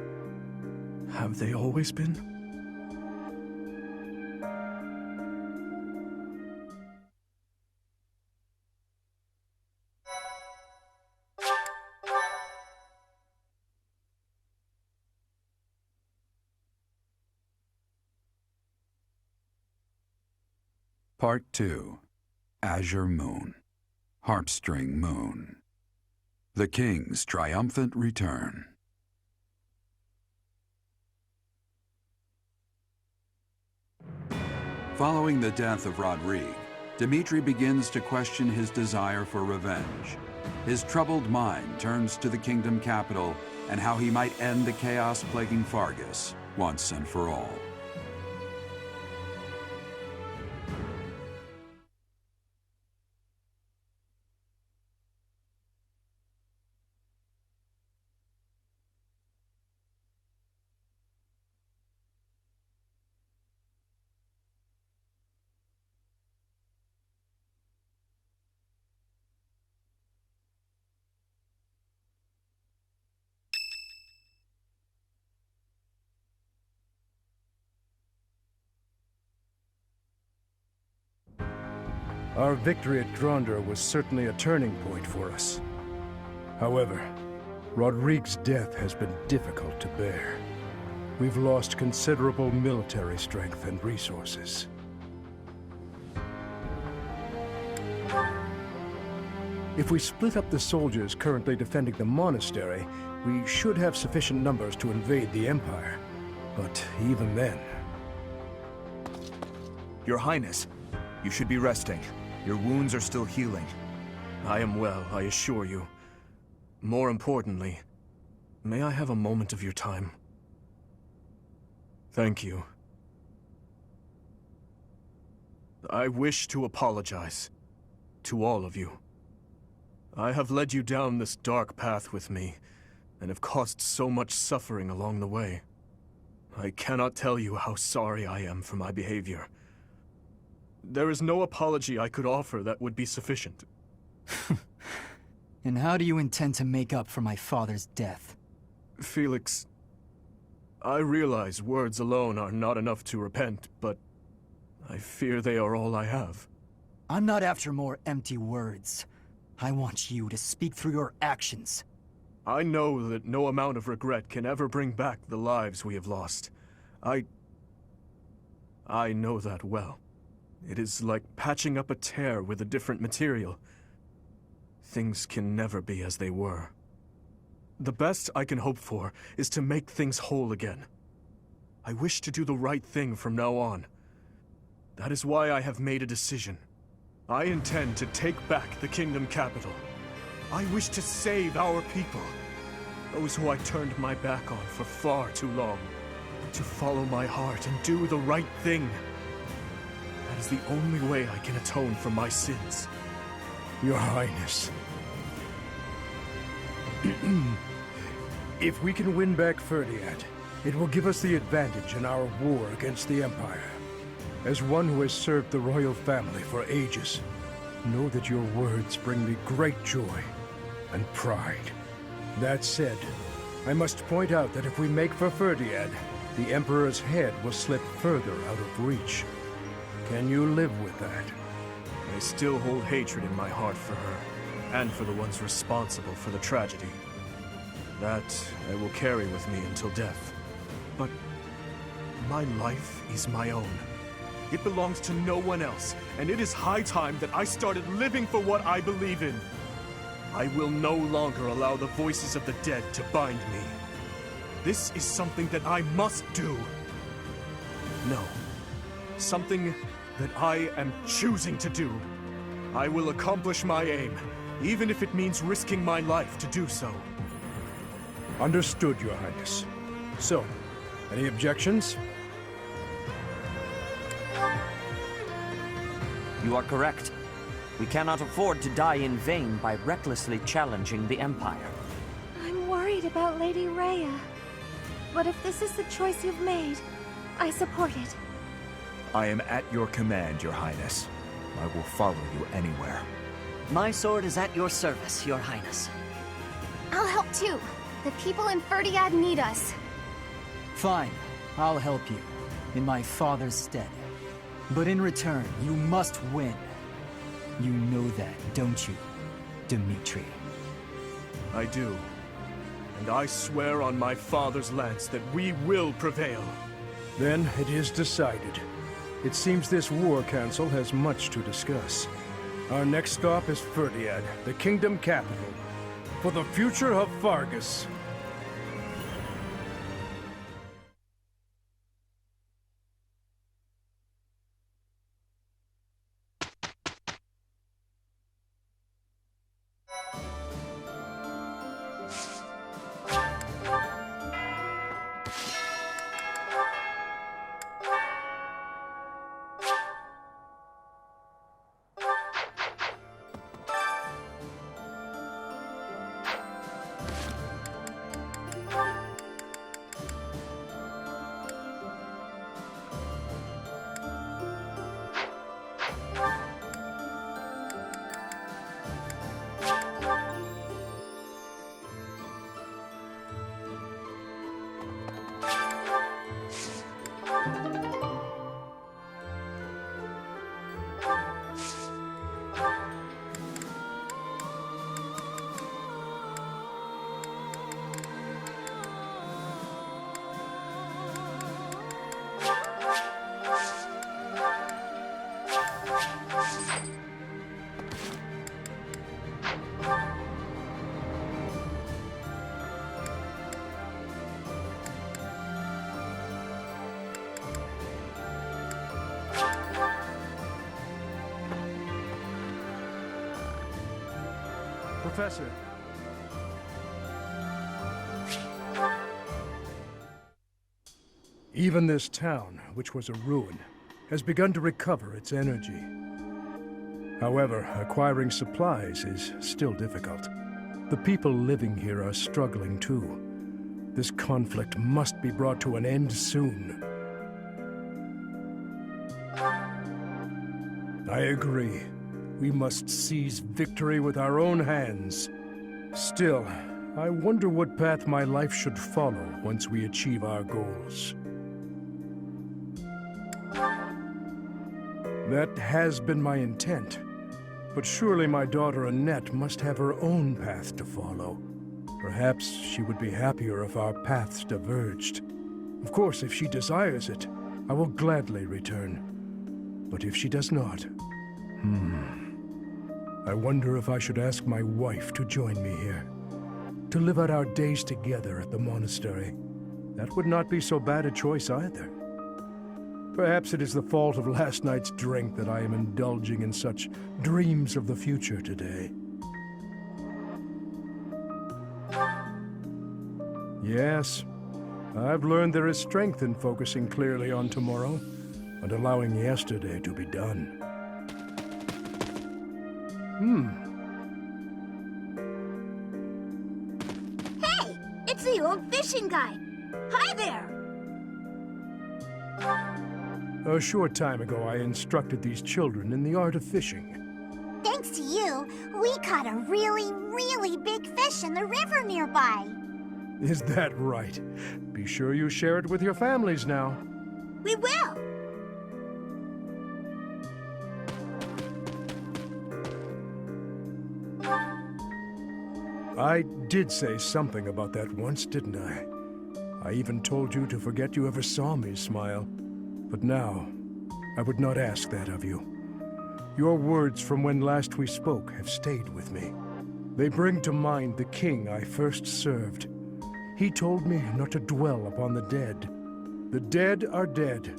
Have they always been? Part 2. Azure Moon. Harpstring Moon. The King's Triumphant Return. Following the death of Rodrigue, Dimitri begins to question his desire for revenge. His troubled mind turns to the kingdom capital and how he might end the chaos plaguing Fargus once and for all. Our victory at Grandeur was certainly a turning point for us. However, Rodrigue's death has been difficult to bear. We've lost considerable military strength and resources. If we split up the soldiers currently defending the monastery, we should have sufficient numbers to invade the Empire. But even then... Your Highness, you should be resting. Your wounds are still healing. I am well, I assure you. More importantly, may I have a moment of your time? Thank you. I wish to apologize to all of you. I have led you down this dark path with me, and have caused so much suffering along the way. I cannot tell you how sorry I am for my behavior. There is no apology I could offer that would be sufficient. And how do you intend to make up for my father's death? Felix, I realize words alone are not enough to repent, but I fear they are all I have. I'm not after more empty words. I want you to speak through your actions. I know that no amount of regret can ever bring back the lives we have lost. I know that well. It is like patching up a tear with a different material. Things can never be as they were. The best I can hope for is to make things whole again. I wish to do the right thing from now on. That is why I have made a decision. I intend to take back the kingdom capital. I wish to save our people. Those who I turned my back on for far too long. To follow my heart and do the right thing. That is the only way I can atone for my sins. Your Highness. If we can win back Ferdiad, it will give us the advantage in our war against the Empire. As one who has served the royal family for ages, know that your words bring me great joy and pride. That said, I must point out that if we make for Ferdiad, the Emperor's head will slip further out of reach. Can you live with that? I still hold hatred in my heart for her, and for the ones responsible for the tragedy. That I will carry with me until death. But my life is my own. It belongs to no one else, and it is high time that I started living for what I believe in. I will no longer allow the voices of the dead to bind me. This is something that I must do. No. Something that I am choosing to do. I will accomplish my aim, even if it means risking my life to do so. Understood, Your Highness. So, any objections? You are correct. We cannot afford to die in vain by recklessly challenging the Empire. I'm worried about Lady Rhea. But if this is the choice you've made, I support it. I am at your command, Your Highness. I will follow you anywhere. My sword is at your service, Your Highness. I'll help too. The people in Ferdiad need us. Fine, I'll help you, in my father's stead. But in return, you must win. You know that, don't you, Dimitri? I do. And I swear on my father's lance that we will prevail. Then it is decided. It seems this war council has much to discuss. Our next stop is Ferdiad, the kingdom capital, for the future of Fargus. Professor. Even this town, which was a ruin, has begun to recover its energy. However, acquiring supplies is still difficult. The people living here are struggling too. This conflict must be brought to an end soon. I agree. We must seize victory with our own hands. Still, I wonder what path my life should follow once we achieve our goals. That has been my intent, but surely my daughter Annette must have her own path to follow. Perhaps she would be happier if our paths diverged. Of course, if she desires it, I will gladly return. But if she does not, I wonder if I should ask my wife to join me here, to live out our days together at the monastery. That would not be so bad a choice either. Perhaps it is the fault of last night's drink that I am indulging in such dreams of the future today. Yes, I've learned there is strength in focusing clearly on tomorrow and allowing yesterday to be done. Hey! It's the old fishing guide! Hi there! A short time ago, I instructed these children in the art of fishing. Thanks to you, we caught a really, really big fish in the river nearby. Is that right? Be sure you share it with your families now. We will! I did say something about that once, didn't I? I even told you to forget you ever saw me smile. But now, I would not ask that of you. Your words from when last we spoke have stayed with me. They bring to mind the king I first served. He told me not to dwell upon the dead. The dead are dead,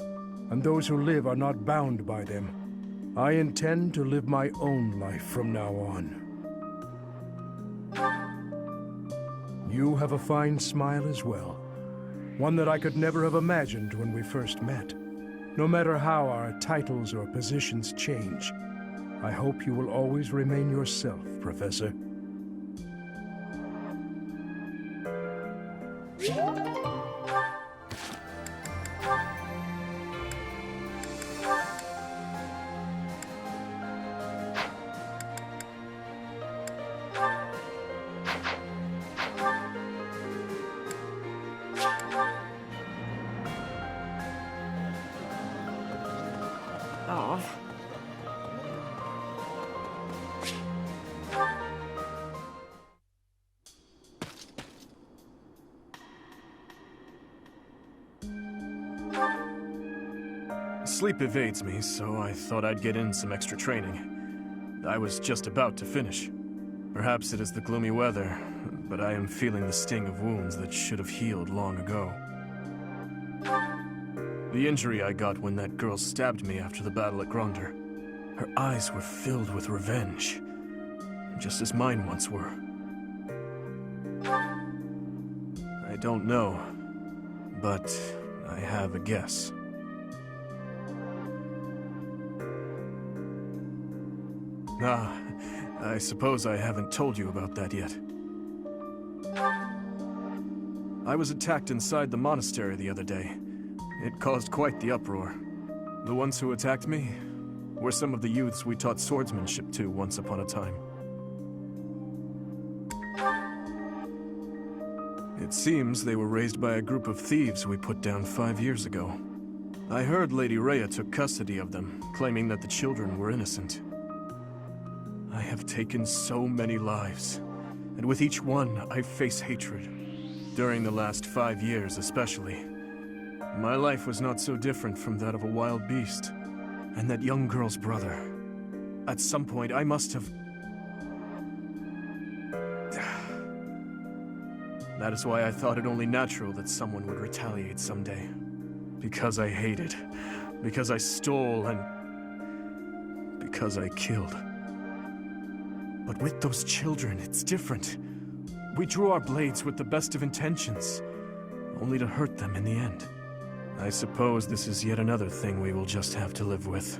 and those who live are not bound by them. I intend to live my own life from now on. You have a fine smile as well. One that I could never have imagined when we first met. No matter how our titles or positions change, I hope you will always remain yourself, Professor. Sleep evades me, so I thought I'd get in some extra training. I was just about to finish. Perhaps it is the gloomy weather, but I am feeling the sting of wounds that should have healed long ago. The injury I got when that girl stabbed me after the battle at Grandeur. Her eyes were filled with revenge, just as mine once were. I don't know, but I have a guess. Ah, I suppose I haven't told you about that yet. I was attacked inside the monastery the other day. It caused quite the uproar. The ones who attacked me were some of the youths we taught swordsmanship to once upon a time. It seems they were raised by a group of thieves we put down 5 years ago. I heard Lady Rhea took custody of them, claiming that the children were innocent. I have taken so many lives, and with each one, I face hatred. During the last 5 years, especially. My life was not so different from that of a wild beast. And that young girl's brother. At some point, I must have... That is why I thought it only natural that someone would retaliate someday. Because I hated. Because I stole and... because I killed. But with those children, it's different. We drew our blades with the best of intentions, only to hurt them in the end. I suppose this is yet another thing we will just have to live with.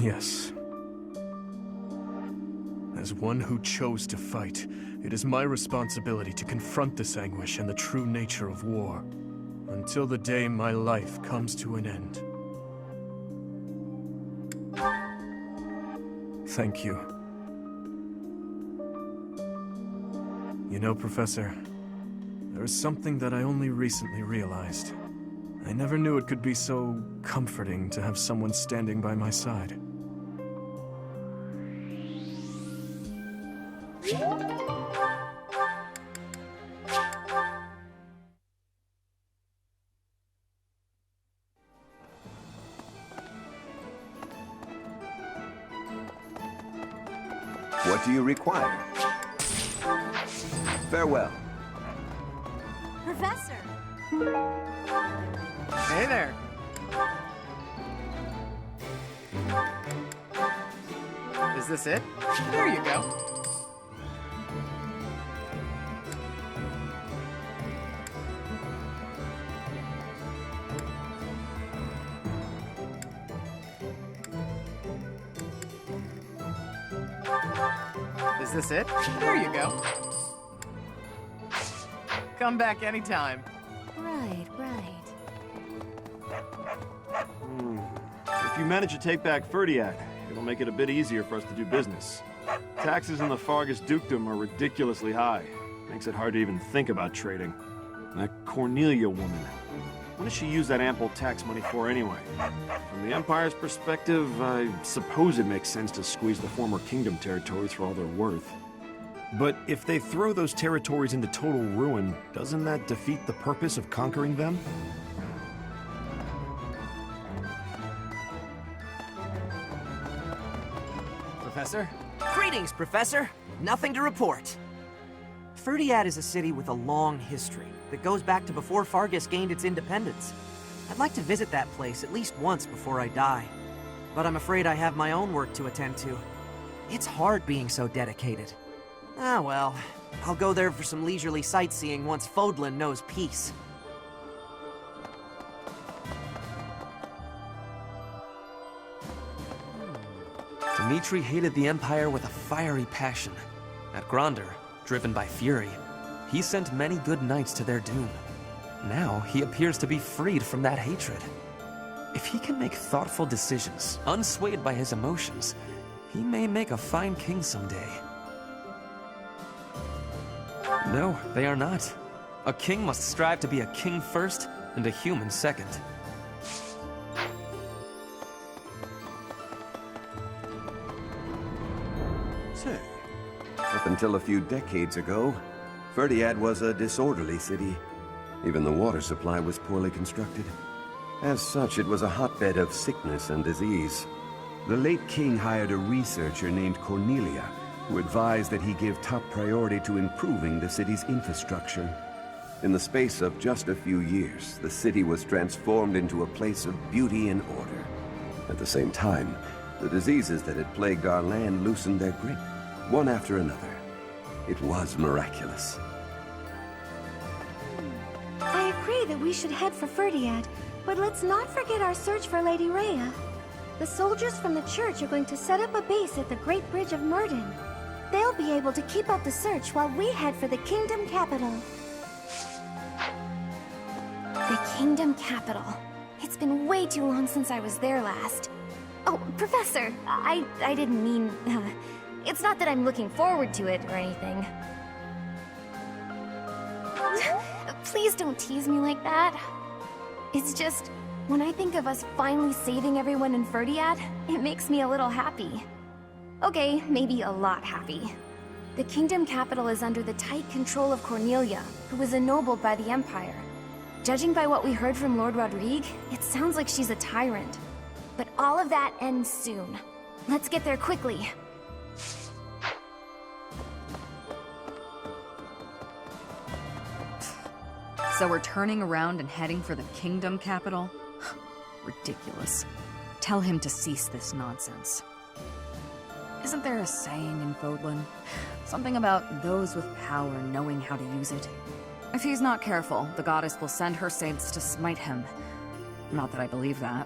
Yes. As one who chose to fight, it is my responsibility to confront this anguish and the true nature of war, until the day my life comes to an end. Thank you. You know, Professor, there is something that I only recently realized. I never knew it could be so comforting to have someone standing by my side. What do you require? Farewell. Professor! Hey there. Is this it? There you go. Is this it? There you go. Come back anytime. Right, right. If you manage to take back Ferdiad, it'll make it a bit easier for us to do business. Taxes in the Fargus Dukedom are ridiculously high. Makes it hard to even think about trading. And that Cornelia woman. What does she use that ample tax money for anyway? From the Empire's perspective, I suppose it makes sense to squeeze the former kingdom territories for all they're worth. But if they throw those territories into total ruin, doesn't that defeat the purpose of conquering them? Professor? Greetings, Professor. Nothing to report. Ferdiad is a city with a long history that goes back to before Fargus gained its independence. I'd like to visit that place at least once before I die. But I'm afraid I have my own work to attend to. It's hard being so dedicated. Ah, well. I'll go there for some leisurely sightseeing once Fodlan knows peace. Dimitri hated the Empire with a fiery passion. At Grandeur, driven by fury, he sent many good knights to their doom. Now he appears to be freed from that hatred. If he can make thoughtful decisions, unswayed by his emotions, he may make a fine king someday. No, they are not. A king must strive to be a king first and a human second. Say, up until a few decades ago, Ferdiad was a disorderly city. Even the water supply was poorly constructed. As such, it was a hotbed of sickness and disease. The late king hired a researcher named Cornelia, who advised that he give top priority to improving the city's infrastructure. In the space of just a few years, the city was transformed into a place of beauty and order. At the same time, the diseases that had plagued our land loosened their grip, one after another. It was miraculous. I agree that we should head for Ferdiad, but let's not forget our search for Lady Rhea. The soldiers from the church are going to set up a base at the Great Bridge of Murden. They'll be able to keep up the search while we head for the kingdom capital. The kingdom capital. It's been way too long since I was there last. Oh, Professor, I didn't mean... it's not that I'm looking forward to it or anything. Please don't tease me like that. It's just, when I think of us finally saving everyone in Ferdiad, it makes me a little happy. Okay, maybe a lot happy. The kingdom capital is under the tight control of Cornelia, who was ennobled by the Empire. Judging by what we heard from Lord Rodrigue, it sounds like she's a tyrant. But all of that ends soon. Let's get there quickly. So we're turning around and heading for the kingdom capital? Ridiculous. Tell him to cease this nonsense. Isn't there a saying in Fodlan? Something about those with power knowing how to use it? If he's not careful, the goddess will send her saints to smite him. Not that I believe that.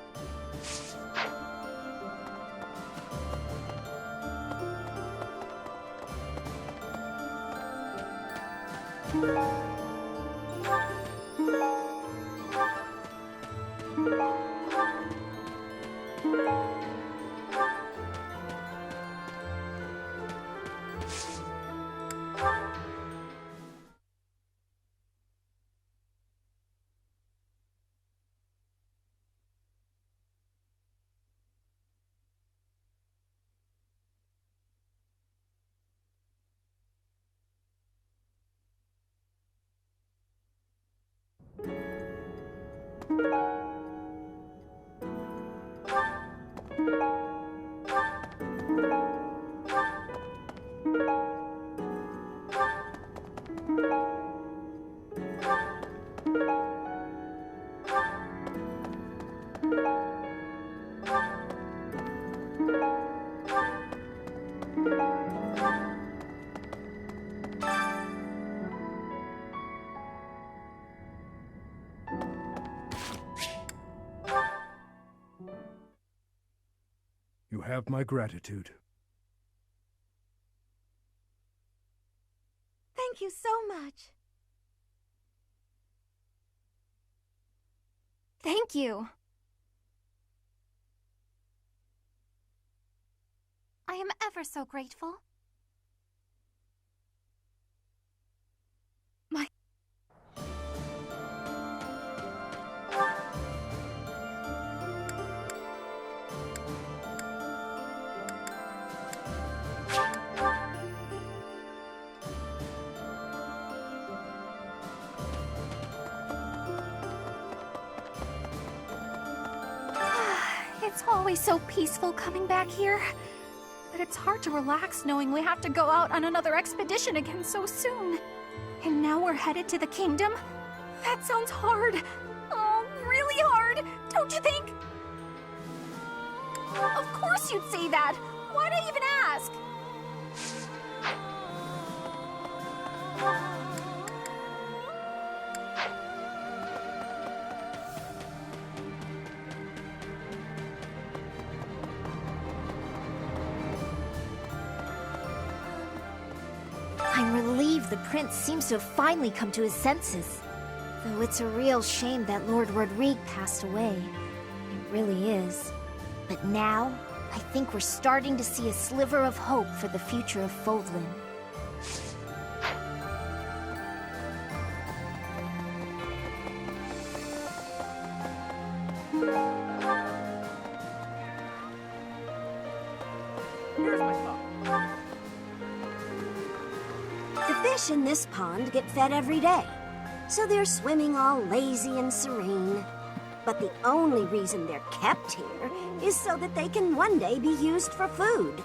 You have my gratitude. Thank you so much. Thank you. I am ever so grateful. My... It's always so peaceful coming back here. But it's hard to relax knowing we have to go out on another expedition again so soon. And now we're headed to the kingdom? That sounds hard. Oh, really hard, don't you think? Of course you'd say that. Why'd I even ask? I'm relieved the prince seems to have finally come to his senses. Though it's a real shame that Lord Rodrigue passed away. It really is. But now, I think we're starting to see a sliver of hope for the future of Fodlan. Here's my thought. The fish in this pond get fed every day, so they're swimming all lazy and serene. But the only reason they're kept here is so that they can one day be used for food.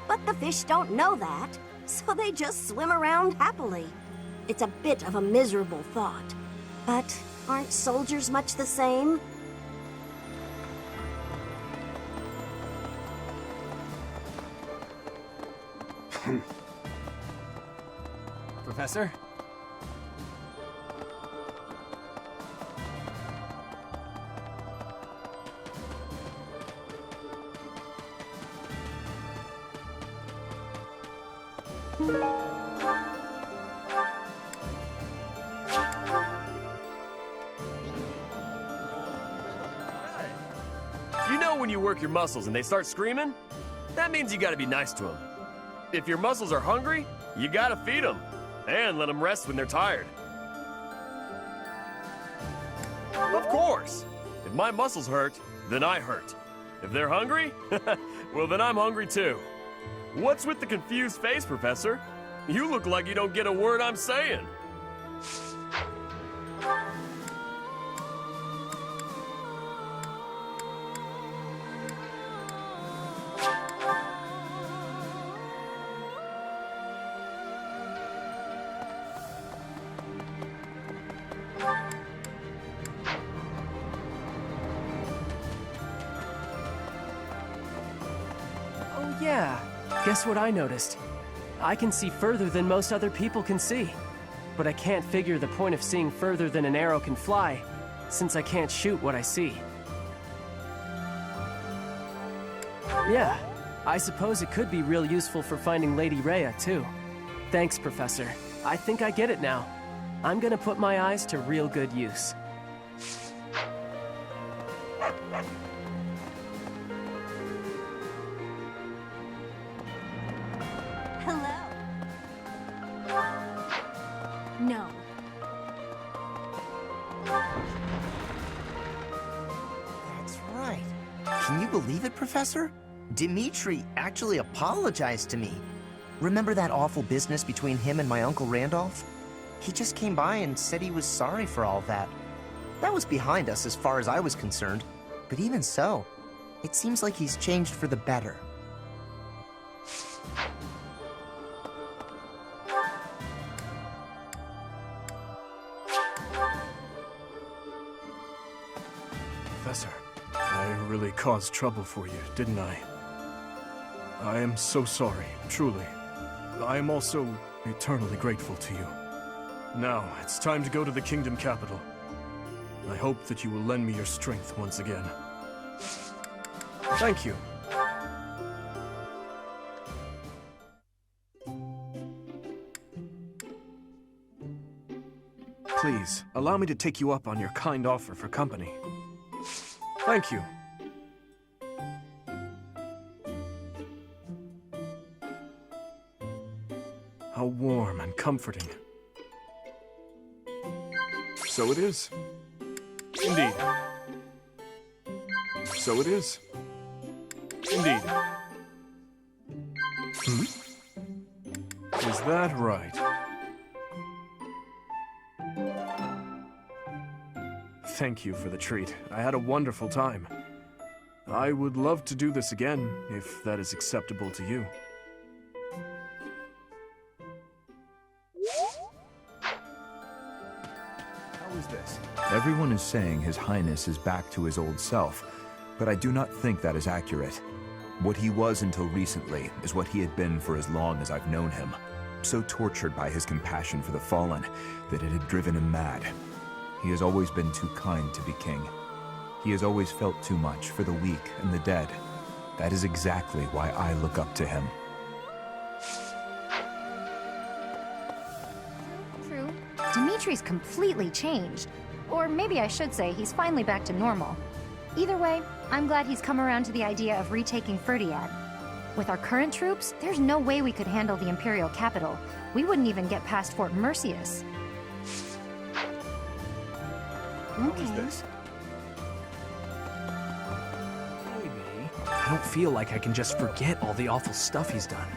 But the fish don't know that, so they just swim around happily. It's a bit of a miserable thought. But aren't soldiers much the same? Professor? You know when you work your muscles and they start screaming? That means you gotta be nice to them. If your muscles are hungry, you gotta feed them. And let them rest when they're tired. Of course! If my muscles hurt, then I hurt. If they're hungry, well then I'm hungry too. What's with the confused face, Professor? You look like you don't get a word I'm saying. Oh yeah, guess what I noticed? I can see further than most other people can see. But I can't figure the point of seeing further than an arrow can fly, since I can't shoot what I see. Yeah, I suppose it could be real useful for finding Lady Rhea, too. Thanks, Professor. I think I get it now. I'm gonna put my eyes to real good use. Hello. No. That's right. Can you believe it, Professor? Dimitri actually apologized to me. Remember that awful business between him and my Uncle Randolph? He just came by and said he was sorry for all that. That was behind us as far as I was concerned. But even so, it seems like he's changed for the better. Professor, I really caused trouble for you, didn't I? I am so sorry, truly. I am also eternally grateful to you. Now, it's time to go to the kingdom capital. I hope that you will lend me your strength once again. Thank you. Please, allow me to take you up on your kind offer for company. Thank you. How warm and comforting. So it is. Indeed. So it is. Indeed. Hmm? Is that right? Thank you for the treat. I had a wonderful time. I would love to do this again, if that is acceptable to you. How is this? Everyone is saying His Highness is back to his old self, but I do not think that is accurate. What he was until recently is what he had been for as long as I've known him. So tortured by his compassion for the fallen that it had driven him mad. He has always been too kind to be king. He has always felt too much for the weak and the dead. That is exactly why I look up to him. True. Dimitri's completely changed. Or maybe I should say he's finally back to normal. Either way, I'm glad he's come around to the idea of retaking Ferdiad. With our current troops, there's no way we could handle the Imperial capital. We wouldn't even get past Fort Mercius. How is this? I don't feel like I can just forget all the awful stuff he's done.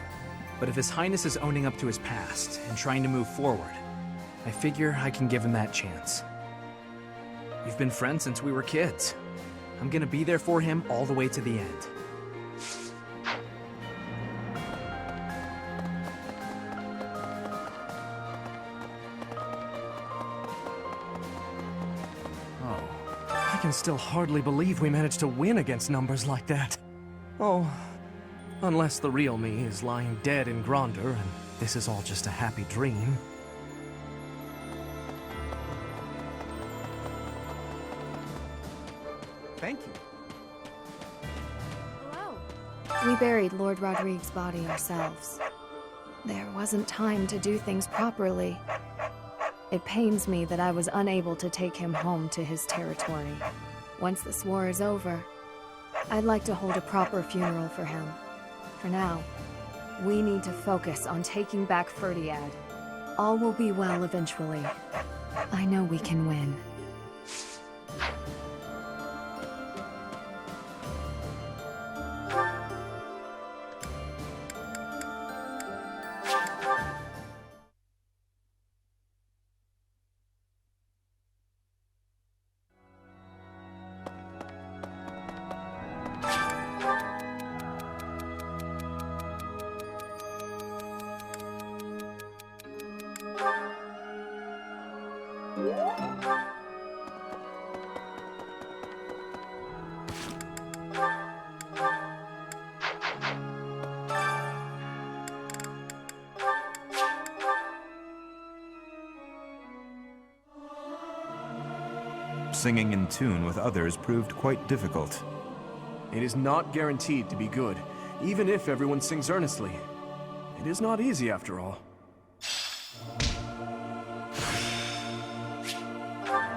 But if His Highness is owning up to his past and trying to move forward, I figure I can give him that chance. We've been friends since we were kids. I'm gonna be there for him all the way to the end. I can still hardly believe we managed to win against numbers like that. Oh, unless the real me is lying dead in Grandeur and this is all just a happy dream. Thank you. We buried Lord Rodrigue's body ourselves. There wasn't time to do things properly. It pains me that I was unable to take him home to his territory. Once this war is over, I'd like to hold a proper funeral for him. For now, we need to focus on taking back Ferdiad. All will be well eventually. I know we can win. Singing in tune with others proved quite difficult. It is not guaranteed to be good, even if everyone sings earnestly. It is not easy after all.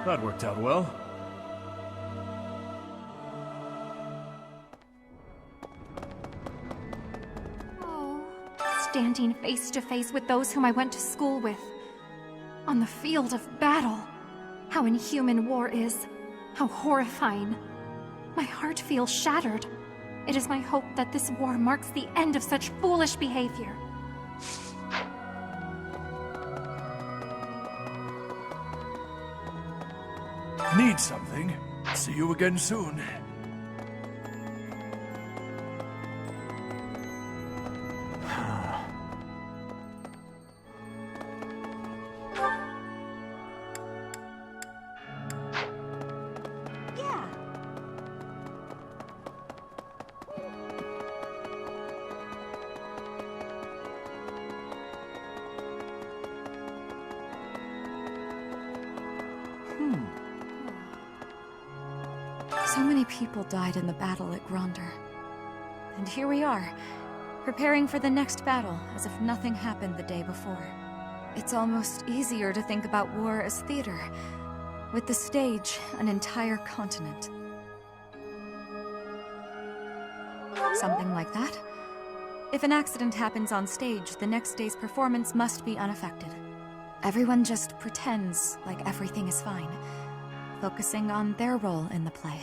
That worked out well. Standing face to face with those whom I went to school with. On the field of battle. How inhuman war is. How horrifying. My heart feels shattered. It is my hope that this war marks the end of such foolish behavior. Need something? See you again soon. So many people died in the battle at Grandeur. And here we are, preparing for the next battle as if nothing happened the day before. It's almost easier to think about war as theater, with the stage an entire continent. Something like that. If an accident happens on stage, the next day's performance must be unaffected. Everyone just pretends like everything is fine, focusing on their role in the play.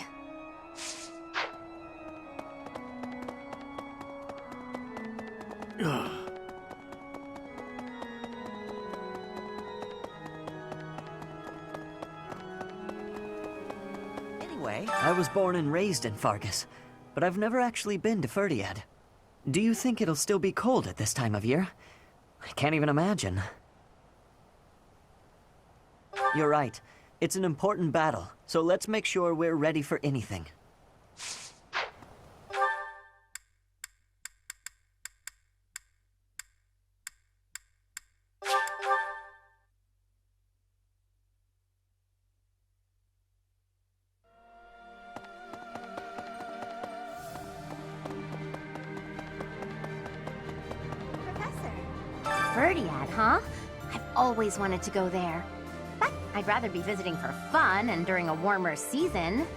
Anyway, I was born and raised in Fargus, but I've never actually been to Ferdiad. Do you think it'll still be cold at this time of year? I can't even imagine. You're right. It's an important battle, so let's make sure we're ready for anything. Ferdiad, huh? I've always wanted to go there. But I'd rather be visiting for fun and during a warmer season.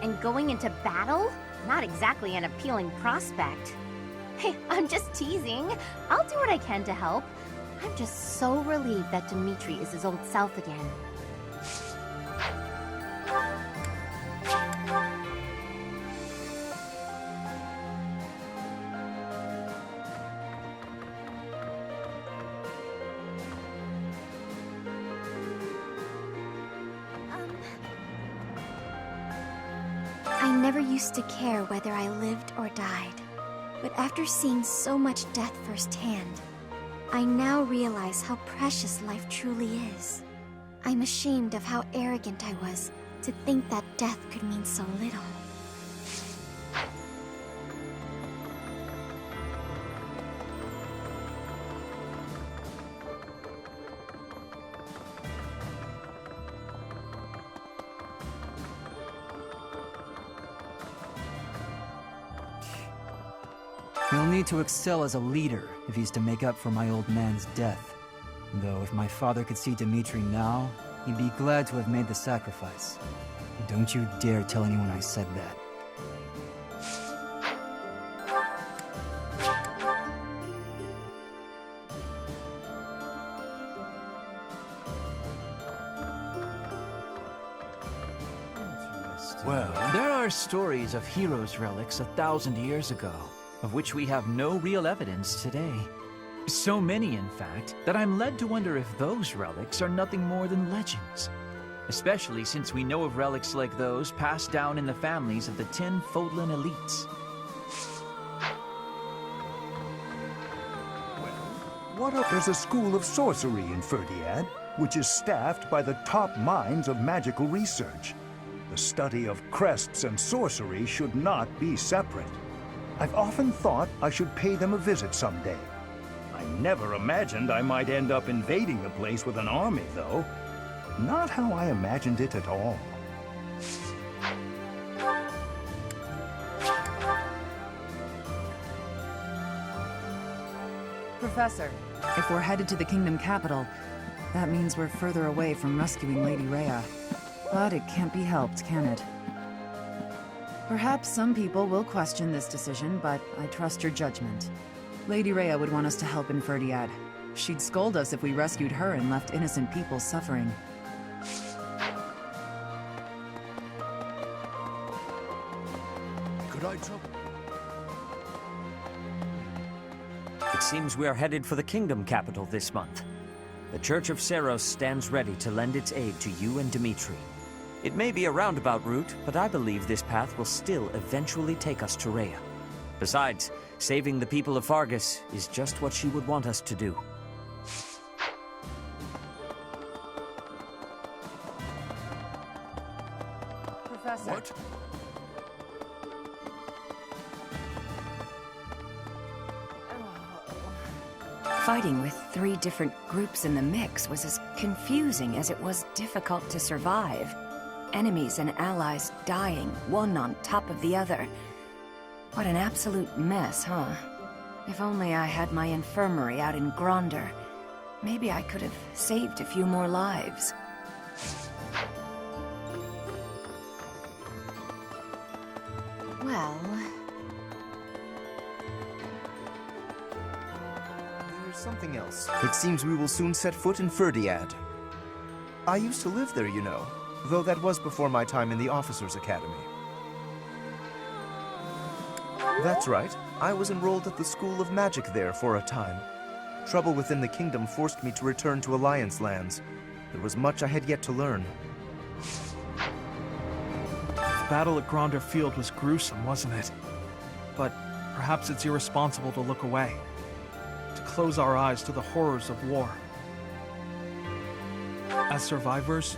And going into battle? Not exactly an appealing prospect. Hey, I'm just teasing. I'll do what I can to help. I'm just so relieved that Dimitri is his old self again. I never used to care whether I lived or died. But after seeing so much death firsthand, I now realize how precious life truly is. I'm ashamed of how arrogant I was to think that death could mean so little. He'll need to excel as a leader if he's to make up for my old man's death. Though if my father could see Dimitri now, he'd be glad to have made the sacrifice. Don't you dare tell anyone I said that. Well, there are stories of heroes' relics 1,000 years ago, of which we have no real evidence today. So many, in fact, that I'm led to wonder if those relics are nothing more than legends. Especially since we know of relics like those passed down in the families of the 10 Fodlan elites. There's a school of sorcery in Ferdiad, which is staffed by the top minds of magical research. The study of crests and sorcery should not be separate. I've often thought I should pay them a visit someday. I never imagined I might end up invading the place with an army, though. Not how I imagined it at all. Professor, if we're headed to the kingdom capital, that means we're further away from rescuing Lady Rhea. But it can't be helped, can it? Perhaps some people will question this decision, but I trust your judgment. Lady Rhea would want us to help in Ferdiad. She'd scold us if we rescued her and left innocent people suffering. Could I trouble? It seems we are headed for the kingdom capital this month. The Church of Seros stands ready to lend its aid to you and Dimitri. It may be a roundabout route, but I believe this path will still eventually take us to Rhea. Besides, saving the people of Fargus is just what she would want us to do. Professor. What? Fighting with 3 different groups in the mix was as confusing as it was difficult to survive. Enemies and allies dying, one on top of the other. What an absolute mess, huh? If only I had my infirmary out in Grandeur. Maybe I could have saved a few more lives. Well... There's something else. It seems we will soon set foot in Ferdiad. I used to live there, you know, though that was before my time in the Officers' Academy. That's right. I was enrolled at the School of Magic there for a time. Trouble within the kingdom forced me to return to Alliance lands. There was much I had yet to learn. The battle at Grandeur Field was gruesome, wasn't it? But perhaps it's irresponsible to look away, to close our eyes to the horrors of war. As survivors,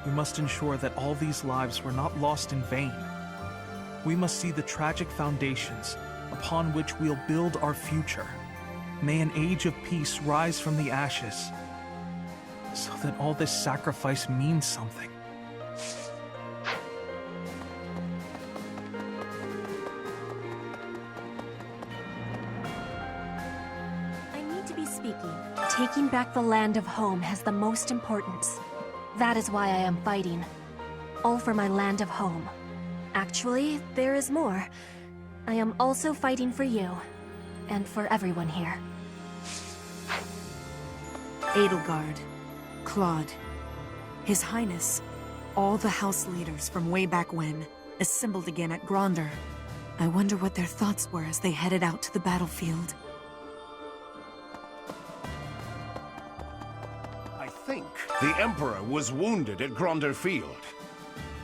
we must ensure that all these lives were not lost in vain. We must see the tragic foundations upon which we'll build our future. May an age of peace rise from the ashes, so that all this sacrifice means something. I need to be speaking. Taking back the land of home has the most importance. That is why I am fighting. All for my land of home. Actually, there is more. I am also fighting for you, and for everyone here. Edelgard, Claude, His Highness, all the house leaders from way back when, assembled again at Grandeur. I wonder what their thoughts were as they headed out to the battlefield. I think the Emperor was wounded at Grandeur Field.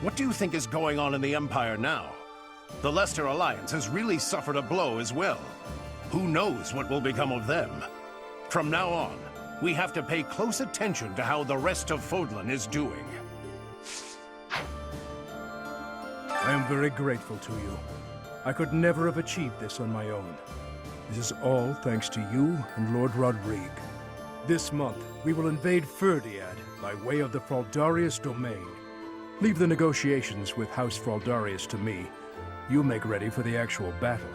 What do you think is going on in the Empire now? The Leicester Alliance has really suffered a blow as well. Who knows what will become of them? From now on, we have to pay close attention to how the rest of Fodlan is doing. I am very grateful to you. I could never have achieved this on my own. This is all thanks to you and Lord Rodrigue. This month, we will invade Ferdiad by way of the Fraldarius domain. Leave the negotiations with House Fraldarius to me. You make ready for the actual battle.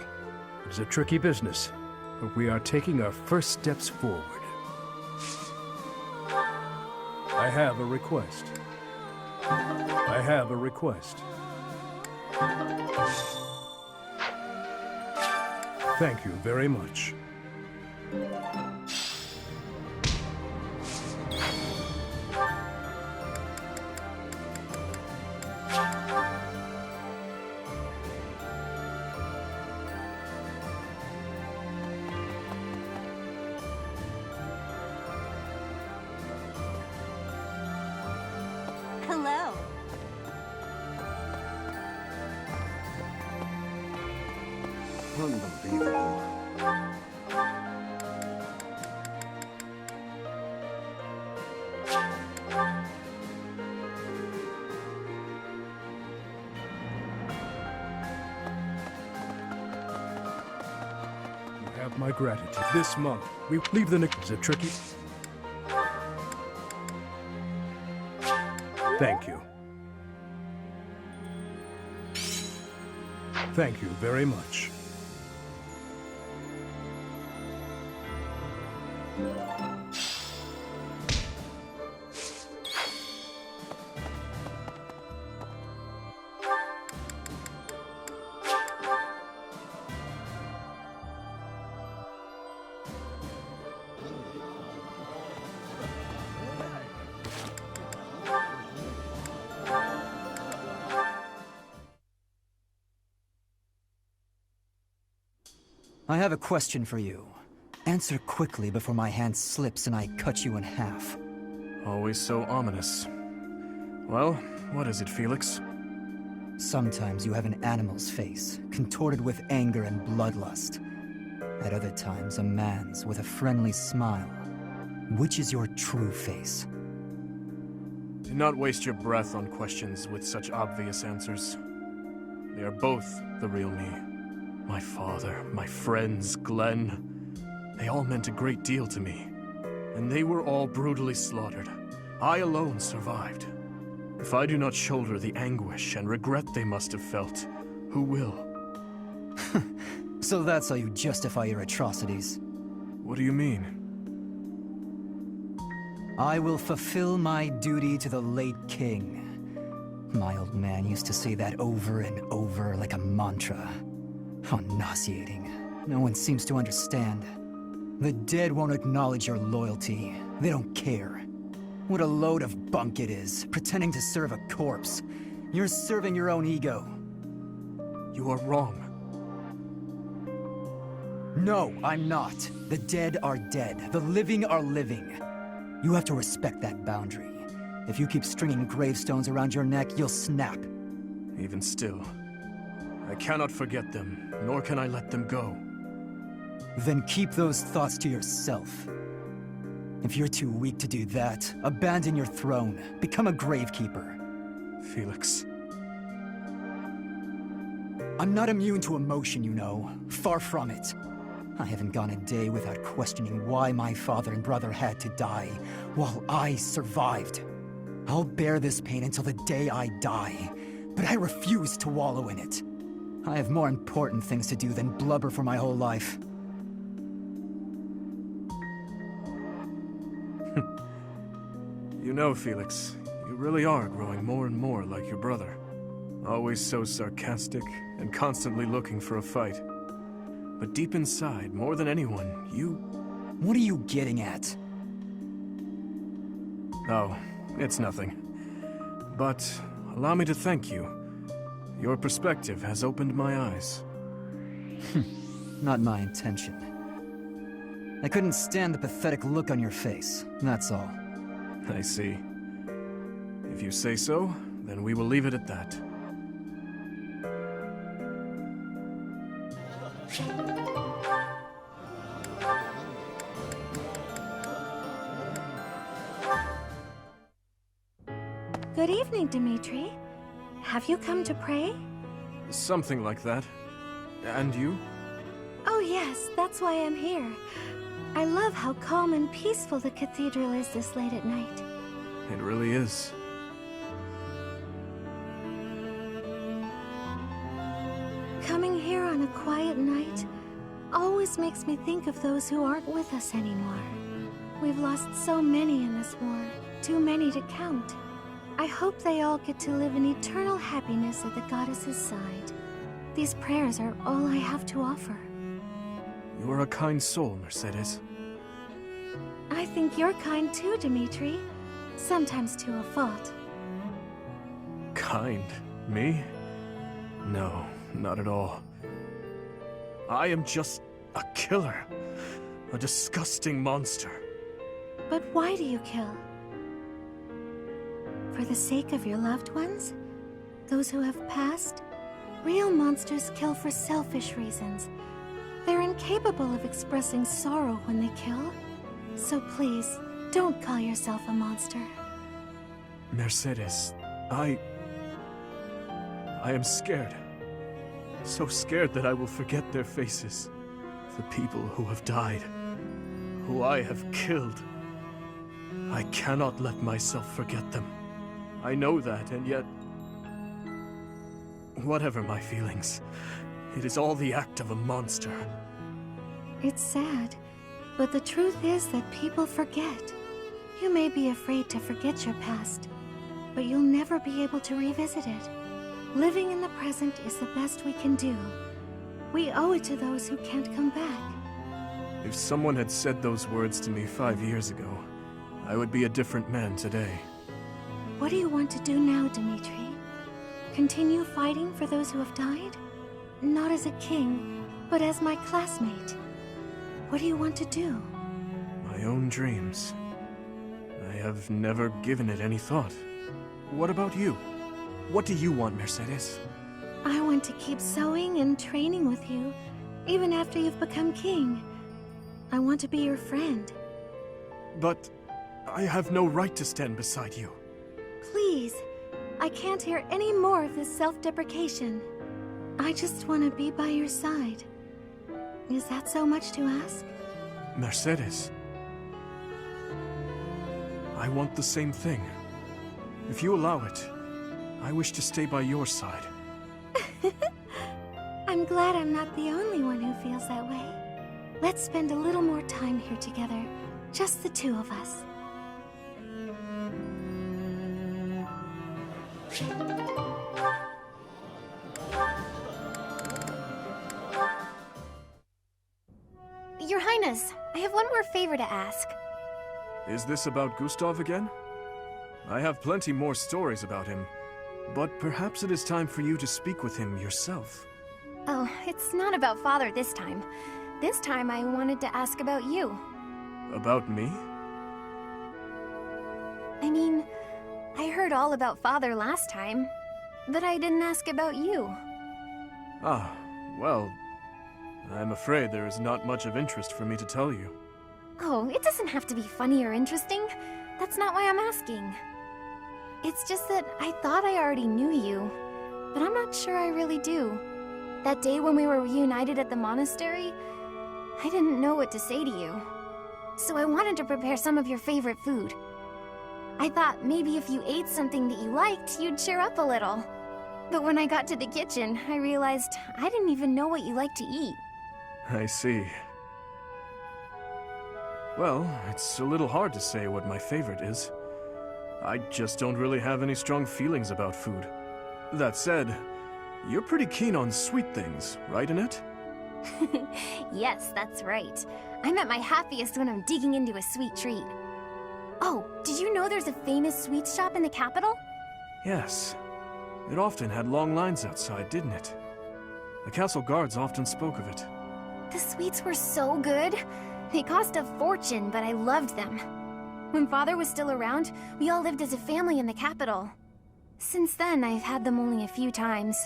It is a tricky business, but we are taking our first steps forward. I have a request. I have a request. Thank you very much. Hello. Unbelievable. You have my gratitude. This month, we leave the Is it tricky? Thank you. Thank you very much. I have a question for you. Answer quickly before my hand slips and I cut you in half. Always so ominous. Well, What is it, Felix? Sometimes you have an animal's face, contorted with anger and bloodlust. At other times, a man's with a friendly smile. Which is your true face? Do not waste your breath on questions with such obvious answers. They are both the real me. My father, my friends, Glenn. They all meant a great deal to me. And they were all brutally slaughtered. I alone survived. If I do not shoulder the anguish and regret they must have felt, who will? So that's how you justify your atrocities. What do you mean? I will fulfill my duty to the late king. My old man used to say that over and over like a mantra. How nauseating. No one seems to understand. The dead won't acknowledge your loyalty. They don't care. What a load of bunk it is, pretending to serve a corpse. You're serving your own ego. You are wrong. No, I'm not. The dead are dead. The living are living. You have to respect that boundary. If you keep stringing gravestones around your neck, you'll snap. Even still, I cannot forget them, nor can I let them go. Then keep those thoughts to yourself. If you're too weak to do that, abandon your throne. Become a gravekeeper. Felix. I'm not immune to emotion, you know. Far from it. I haven't gone a day without questioning why my father and brother had to die, while I survived. I'll bear this pain until the day I die, but I refuse to wallow in it. I have more important things to do than blubber for my whole life. You know, Felix, you really are growing more and more like your brother. Always so sarcastic and constantly looking for a fight. But deep inside, more than anyone, you... What are you getting at? Oh, it's nothing. But allow me to thank you. Your perspective has opened my eyes. Not my intention. I couldn't stand the pathetic look on your face, that's all. I see. If you say so, then we will leave it at that. Good evening, Dimitri. Have you come to pray? Something like that. And you? Oh yes, that's why I'm here. I love how calm and peaceful the cathedral is this late at night. It really is. Coming here on a quiet night always makes me think of those who aren't with us anymore. We've lost so many in this war, too many to count. I hope they all get to live in eternal happiness at the goddess's side. These prayers are all I have to offer. You are a kind soul, Mercedes. I think you're kind too, Dimitri. Sometimes to a fault. Kind? Me? No, not at all. I am just a killer. A disgusting monster. But why do you kill? For the sake of your loved ones? Those who have passed? Real monsters kill for selfish reasons. They're incapable of expressing sorrow when they kill. So please, don't call yourself a monster. Mercedes, I am scared. So scared that I will forget their faces. The people who have died. Who I have killed. I cannot let myself forget them. I know that, and yet... Whatever my feelings, it is all the act of a monster. It's sad, but the truth is that people forget. You may be afraid to forget your past, but you'll never be able to revisit it. Living in the present is the best we can do. We owe it to those who can't come back. If someone had said those words to me 5 years ago, I would be a different man today. What do you want to do now, Dimitri? Continue fighting for those who have died? Not as a king, but as my classmate. What do you want to do? My own dreams. I have never given it any thought. What about you? What do you want, Mercedes? I want to keep sewing and training with you, even after you've become king. I want to be your friend. But I have no right to stand beside you. Please, I can't hear any more of this self-deprecation. I just want to be by your side. Is that so much to ask? Mercedes. I want the same thing. If you allow it, I wish to stay by your side. I'm glad I'm not the only one who feels that way. Let's spend a little more time here together, just the two of us. Your Highness, I have one more favor to ask. Is this about Gustav again? I have plenty more stories about him, but perhaps it is time for you to speak with him yourself. Oh, it's not about Father this time. This time I wanted to ask about you. About me? I mean, I heard all about Father last time, but I didn't ask about you. Ah, well, I'm afraid there is not much of interest for me to tell you. Oh, it doesn't have to be funny or interesting. That's not why I'm asking. It's just that I thought I already knew you, but I'm not sure I really do. That day when we were reunited at the monastery, I didn't know what to say to you. So I wanted to prepare some of your favorite food. I thought maybe if you ate something that you liked, you'd cheer up a little. But when I got to the kitchen, I realized I didn't even know what you like to eat. I see. Well, it's a little hard to say what my favorite is. I just don't really have any strong feelings about food. That said, you're pretty keen on sweet things, right, Annette? Yes, that's right. I'm at my happiest when I'm digging into a sweet treat. Oh, did you know there's a famous sweets shop in the capital? Yes. It often had long lines outside, didn't it? The castle guards often spoke of it. The sweets were so good. They cost a fortune, but I loved them. When Father was still around, we all lived as a family in the capital. Since then, I've had them only a few times.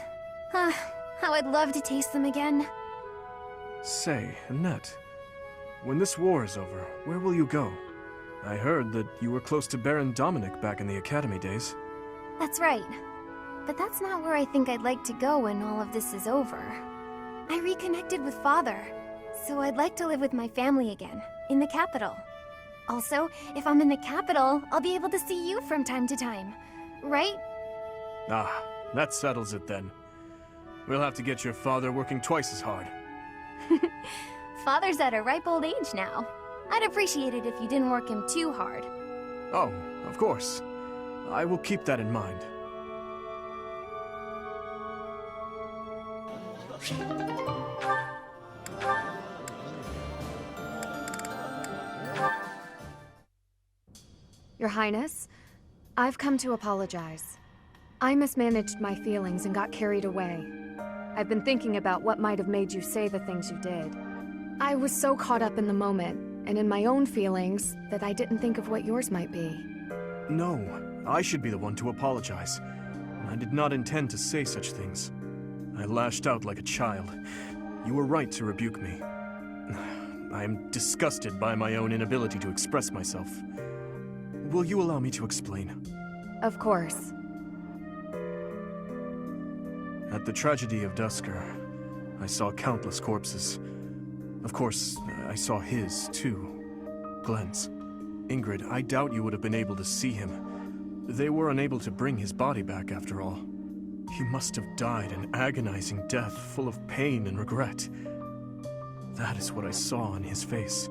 How I'd love to taste them again. Say, Annette, when this war is over, where will you go? I heard that you were close to Baron Dominic back in the academy days. That's right. But that's not where I think I'd like to go when all of this is over. I reconnected with Father, so I'd like to live with my family again, in the capital. Also, if I'm in the capital, I'll be able to see you from time to time, right? Ah, that settles it then. We'll have to get your father working twice as hard. Father's at a ripe old age now. I'd appreciate it if you didn't work him too hard. Oh, of course. I will keep that in mind. Your Highness, I've come to apologize. I mismanaged my feelings and got carried away. I've been thinking about what might have made you say the things you did. I was so caught up in the moment and in my own feelings that I didn't think of what yours might be. No, I should be the one to apologize. I did not intend to say such things. I lashed out like a child. You were right to rebuke me. I am disgusted by my own inability to express myself. Will you allow me to explain? Of course. At the tragedy of Dusker, I saw countless corpses. Of course, I saw his, too. Glenn's. Ingrid, I doubt you would have been able to see him. They were unable to bring his body back, after all. He must have died an agonizing death, full of pain and regret. That is what I saw in his face.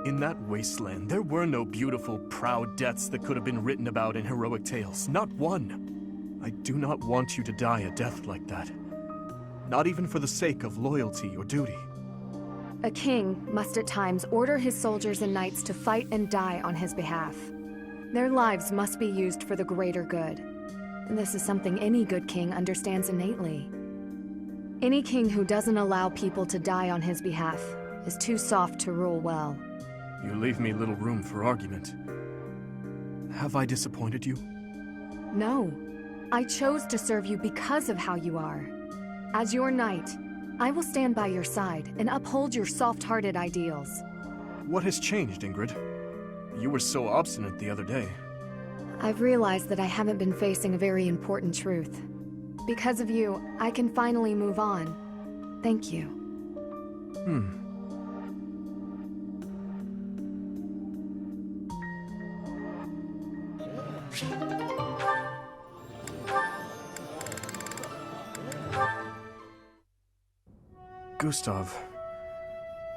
In that wasteland, there were no beautiful, proud deaths that could have been written about in heroic tales. Not one. I do not want you to die a death like that. Not even for the sake of loyalty or duty. A king must at times order his soldiers and knights to fight and die on his behalf. Their lives must be used for the greater good. And this is something any good king understands innately. Any king who doesn't allow people to die on his behalf is too soft to rule well. You leave me little room for argument. Have I disappointed you? No. I chose to serve you because of how you are. As your knight, I will stand by your side and uphold your soft-hearted ideals. What has changed, Ingrid? You were so obstinate the other day. I've realized that I haven't been facing a very important truth. Because of you, I can finally move on. Thank you. Gustav,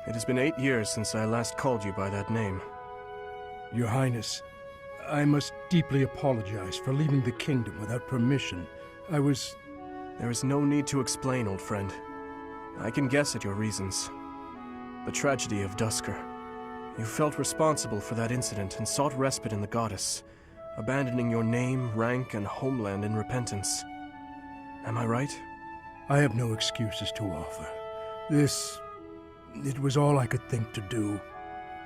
it has been 8 years since I last called you by that name. Your Highness, I must deeply apologize for leaving the kingdom without permission. There is no need to explain, old friend. I can guess at your reasons. The tragedy of Duscur. You felt responsible for that incident and sought respite in the goddess, abandoning your name, rank, and homeland in repentance. Am I right? I have no excuses to offer. It was all I could think to do.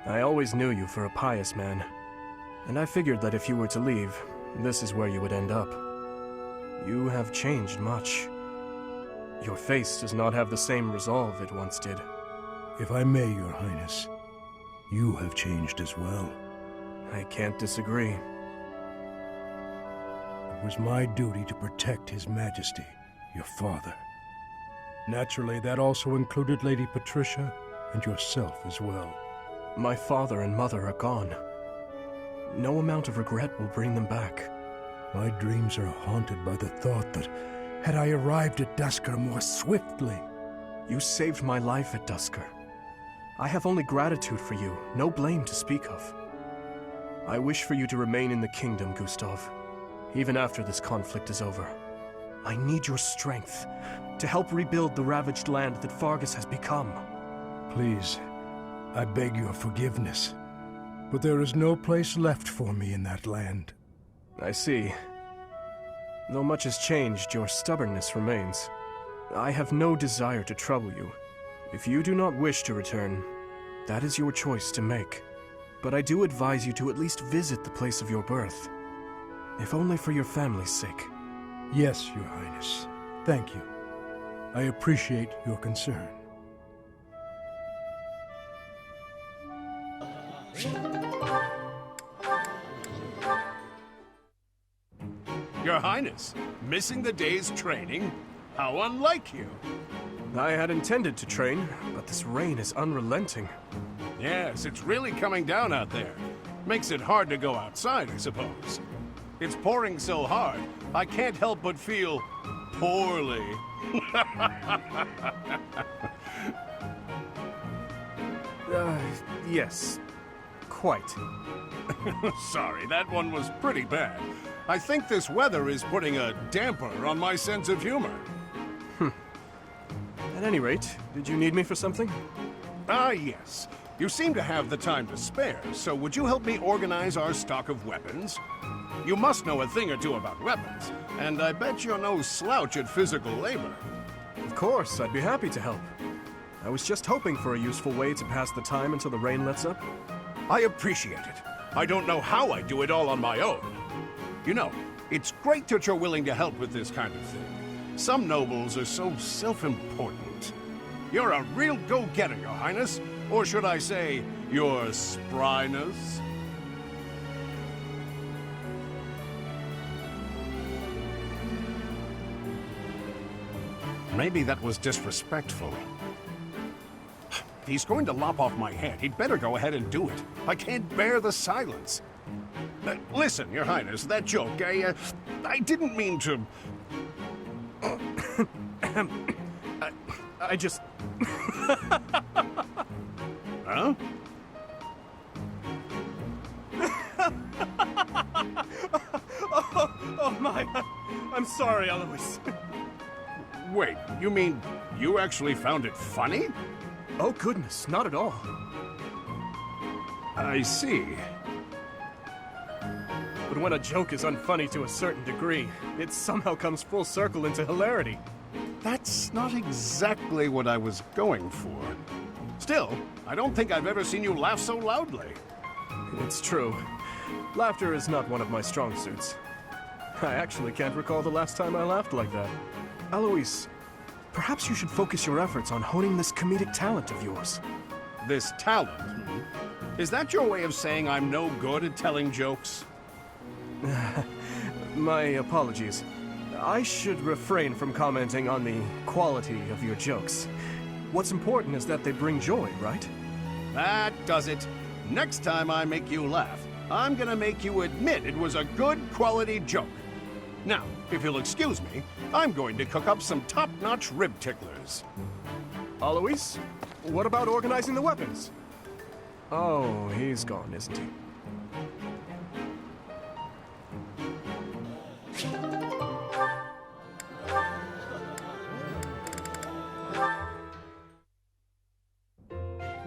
I always knew you for a pious man, and I figured that if you were to leave, this is where you would end up. You have changed much. Your face does not have the same resolve it once did. If I may, Your Highness, you have changed as well. I can't disagree. It was my duty to protect His Majesty, your father. Naturally, that also included Lady Patricia and yourself as well. My father and mother are gone. No amount of regret will bring them back. My dreams are haunted by the thought that, had I arrived at Duscur more swiftly... You saved my life at Duscur. I have only gratitude for you, no blame to speak of. I wish for you to remain in the kingdom, Gustav, even after this conflict is over. I need your strength to help rebuild the ravaged land that Fargus has become. Please, I beg your forgiveness, but there is no place left for me in that land. I see. Though much has changed, your stubbornness remains. I have no desire to trouble you. If you do not wish to return, that is your choice to make. But I do advise you to at least visit the place of your birth, if only for your family's sake. Yes, Your Highness. Thank you. I appreciate your concern. Your Highness, missing the day's training? How unlike you. I had intended to train, but this rain is unrelenting. Yes, it's really coming down out there. Makes it hard to go outside, I suppose. It's pouring so hard, I can't help but feel poorly. Yes, quite. Sorry, that one was pretty bad. I think this weather is putting a damper on my sense of humor. At any rate, did you need me for something? Yes. You seem to have the time to spare, so would you help me organize our stock of weapons? You must know a thing or two about weapons, and I bet you're no slouch at physical labor. Of course, I'd be happy to help. I was just hoping for a useful way to pass the time until the rain lets up. I appreciate it. I don't know how I do it all on my own. You know, it's great that you're willing to help with this kind of thing. Some nobles are so self-important. You're a real go-getter, Your Highness. Or should I say, your spryness? Maybe that was disrespectful. If he's going to lop off my head, he'd better go ahead and do it. I can't bear the silence. Listen, Your Highness, that joke, I didn't mean to... I just... Huh? oh my... I'm sorry, Eloise. Wait, you mean you actually found it funny? Oh goodness, not at all. I see. But when a joke is unfunny to a certain degree, it somehow comes full circle into hilarity. That's not exactly what I was going for. Still, I don't think I've ever seen you laugh so loudly. It's true. Laughter is not one of my strong suits. I actually can't recall the last time I laughed like that. Alois, perhaps you should focus your efforts on honing this comedic talent of yours. This talent? Is that your way of saying I'm no good at telling jokes? My apologies. I should refrain from commenting on the quality of your jokes. What's important is that they bring joy, right? That does it. Next time I make you laugh, I'm gonna make you admit it was a good quality joke. Now, if you'll excuse me, I'm going to cook up some top-notch rib ticklers. Alois, what about organizing the weapons? Oh, he's gone, isn't he?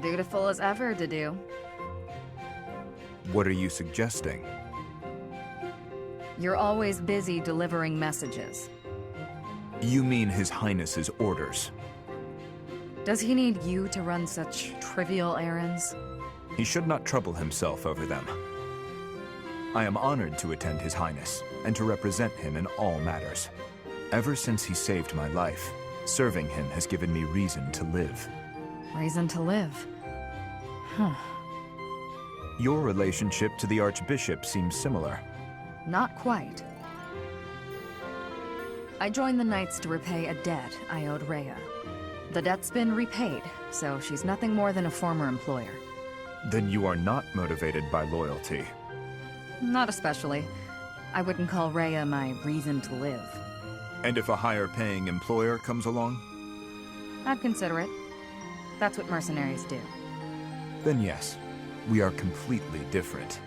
Dutiful as ever, Dedu. What are you suggesting? You're always busy delivering messages. You mean His Highness's orders? Does he need you to run such trivial errands? He should not trouble himself over them. I am honored to attend His Highness, and to represent him in all matters. Ever since he saved my life, serving him has given me reason to live. Reason to live? Huh. Your relationship to the Archbishop seems similar. Not quite. I joined the Knights to repay a debt I owed Rhea. The debt's been repaid, so she's nothing more than a former employer. Then you are not motivated by loyalty. Not especially. I wouldn't call Rhea my reason to live. And if a higher-paying employer comes along? I'd consider it. That's what mercenaries do. Then yes, we are completely different.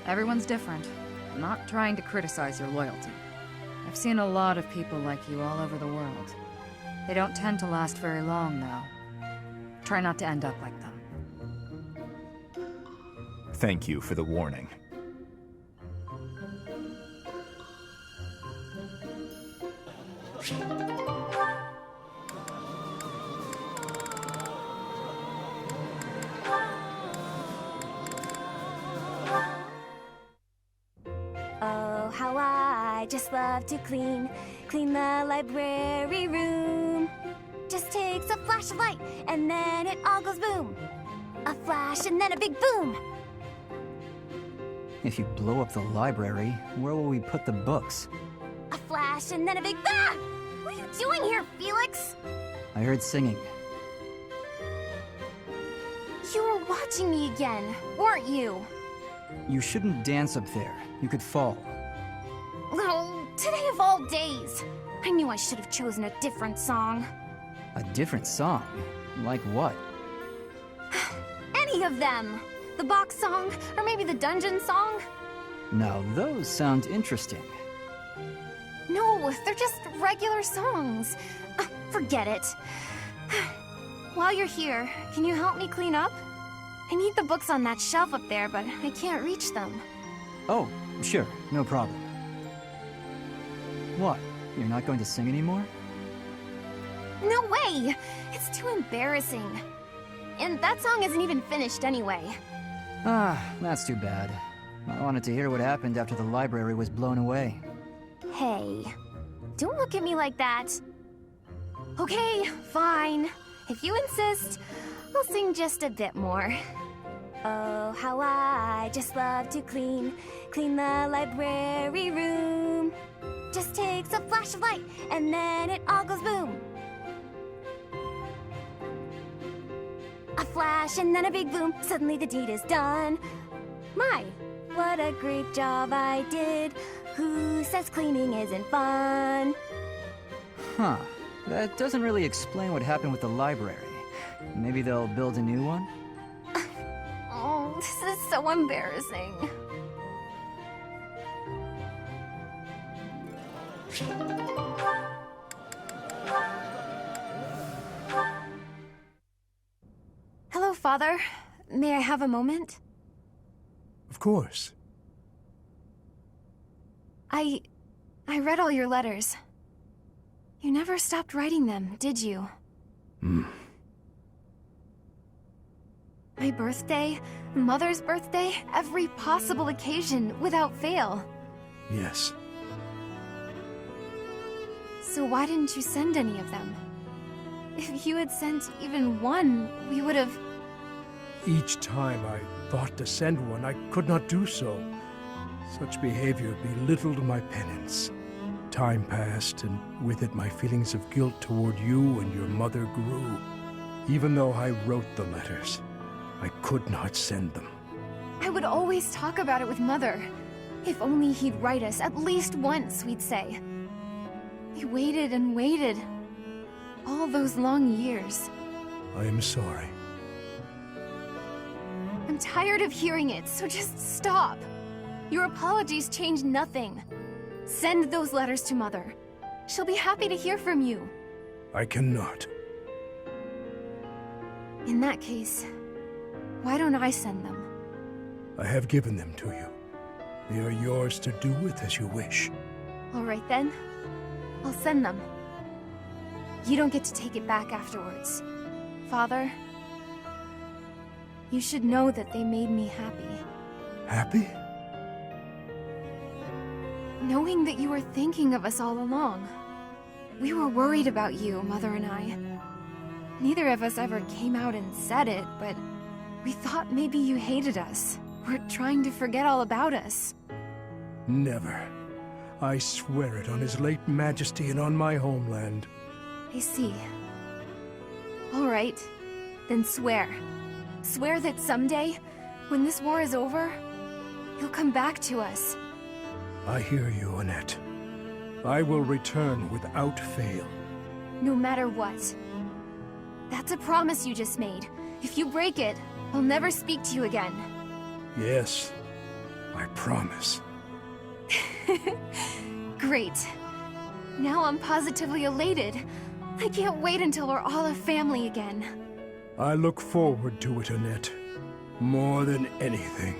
Everyone's different. I'm not trying to criticize your loyalty. I've seen a lot of people like you all over the world. They don't tend to last very long, though. Try not to end up like them. Thank you for the warning. Oh, how I just love to clean the library room. Just takes a flash of light, and then it all goes boom. A flash, and then a big boom. If you blow up the library, where will we put the books? A flash, and then a big ah! What are you doing here, Felix? I heard singing. You were watching me again, weren't you? You shouldn't dance up there. You could fall. Oh, today of all days. I knew I should have chosen a different song. A different song? Like what? Any of them. The box song, or maybe the dungeon song. Now those sound interesting. No, they're just regular songs. Forget it. While you're here, can you help me clean up? I need the books on that shelf up there, but I can't reach them. Oh, sure, no problem. What? You're not going to sing anymore? No way! It's too embarrassing. And that song isn't even finished anyway. Ah, that's too bad. I wanted to hear what happened after the library was blown away. Hey, don't look at me like that. Okay, fine. If you insist, I'll sing just a bit more. Oh, how I just love to clean the library room. Just takes a flash of light, and then it all goes boom. A flash, and then a big boom. Suddenly the deed is done. My, what a great job I did. Who says cleaning isn't fun? Huh. That doesn't really explain what happened with the library. Maybe they'll build a new one? Oh, this is so embarrassing. Hello, Father. May I have a moment? Of course. I read all your letters. You never stopped writing them, did you? My birthday, Mother's birthday, every possible occasion, without fail. Yes. So why didn't you send any of them? If you had sent even one, we would have... Each time I thought to send one, I could not do so. Such behavior belittled my penance. Time passed, and with it my feelings of guilt toward you and your mother grew. Even though I wrote the letters, I could not send them. I would always talk about it with Mother. If only he'd write us at least once, we'd say. We waited and waited. All those long years. I am sorry. I'm tired of hearing it, so just stop. Your apologies change nothing. Send those letters to Mother. She'll be happy to hear from you. I cannot. In that case, why don't I send them? I have given them to you. They are yours to do with as you wish. All right then. I'll send them. You don't get to take it back afterwards. Father, you should know that they made me happy. Happy? Knowing that you were thinking of us all along. We were worried about you, Mother and I. Neither of us ever came out and said it, but we thought maybe you hated us. Were trying to forget all about us. Never. I swear it on His late Majesty and on my homeland. I see. All right. Then swear. Swear that someday, when this war is over, you'll come back to us. I hear you, Annette. I will return without fail. No matter what. That's a promise you just made. If you break it, I'll never speak to you again. Yes, I promise. Great. Now I'm positively elated. I can't wait until we're all a family again. I look forward to it, Annette. More than anything.